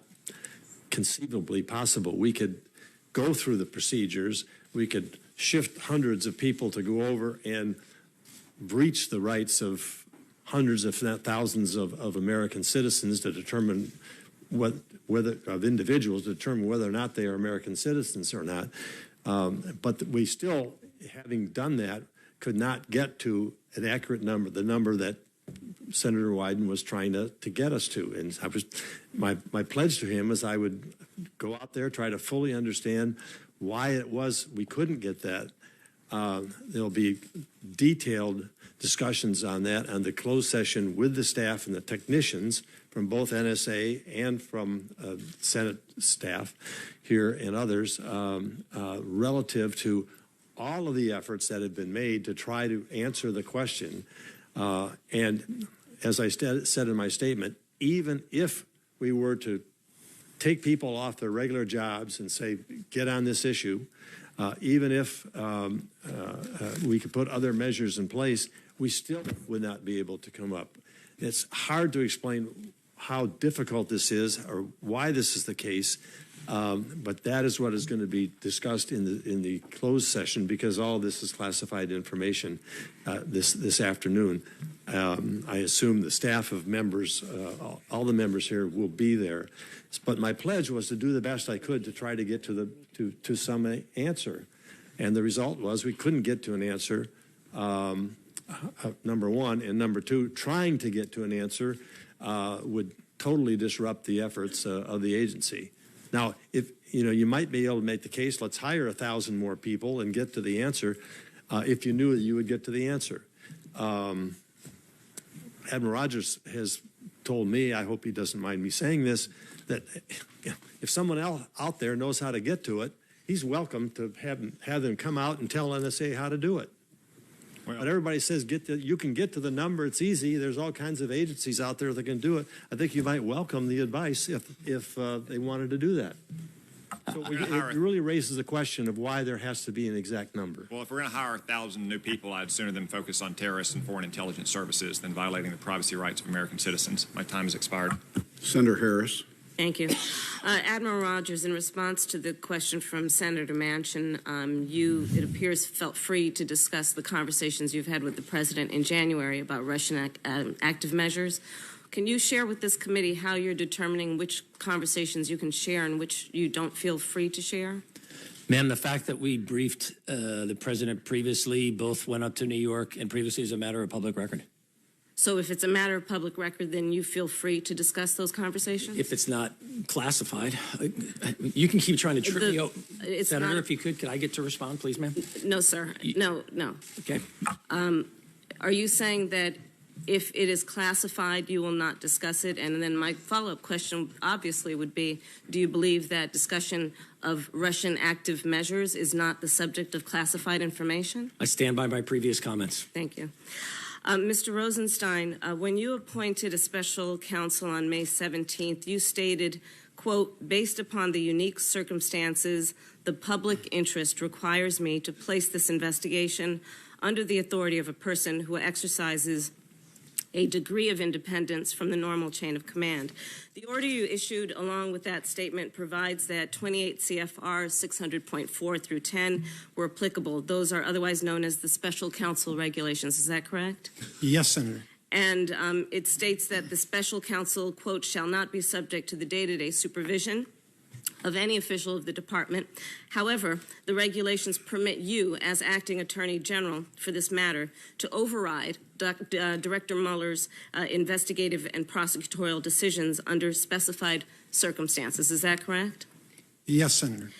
conceivably possible. We could go through the procedures. We could shift hundreds of people to go over and breach the rights of hundreds, if not thousands, of American citizens to determine individuals to determine whether or not they are American citizens or not. But we still, having done that, could not get to an accurate number, the number that Senator Wyden was trying to get us to. And my pledge to him is I would go out there, try to fully understand why it was we couldn't get that. There'll be detailed discussions on that on the closed session with the staff and the technicians from both NSA and from Senate staff here and others relative to all of the efforts that have been made to try to answer the question. And as I said in my statement, even if we were to take people off their regular jobs and say, get on this issue, even if we could put other measures in place, we still would not be able to come up. It's hard to explain how difficult this is or why this is the case, but that is what is going to be discussed in the closed session because all this is classified information this afternoon. I assume the staff of members, all the members here will be there. But my pledge was to do the best I could to try to get to some answer. And the result was we couldn't get to an answer, number one. And number two, trying to get to an answer would totally disrupt the efforts of the agency. Now, if you might be able to make the case, let's hire 1,000 more people and get to the answer if you knew that you would get to the answer. Admiral Rogers has told me, I hope he doesn't mind me saying this, that if someone else out there knows how to get to it, he's welcome to have them come out and tell NSA how to do it. Well, but everybody says you can get to the number, it's easy. There's all kinds of agencies out there that can do it. I think you might welcome the advice if they wanted to do that. So it really raises the question of why there has to be an exact number. Well, if we're going to hire 1,000 new people, I'd sooner them focus on terrorists and foreign intelligence services than violating the privacy rights of American citizens. My time has expired. Senator Harris. Thank you. Admiral Rogers, in response to the question from Senator Manchin, you, it appears, felt free to discuss the conversations you've had with the President in January about Russian active measures. Can you share with this committee how you're determining which conversations you can share and which you don't feel free to share? Ma'am, the fact that we briefed the President previously, both went up to New York, and previously is a matter of public record. So if it's a matter of public record, then you feel free to discuss those conversations? If it's not classified, you can keep trying to trip me out. Senator, if you could I get to respond, please, ma'am? No, sir. No. Okay. Are you saying that if it is classified, you will not discuss it? And then my follow-up question obviously would be, do you believe that discussion of Russian active measures is not the subject of classified information? I stand by my previous comments. Thank you. Mr. Rosenstein, when you appointed a special counsel on May 17th, you stated, quote, based upon the unique circumstances, the public interest requires me to place this investigation under the authority of a person who exercises a degree of independence from the normal chain of command. The order you issued along with that statement provides that 28 CFR 600.4 through 10 were applicable. Those are otherwise known as the special counsel regulations. Is that correct? Yes, Senator. And it states that the special counsel, quote, shall not be subject to the day-to-day supervision of any official of the department. However, the regulations permit you, as acting attorney general for this matter, to override Director Mueller's investigative and prosecutorial decisions under specified circumstances. Is that correct? Yes, Senator.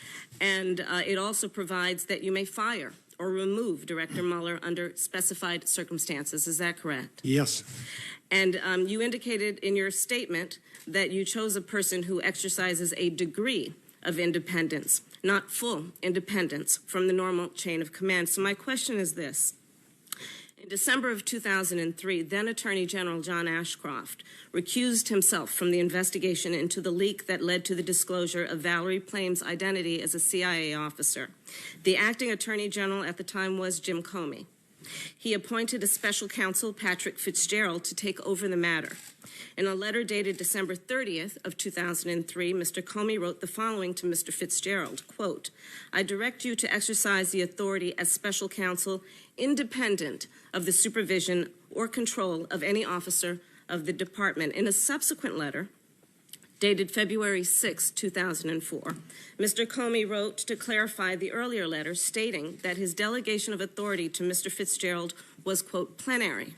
And it also provides that you may fire or remove Director Mueller under specified circumstances. Is that correct? Yes. And you indicated in your statement that you chose a person who exercises a degree of independence, not full independence from the normal chain of command. So my question is this. In December of 2003, then Attorney General John Ashcroft recused himself from the investigation into the leak that led to the disclosure of Valerie Plame's identity as a CIA officer. The acting Attorney General at the time was Jim Comey. He appointed a special counsel, Patrick Fitzgerald, to take over the matter. In a letter dated December 30th of 2003, Mr. Comey wrote the following to Mr. Fitzgerald, quote, I direct you to exercise the authority as special counsel independent of the supervision or control of any officer of the department. In a subsequent letter, dated February 6, 2004, Mr. Comey wrote to clarify the earlier letter stating that his delegation of authority to Mr. Fitzgerald was, quote, plenary.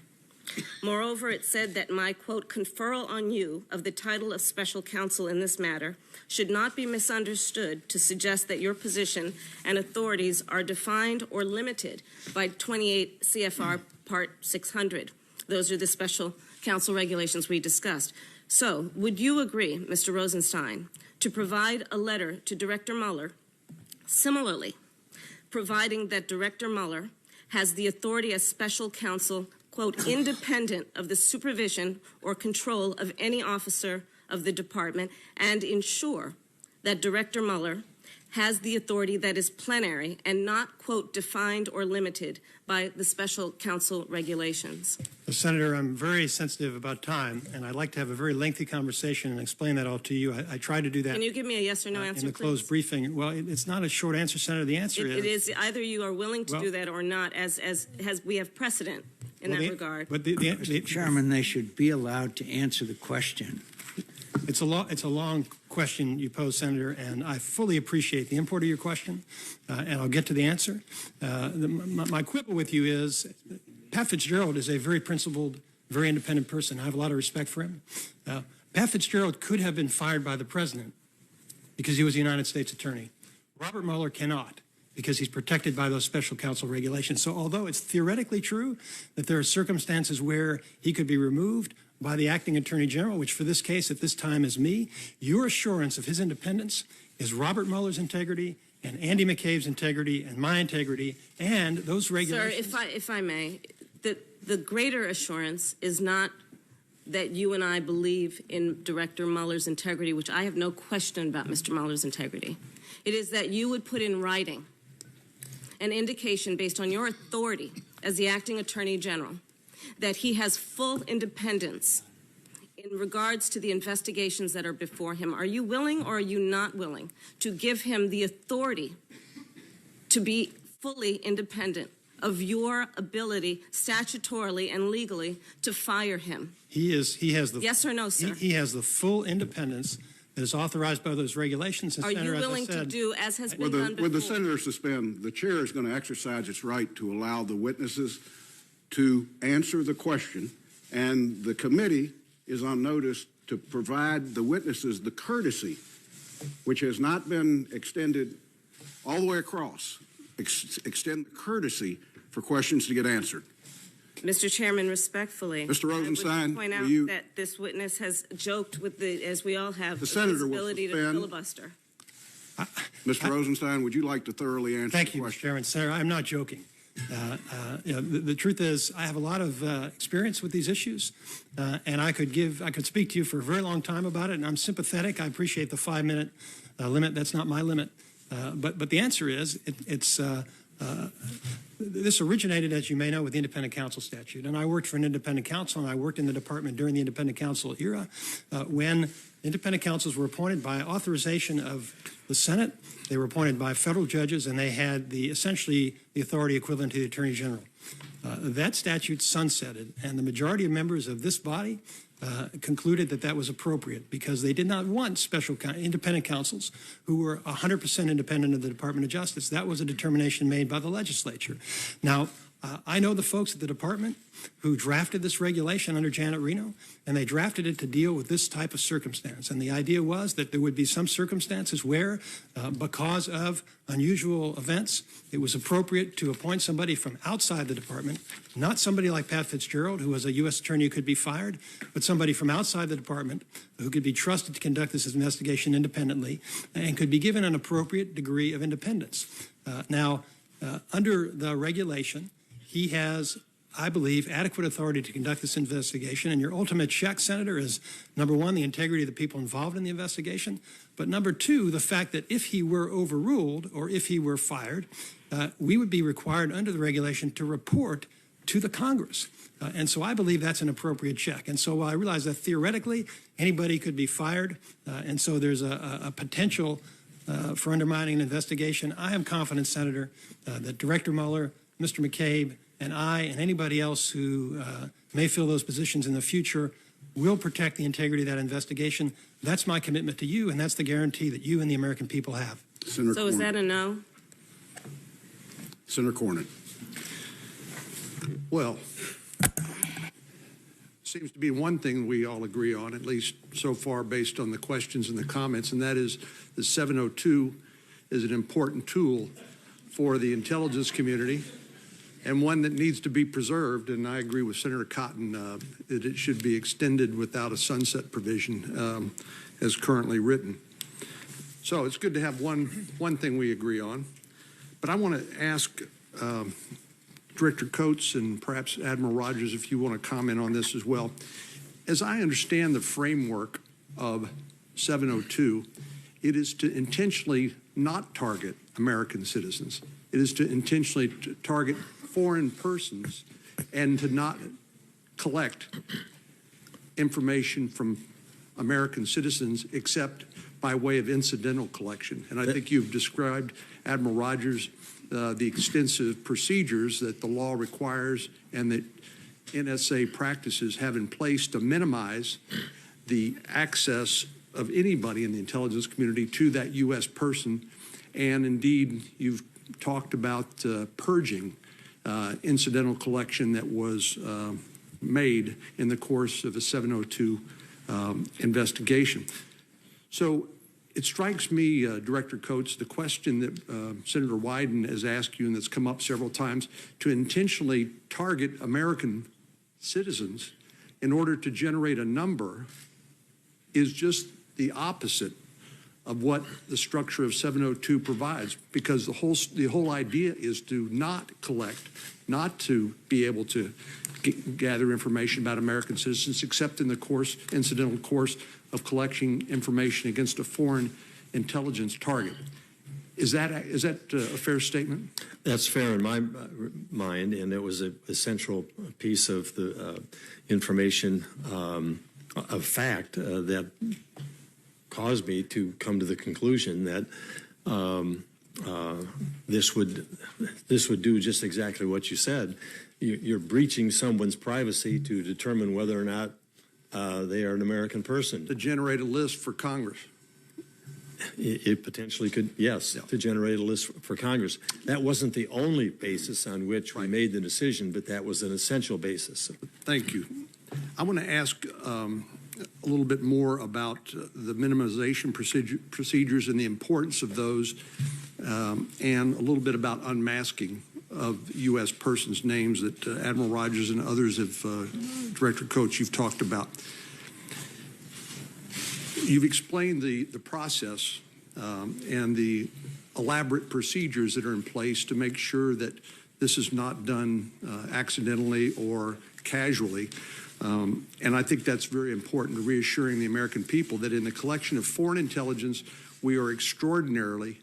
Moreover, it said that my, quote, conferral on you of the title of special counsel in this matter should not be misunderstood to suggest that your position and authorities are defined or limited by 28 CFR Part 600. Those are the special counsel regulations we discussed. So, would you agree, Mr. Rosenstein, to provide a letter to Director Mueller, similarly, providing that Director Mueller has the authority as special counsel, quote, independent of the supervision or control of any officer of the department, and ensure that Director Mueller has the authority that is plenary and not, quote, defined or limited by the special counsel regulations? Senator, I'm very sensitive about time, and I'd like to have a very lengthy conversation and explain that all to you. I tried to do that. Can you give me a yes or no answer, in the closed briefing? Well, it's not a short answer, Senator. The answer it is either you are willing to do that or not, as we have precedent in that regard. But Mr. Chairman, they should be allowed to answer the question. It's a long question you pose, Senator, and I fully appreciate the import of your question, and I'll get to the answer. My quibble with you is Pat Fitzgerald is a very principled, very independent person. I have a lot of respect for him. Pat Fitzgerald could have been fired by the president because he was a United States attorney. Robert Mueller cannot, because he's protected by those special counsel regulations. So although it's theoretically true that there are circumstances where he could be removed by the acting attorney general, which for this case at this time is me, your assurance of his independence is Robert Mueller's integrity and Andy McCabe's integrity and my integrity and those regulations. Sir, if I may, the greater assurance is not that you and I believe in Director Mueller's integrity, which I have no question about Mr. Mueller's integrity. It is that you would put in writing an indication based on your authority as the acting attorney general that he has full independence in regards to the investigations that are before him, are you willing or are you not willing to give him the authority to be fully independent of your ability statutorily and legally to fire him? He has the yes or no, sir? He has the full independence that is authorized by those regulations. And are Senator, you willing to do as has been done before? With the senator suspend, the chair is going to exercise its right to allow the witnesses to answer the question, and the committee is on notice to provide the witnesses the courtesy, which has not been extended all the way across, extend the courtesy for questions to get answered. Mr. Chairman, respespectly, Mr. Rosenstein, I would point out that this witness has joked with the, as we all have, the senator ability to filibuster. Mr. Rosenstein, would you like to thoroughly answer Thank the you, question? Mr. Chairman. Senator, I'm not joking. The truth is, I have a lot of experience with these issues, and I could speak to you for a very long time about it, and I'm sympathetic. I appreciate the 5-minute limit. That's not my limit. But the answer is, this originated, as you may know, with the independent counsel statute. And I worked for an independent counsel, and I worked in the department during the independent counsel era when independent counsels were appointed by authorization of the Senate. They were appointed by federal judges, and they had essentially the authority equivalent to the Attorney General. That statute sunsetted, and the majority of members of this body concluded that that was appropriate because they did not want special independent counsels who were 100% independent of the Department of Justice. That was a determination made by the legislature. Now, I know the folks at the department who drafted this regulation under Janet Reno, and they drafted it to deal with this type of circumstance. And the idea was that there would be some circumstances where, because of unusual events, it was appropriate to appoint somebody from outside the department, not somebody like Pat Fitzgerald, who was a U.S. attorney who could be fired, but somebody from outside the department who could be trusted to conduct this investigation independently and could be given an appropriate degree of independence. Under the regulation, he has, I believe, adequate authority to conduct this investigation. And your ultimate check, Senator, is, number one, the integrity of the people involved in the investigation. But number two, the fact that if he were overruled or if he were fired, we would be required under the regulation to report to the Congress. And so I believe that's an appropriate check. And so I realize that theoretically anybody could be fired. And so there's a potential for undermining an investigation. I am confident, Senator, that Director Mueller, Mr. McCabe, and I, and anybody else who may fill those positions in the future will protect the integrity of that investigation. That's my commitment to you, and that's the guarantee that you and the American people have. Senator So is that a no? Senator Cornyn. Well, seems to be one thing we all agree on, at least so far based on the questions and the comments, and that is the 702 is an important tool for the intelligence community and one that needs to be preserved. And I agree with Senator Cotton that it should be extended without a sunset provision as currently written. So it's good to have one thing we agree on. But I want to ask Director Coates and perhaps Admiral Rogers if you want to comment on this as well. As I understand the framework of 702, it is to intentionally not target American citizens. It is to intentionally target foreign persons and to not collect information from American citizens except by way of incidental collection. And I think you've described, Admiral Rogers, the extensive procedures that the law requires and that NSA practices have in place to minimize the access of anybody in the intelligence community to that U.S. person. And indeed, you've talked about purging incidental collection that was made in the course of a 702 investigation. So it strikes me, Director Coates, the question that Senator Wyden has asked you and that's come up several times, to intentionally target American citizens in order to generate a number is just the opposite of what the structure of 702 provides, because the whole idea is to not collect, not to be able to gather information about American citizens except in the incidental course of collecting information against a foreign intelligence target. Is that a fair statement? That's fair in my mind, and it was a central piece of the information of fact that caused me to come to the conclusion that this would do just exactly what you said. You're breaching someone's privacy to determine whether or not they are an American person. To generate a list for Congress. It potentially could, yes, to generate a list for Congress. That wasn't the only basis on which we made the decision, but that was an essential basis. Thank you. I want to ask a little bit more about the minimization procedures and the importance of those, and a little bit about unmasking of U.S. persons' names that Admiral Rogers and others have, Director Coates, you've talked about. You've explained the process and the elaborate procedures that are in place to make sure that this is not done accidentally or casually. And I think that's very important to reassuring the American people that in the collection of foreign intelligence, we are extraordinarily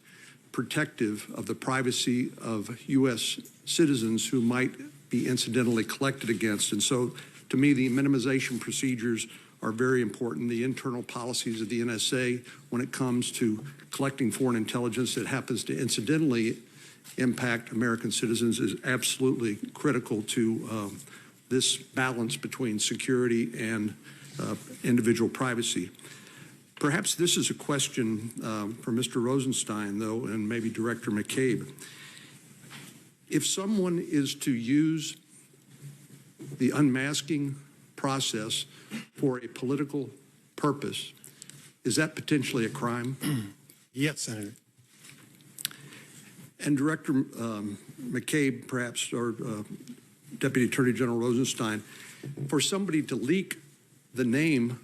protective of the privacy of U.S. citizens who might be incidentally collected against. And so, to me, the minimization procedures are very important. The internal policies of the NSA when it comes to collecting foreign intelligence that happens to incidentally impact American citizens is absolutely critical to this balance between security and individual privacy. Perhaps this is a question for Mr. Rosenstein, though, and maybe Director McCabe. If someone is to use the unmasking process for a political purpose, is that potentially a crime? Yes, Senator. And Director McCabe, perhaps, or Deputy Attorney General Rosenstein, for somebody to leak the name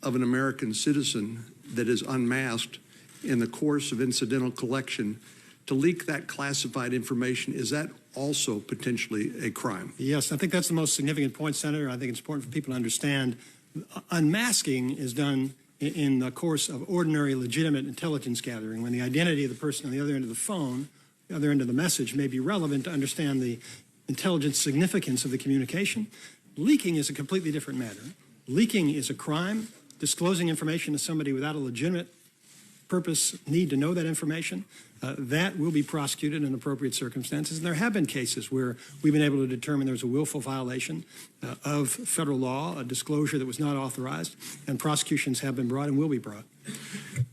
of an American citizen that is unmasked in the course of incidental collection, to leak that classified information, is that also potentially a crime? Yes, I think that's the most significant point, Senator. I think it's important for people to understand unmasking is done in the course of ordinary legitimate intelligence gathering, when the identity of the person on the other end of the phone, the other end of the message, may be relevant to understand the intelligence significance of the communication. Leaking is a completely different matter. Leaking is a crime. Disclosing information to somebody without a legitimate purpose, need to know that information, that will be prosecuted in appropriate circumstances. And there have been cases where we've been able to determine there's a willful violation of federal law, a disclosure that was not authorized, and prosecutions have been brought and will be brought.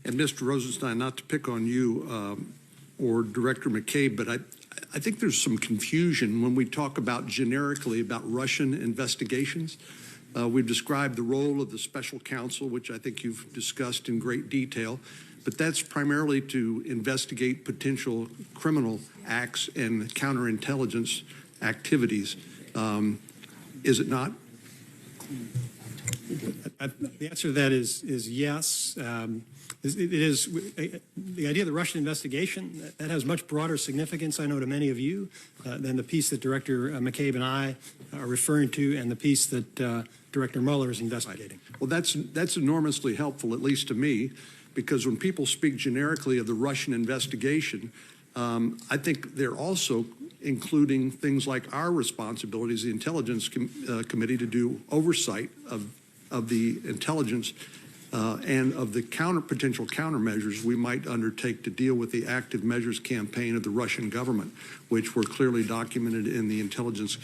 And Mr. Rosenstein, not to pick on you or Director McCabe, but I think there's some confusion when we talk about generically about Russian investigations. We've described the role of the special counsel, which I think you've discussed in great detail, but that's primarily to investigate potential criminal acts and counterintelligence activities. Is it not? The answer to that is yes. It is the idea of the Russian investigation that has much broader significance, I know, to many of you than the piece that Director McCabe and I are referring to, and the piece that Director Mueller is investigating. Well, that's enormously helpful, at least to me, because when people speak generically of the Russian investigation, I think they're also including things like our responsibilities, the Intelligence Committee, to do oversight of the intelligence and of the potential countermeasures we might undertake to deal with the active measures campaign of the Russian government, which were clearly documented in the intelligence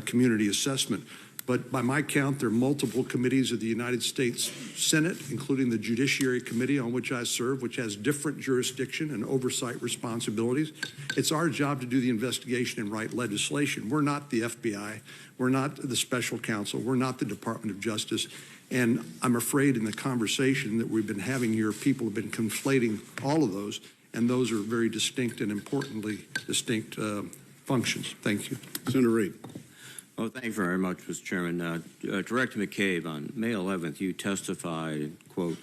community assessment. But by my count, there are multiple committees of the United States Senate, including the Judiciary Committee on which I serve, which has different jurisdiction and oversight responsibilities. It's our job to do the investigation and write legislation. We're not the FBI. We're not the special counsel. We're not the Department of Justice. And I'm afraid in the conversation that we've been having here, people have been conflating all of those, and those are very distinct and importantly distinct functions. Thank you. Senator Reid. Oh, thank you very much, Mr. Chairman. Director McCabe, on May 11th, you testified, quote,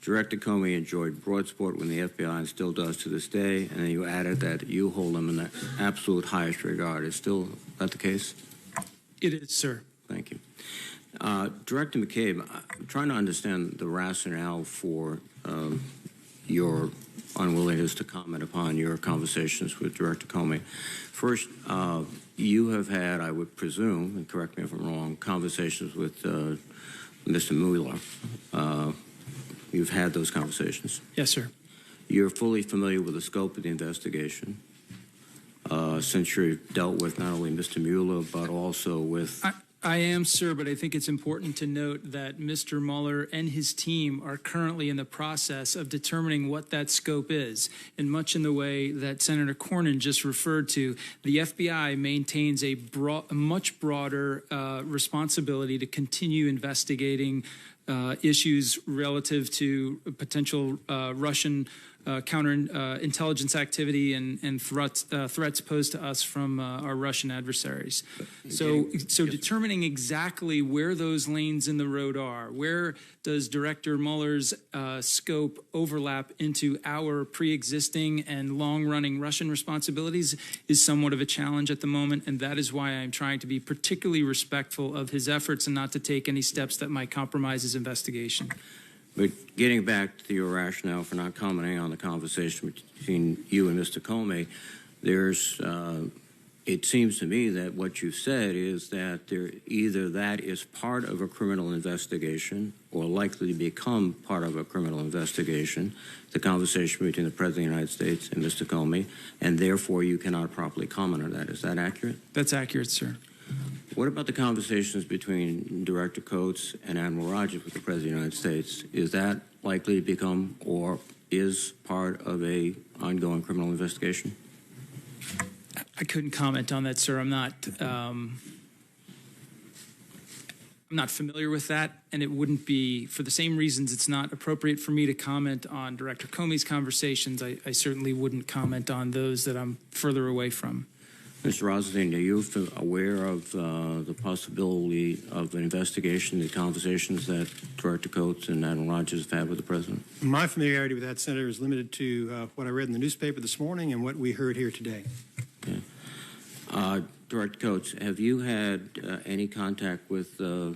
Director Comey enjoyed broad support when the FBI and still does to this day, and then you added that you hold him in the absolute highest regard. Is still that the case? It is, sir. Thank you. Director McCabe, I'm trying to understand the rationale for your unwillingness to comment upon your conversations with Director Comey. First, you have had, I would presume, and correct me if I'm wrong, conversations with Mr. Mueller. You've had those conversations. Yes, sir. You're fully familiar with the scope of the investigation, since you've dealt with not only Mr. Mueller, but also with... I am, sir, but I think it's important to note that Mr. Mueller and his team are currently in the process of determining what that scope is. And much in the way that Senator Cornyn just referred to, the FBI maintains a much broader responsibility to continue investigating issues relative to potential Russian counterintelligence activity and threats posed to us from our Russian adversaries. So determining exactly where those lanes in the road are, where does Director Mueller's scope overlap into our pre-existing and long-running Russian responsibilities is somewhat of a challenge at the moment, and that is why I'm trying to be particularly respectful of his efforts and not to take any steps that might compromise his investigation. But getting back to your rationale for not commenting on the conversation between you and Mr. Comey, it seems to me that what you've said is that either that is part of a criminal investigation or likely to become part of a criminal investigation, the conversation between the President of the United States and Mr. Comey, and therefore you cannot properly comment on that. Is that accurate? That's accurate, sir. What about the conversations between Director Coates and Admiral Rogers with the President of the United States? Is that likely to become or is part of a ongoing criminal investigation? I couldn't comment on that, sir. I'm not familiar with that, and it wouldn't be, for the same reasons it's not appropriate for me to comment on Director Comey's conversations, I certainly wouldn't comment on those that I'm further away from. Mr. Rosenstein, are you aware of the possibility of an investigation, the conversations that Director Coates and Admiral Rogers have had with the President? My familiarity with that, Senator, is limited to what I read in the newspaper this morning and what we heard here today. Okay. Director Coates, have you had any contact with the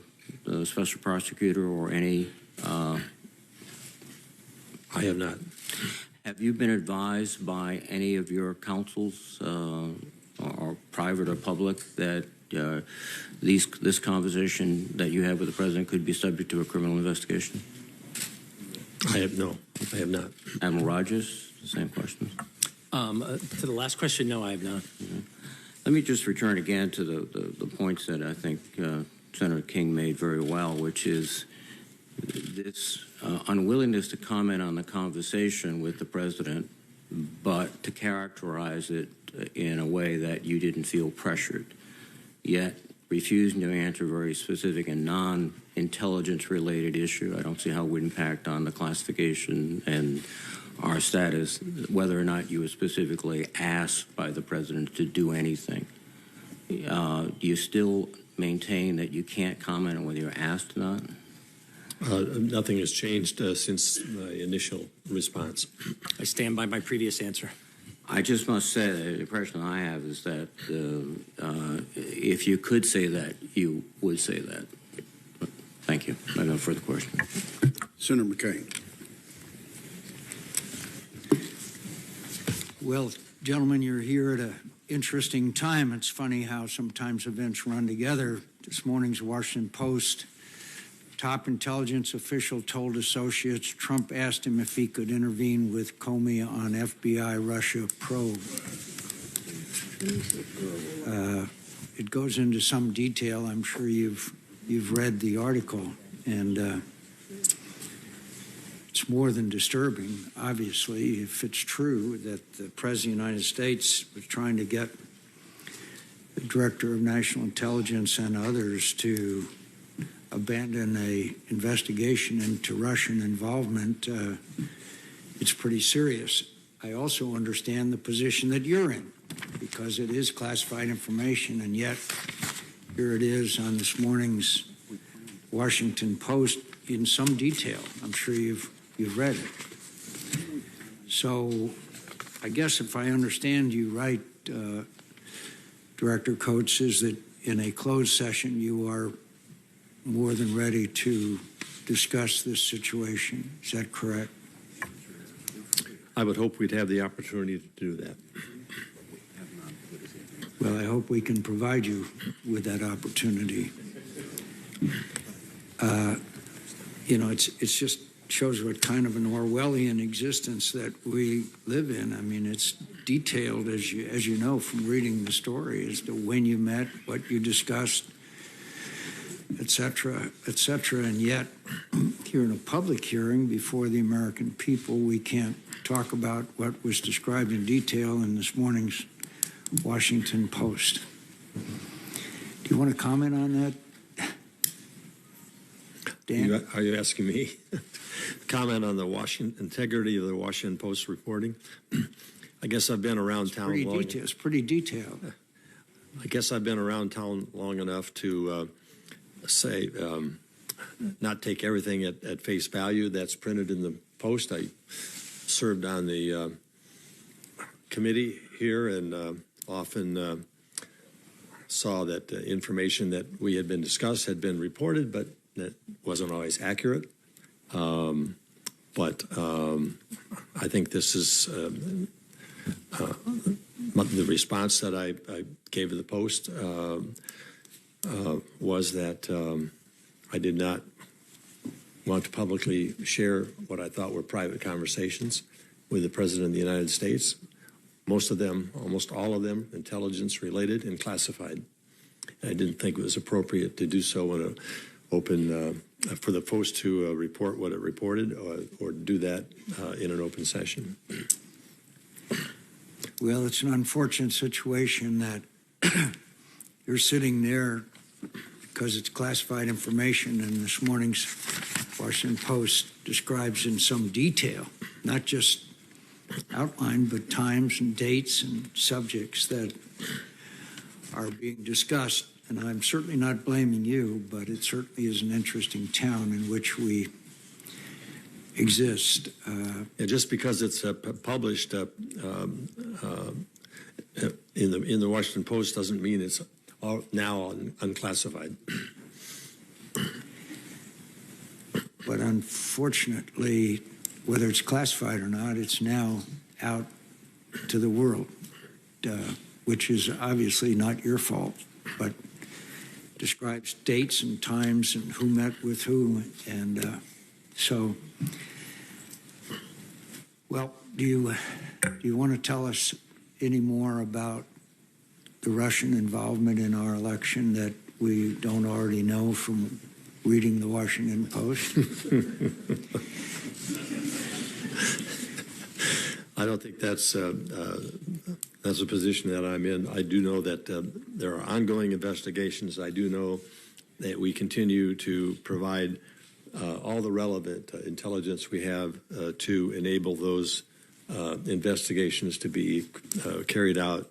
Special Prosecutor or any... I have not. Have you been advised by any of your counsels, or private or public, that this conversation that you have with the President could be subject to a criminal investigation? I have not. Admiral Rogers, the same question. To the last question, no, I have not. Mm-hmm. Let me just return again to the points that I think Senator King made very well, which is this unwillingness to comment on the conversation with the President, but to characterize it in a way that you didn't feel pressured, yet refusing to answer a very specific and non-intelligence related issue. I don't see how it would impact on the classification and our status, whether or not you were specifically asked by the President to do anything. Do you still maintain that you can't comment on whether you're asked or not? Nothing has changed since my initial response. I stand by my previous answer. I just must say that the impression I have is that if you could say that, you would say that. Thank you. I have no further questions. Senator McCain. Well, gentlemen, you're here at an interesting time. It's funny how sometimes events run together. This morning's Washington Post, top intelligence official told associates Trump asked him if he could intervene with Comey on FBI Russia probe. It goes into some detail. I'm sure you've read the article, and it's more than disturbing, obviously, if it's true that the President of the United States was trying to get the Director of National Intelligence and others to abandon an investigation into Russian involvement. It's pretty serious. I also understand the position that you're in, because it is classified information, and yet here it is on this morning's Washington Post in some detail. I'm sure you've read it. So I guess if I understand you right, Director Coates, is that in a closed session you are more than ready to discuss this situation. Is that correct? I would hope we'd have the opportunity to do that. Well, I hope we can provide you with that opportunity. you know, it's just shows what kind of an Orwellian existence that we live in. I mean, it's detailed, as you know from reading the story, as to when you met, what you discussed, et cetera, and yet here in a public hearing before the American people, we can't talk about what was described in detail in this morning's Washington Post. Do you want to comment on that, Dan? Are you asking me? Comment on the integrity of the Washington Post reporting? I guess I've been around town long. It's pretty detailed. I guess I've been around town long enough to say, not take everything at face value that's printed in the Post. I served on the committee here and often saw that the information that we had been discussed had been reported, but that wasn't always accurate. But I think this is the response that I gave to the Post was that I did not want to publicly share what I thought were private conversations with the President of the United States. Most of them, almost all of them, intelligence related and classified. I didn't think it was appropriate to do so in an open for the Post to report what it reported or do that in an open session. Well, it's an unfortunate situation that you're sitting there because it's classified information, and this morning's Washington Post describes in some detail, not just outline, but times and dates and subjects that are being discussed. And I'm certainly not blaming you, but it certainly is an interesting town in which we exist. Just because it's published in the Washington Post doesn't mean it's now unclassified. But unfortunately, whether it's classified or not, it's now out to the world, which is obviously not your fault, but describes dates and times and who met with who. And so, well, do you want to tell us any more about the Russian involvement in our election that we don't already know from reading the Washington Post? I don't think that's a position that I'm in. I do know that there are ongoing investigations. I do know that we continue to provide all the relevant intelligence we have to enable those investigations to be carried out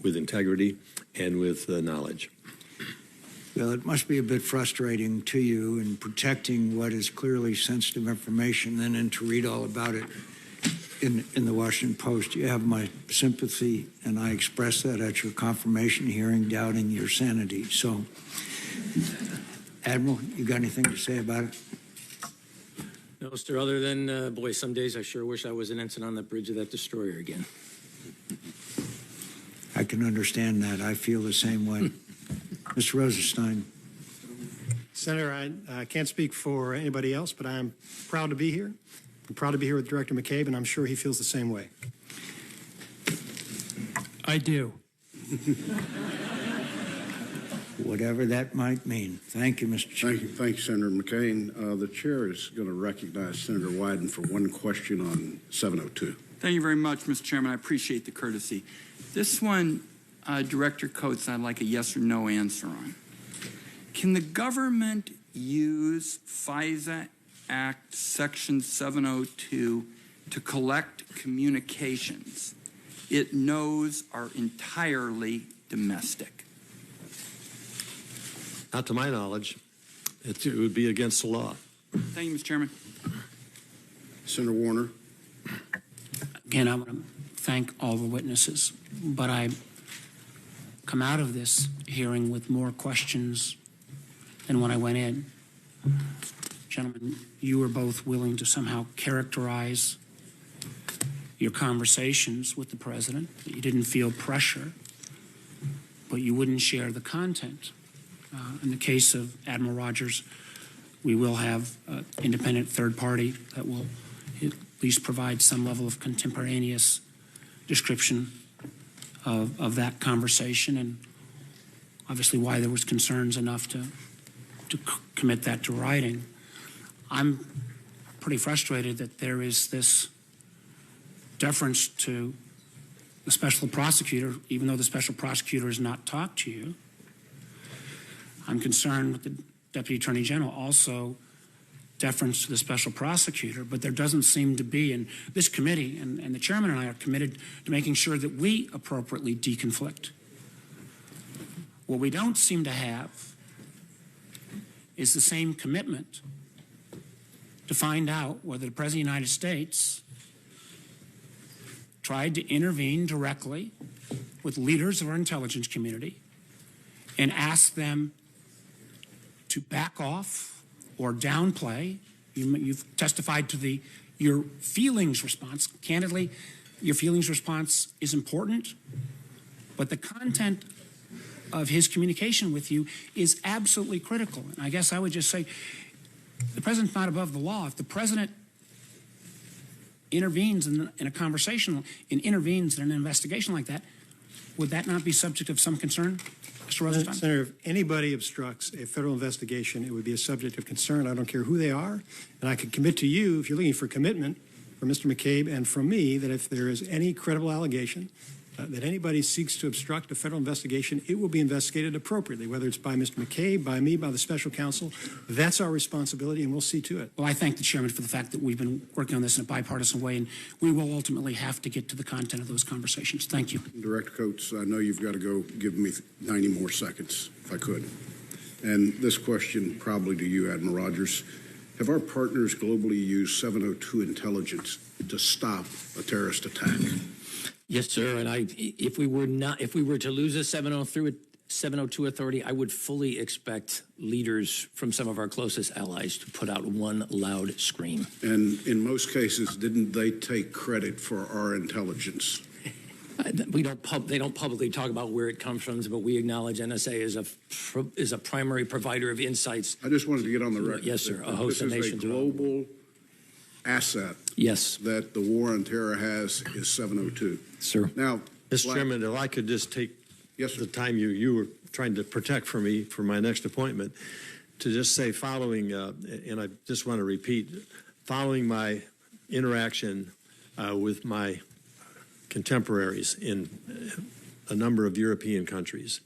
with integrity and with knowledge. Well, it must be a bit frustrating to you in protecting what is clearly sensitive information and then to read all about it in the Washington Post. You have my sympathy, and I expressed that at your confirmation hearing, doubting your sanity. So, Admiral, you got anything to say about it? No, sir, other than, boy, some days I sure wish I was an ensign on the bridge of that destroyer again. I can understand that. I feel the same way. Mr. Rosenstein. Senator, I can't speak for anybody else, but I'm proud to be here. I'm proud to be here with Director McCabe, and I'm sure he feels the same way. I do. Whatever that might mean. Thank you, Mr. Chairman. Thank you, Senator McCain. The chair is going to recognize Senator Wyden for one question on 702. Thank you very much, Mr. Chairman. I appreciate the courtesy. This one, Director Coates, I'd like a yes or no answer on. Can the government use FISA Act Section 702 to collect communications it knows are entirely domestic? Not to my knowledge. It would be against the law. Thank you, Mr. Chairman. Senator Warner. Again, I want to thank all the witnesses, but I come out of this hearing with more questions than when I went in. Gentlemen, you were both willing to somehow characterize your conversations with the president. You didn't feel pressure, but you wouldn't share the content. In the case of Admiral Rogers, we will have an independent third party that will at least provide some level of contemporaneous description of that conversation, and obviously why there was concerns enough to commit that to writing. I'm pretty frustrated that there is this deference to the special prosecutor, even though the special prosecutor has not talked to you. I'm concerned with the Deputy Attorney General also deference to the special prosecutor, but there doesn't seem to be, and this committee and the chairman and I are committed to making sure that we appropriately deconflict. What we don't seem to have is the same commitment to find out whether the President of the United States tried to intervene directly with leaders of our intelligence community and ask them to back off or downplay. You've testified to your feelings response. Candidly, your feelings response is important, but the content of his communication with you is absolutely critical. And I guess I would just say the president's not above the law. If the president intervenes in a conversation and intervenes in an investigation like that, would that not be subject of some concern? Mr. Rosenstein? Senator, if anybody obstructs a federal investigation, it would be a subject of concern. I don't care who they are. And I can commit to you, if you're looking for commitment from Mr. McCabe and from me, that if there is any credible allegation that anybody seeks to obstruct a federal investigation, it will be investigated appropriately, whether it's by Mr. McCabe, by me, by the special counsel. That's our responsibility, and we'll see to it. Well, I thank the chairman for the fact that we've been working on this in a bipartisan way, and we will ultimately have to get to the content of those conversations. Thank you. Director Coates, I know you've got to go. Give me 90 more seconds, if I could. And this question probably to you, Admiral Rogers. Have our partners globally used 702 intelligence to stop a terrorist attack? Yes, sir. And if we were to lose a 702 authority, I would fully expect leaders from some of our closest allies to put out one loud scream. And in most cases, didn't they take credit for our intelligence? They don't publicly talk about where it comes from, but we acknowledge NSA is a primary provider of insights. I just wanted to get on the record. Yes, sir. A host of nations. This is a global asset. Yes. That the war on terror has is 702. Sir. Now, Mr. Chairman, if I could just take the time you were trying to protect for me for my next appointment, to just say following, and I just want to repeat, following my interaction with my contemporaries in a number of European countries,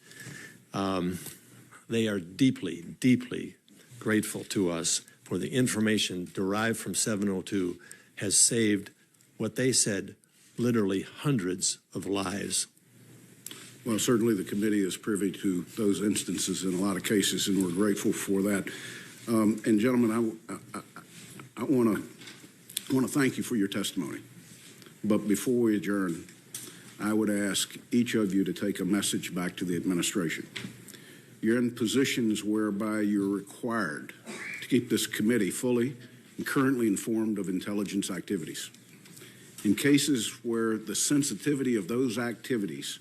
they are deeply, deeply grateful to us for the information derived from 702 has saved what they said literally hundreds of lives. Well, certainly the committee is privy to those instances in a lot of cases, and we're grateful for that. And gentlemen, I want to thank you for your testimony. But before we adjourn, I would ask each of you to take a message back to the administration. You're in positions whereby you're required to keep this committee fully and currently informed of intelligence activities. In cases where the sensitivity of those activities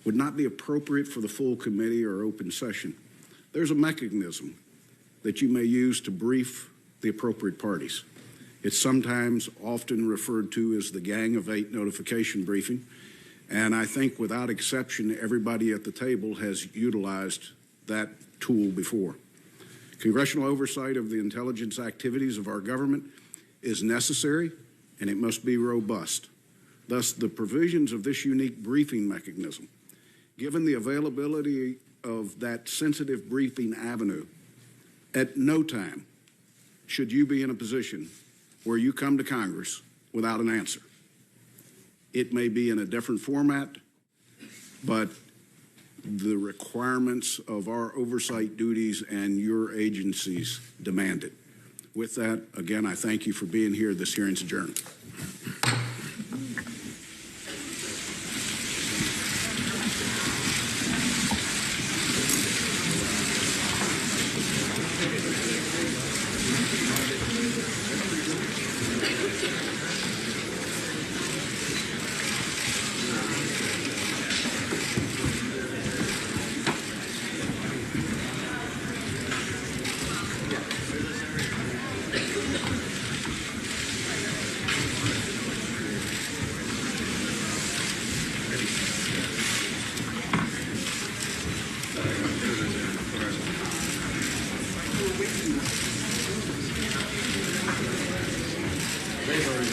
would not be appropriate for the full committee or open session, there's a mechanism that you may use to brief the appropriate parties. It's sometimes often referred to as the Gang of Eight notification briefing, and I think without exception, everybody at the table has utilized that tool before. Congressional oversight of the intelligence activities of our government is necessary, and it must be robust. Thus, the provisions of this unique briefing mechanism, given the availability of that sensitive briefing avenue, at no time should you be in a position where you come to Congress without an answer. It may be in a different format, but the requirements of our oversight duties and your agencies demand it. With that, again, I thank you for being here. This hearing's adjourned. They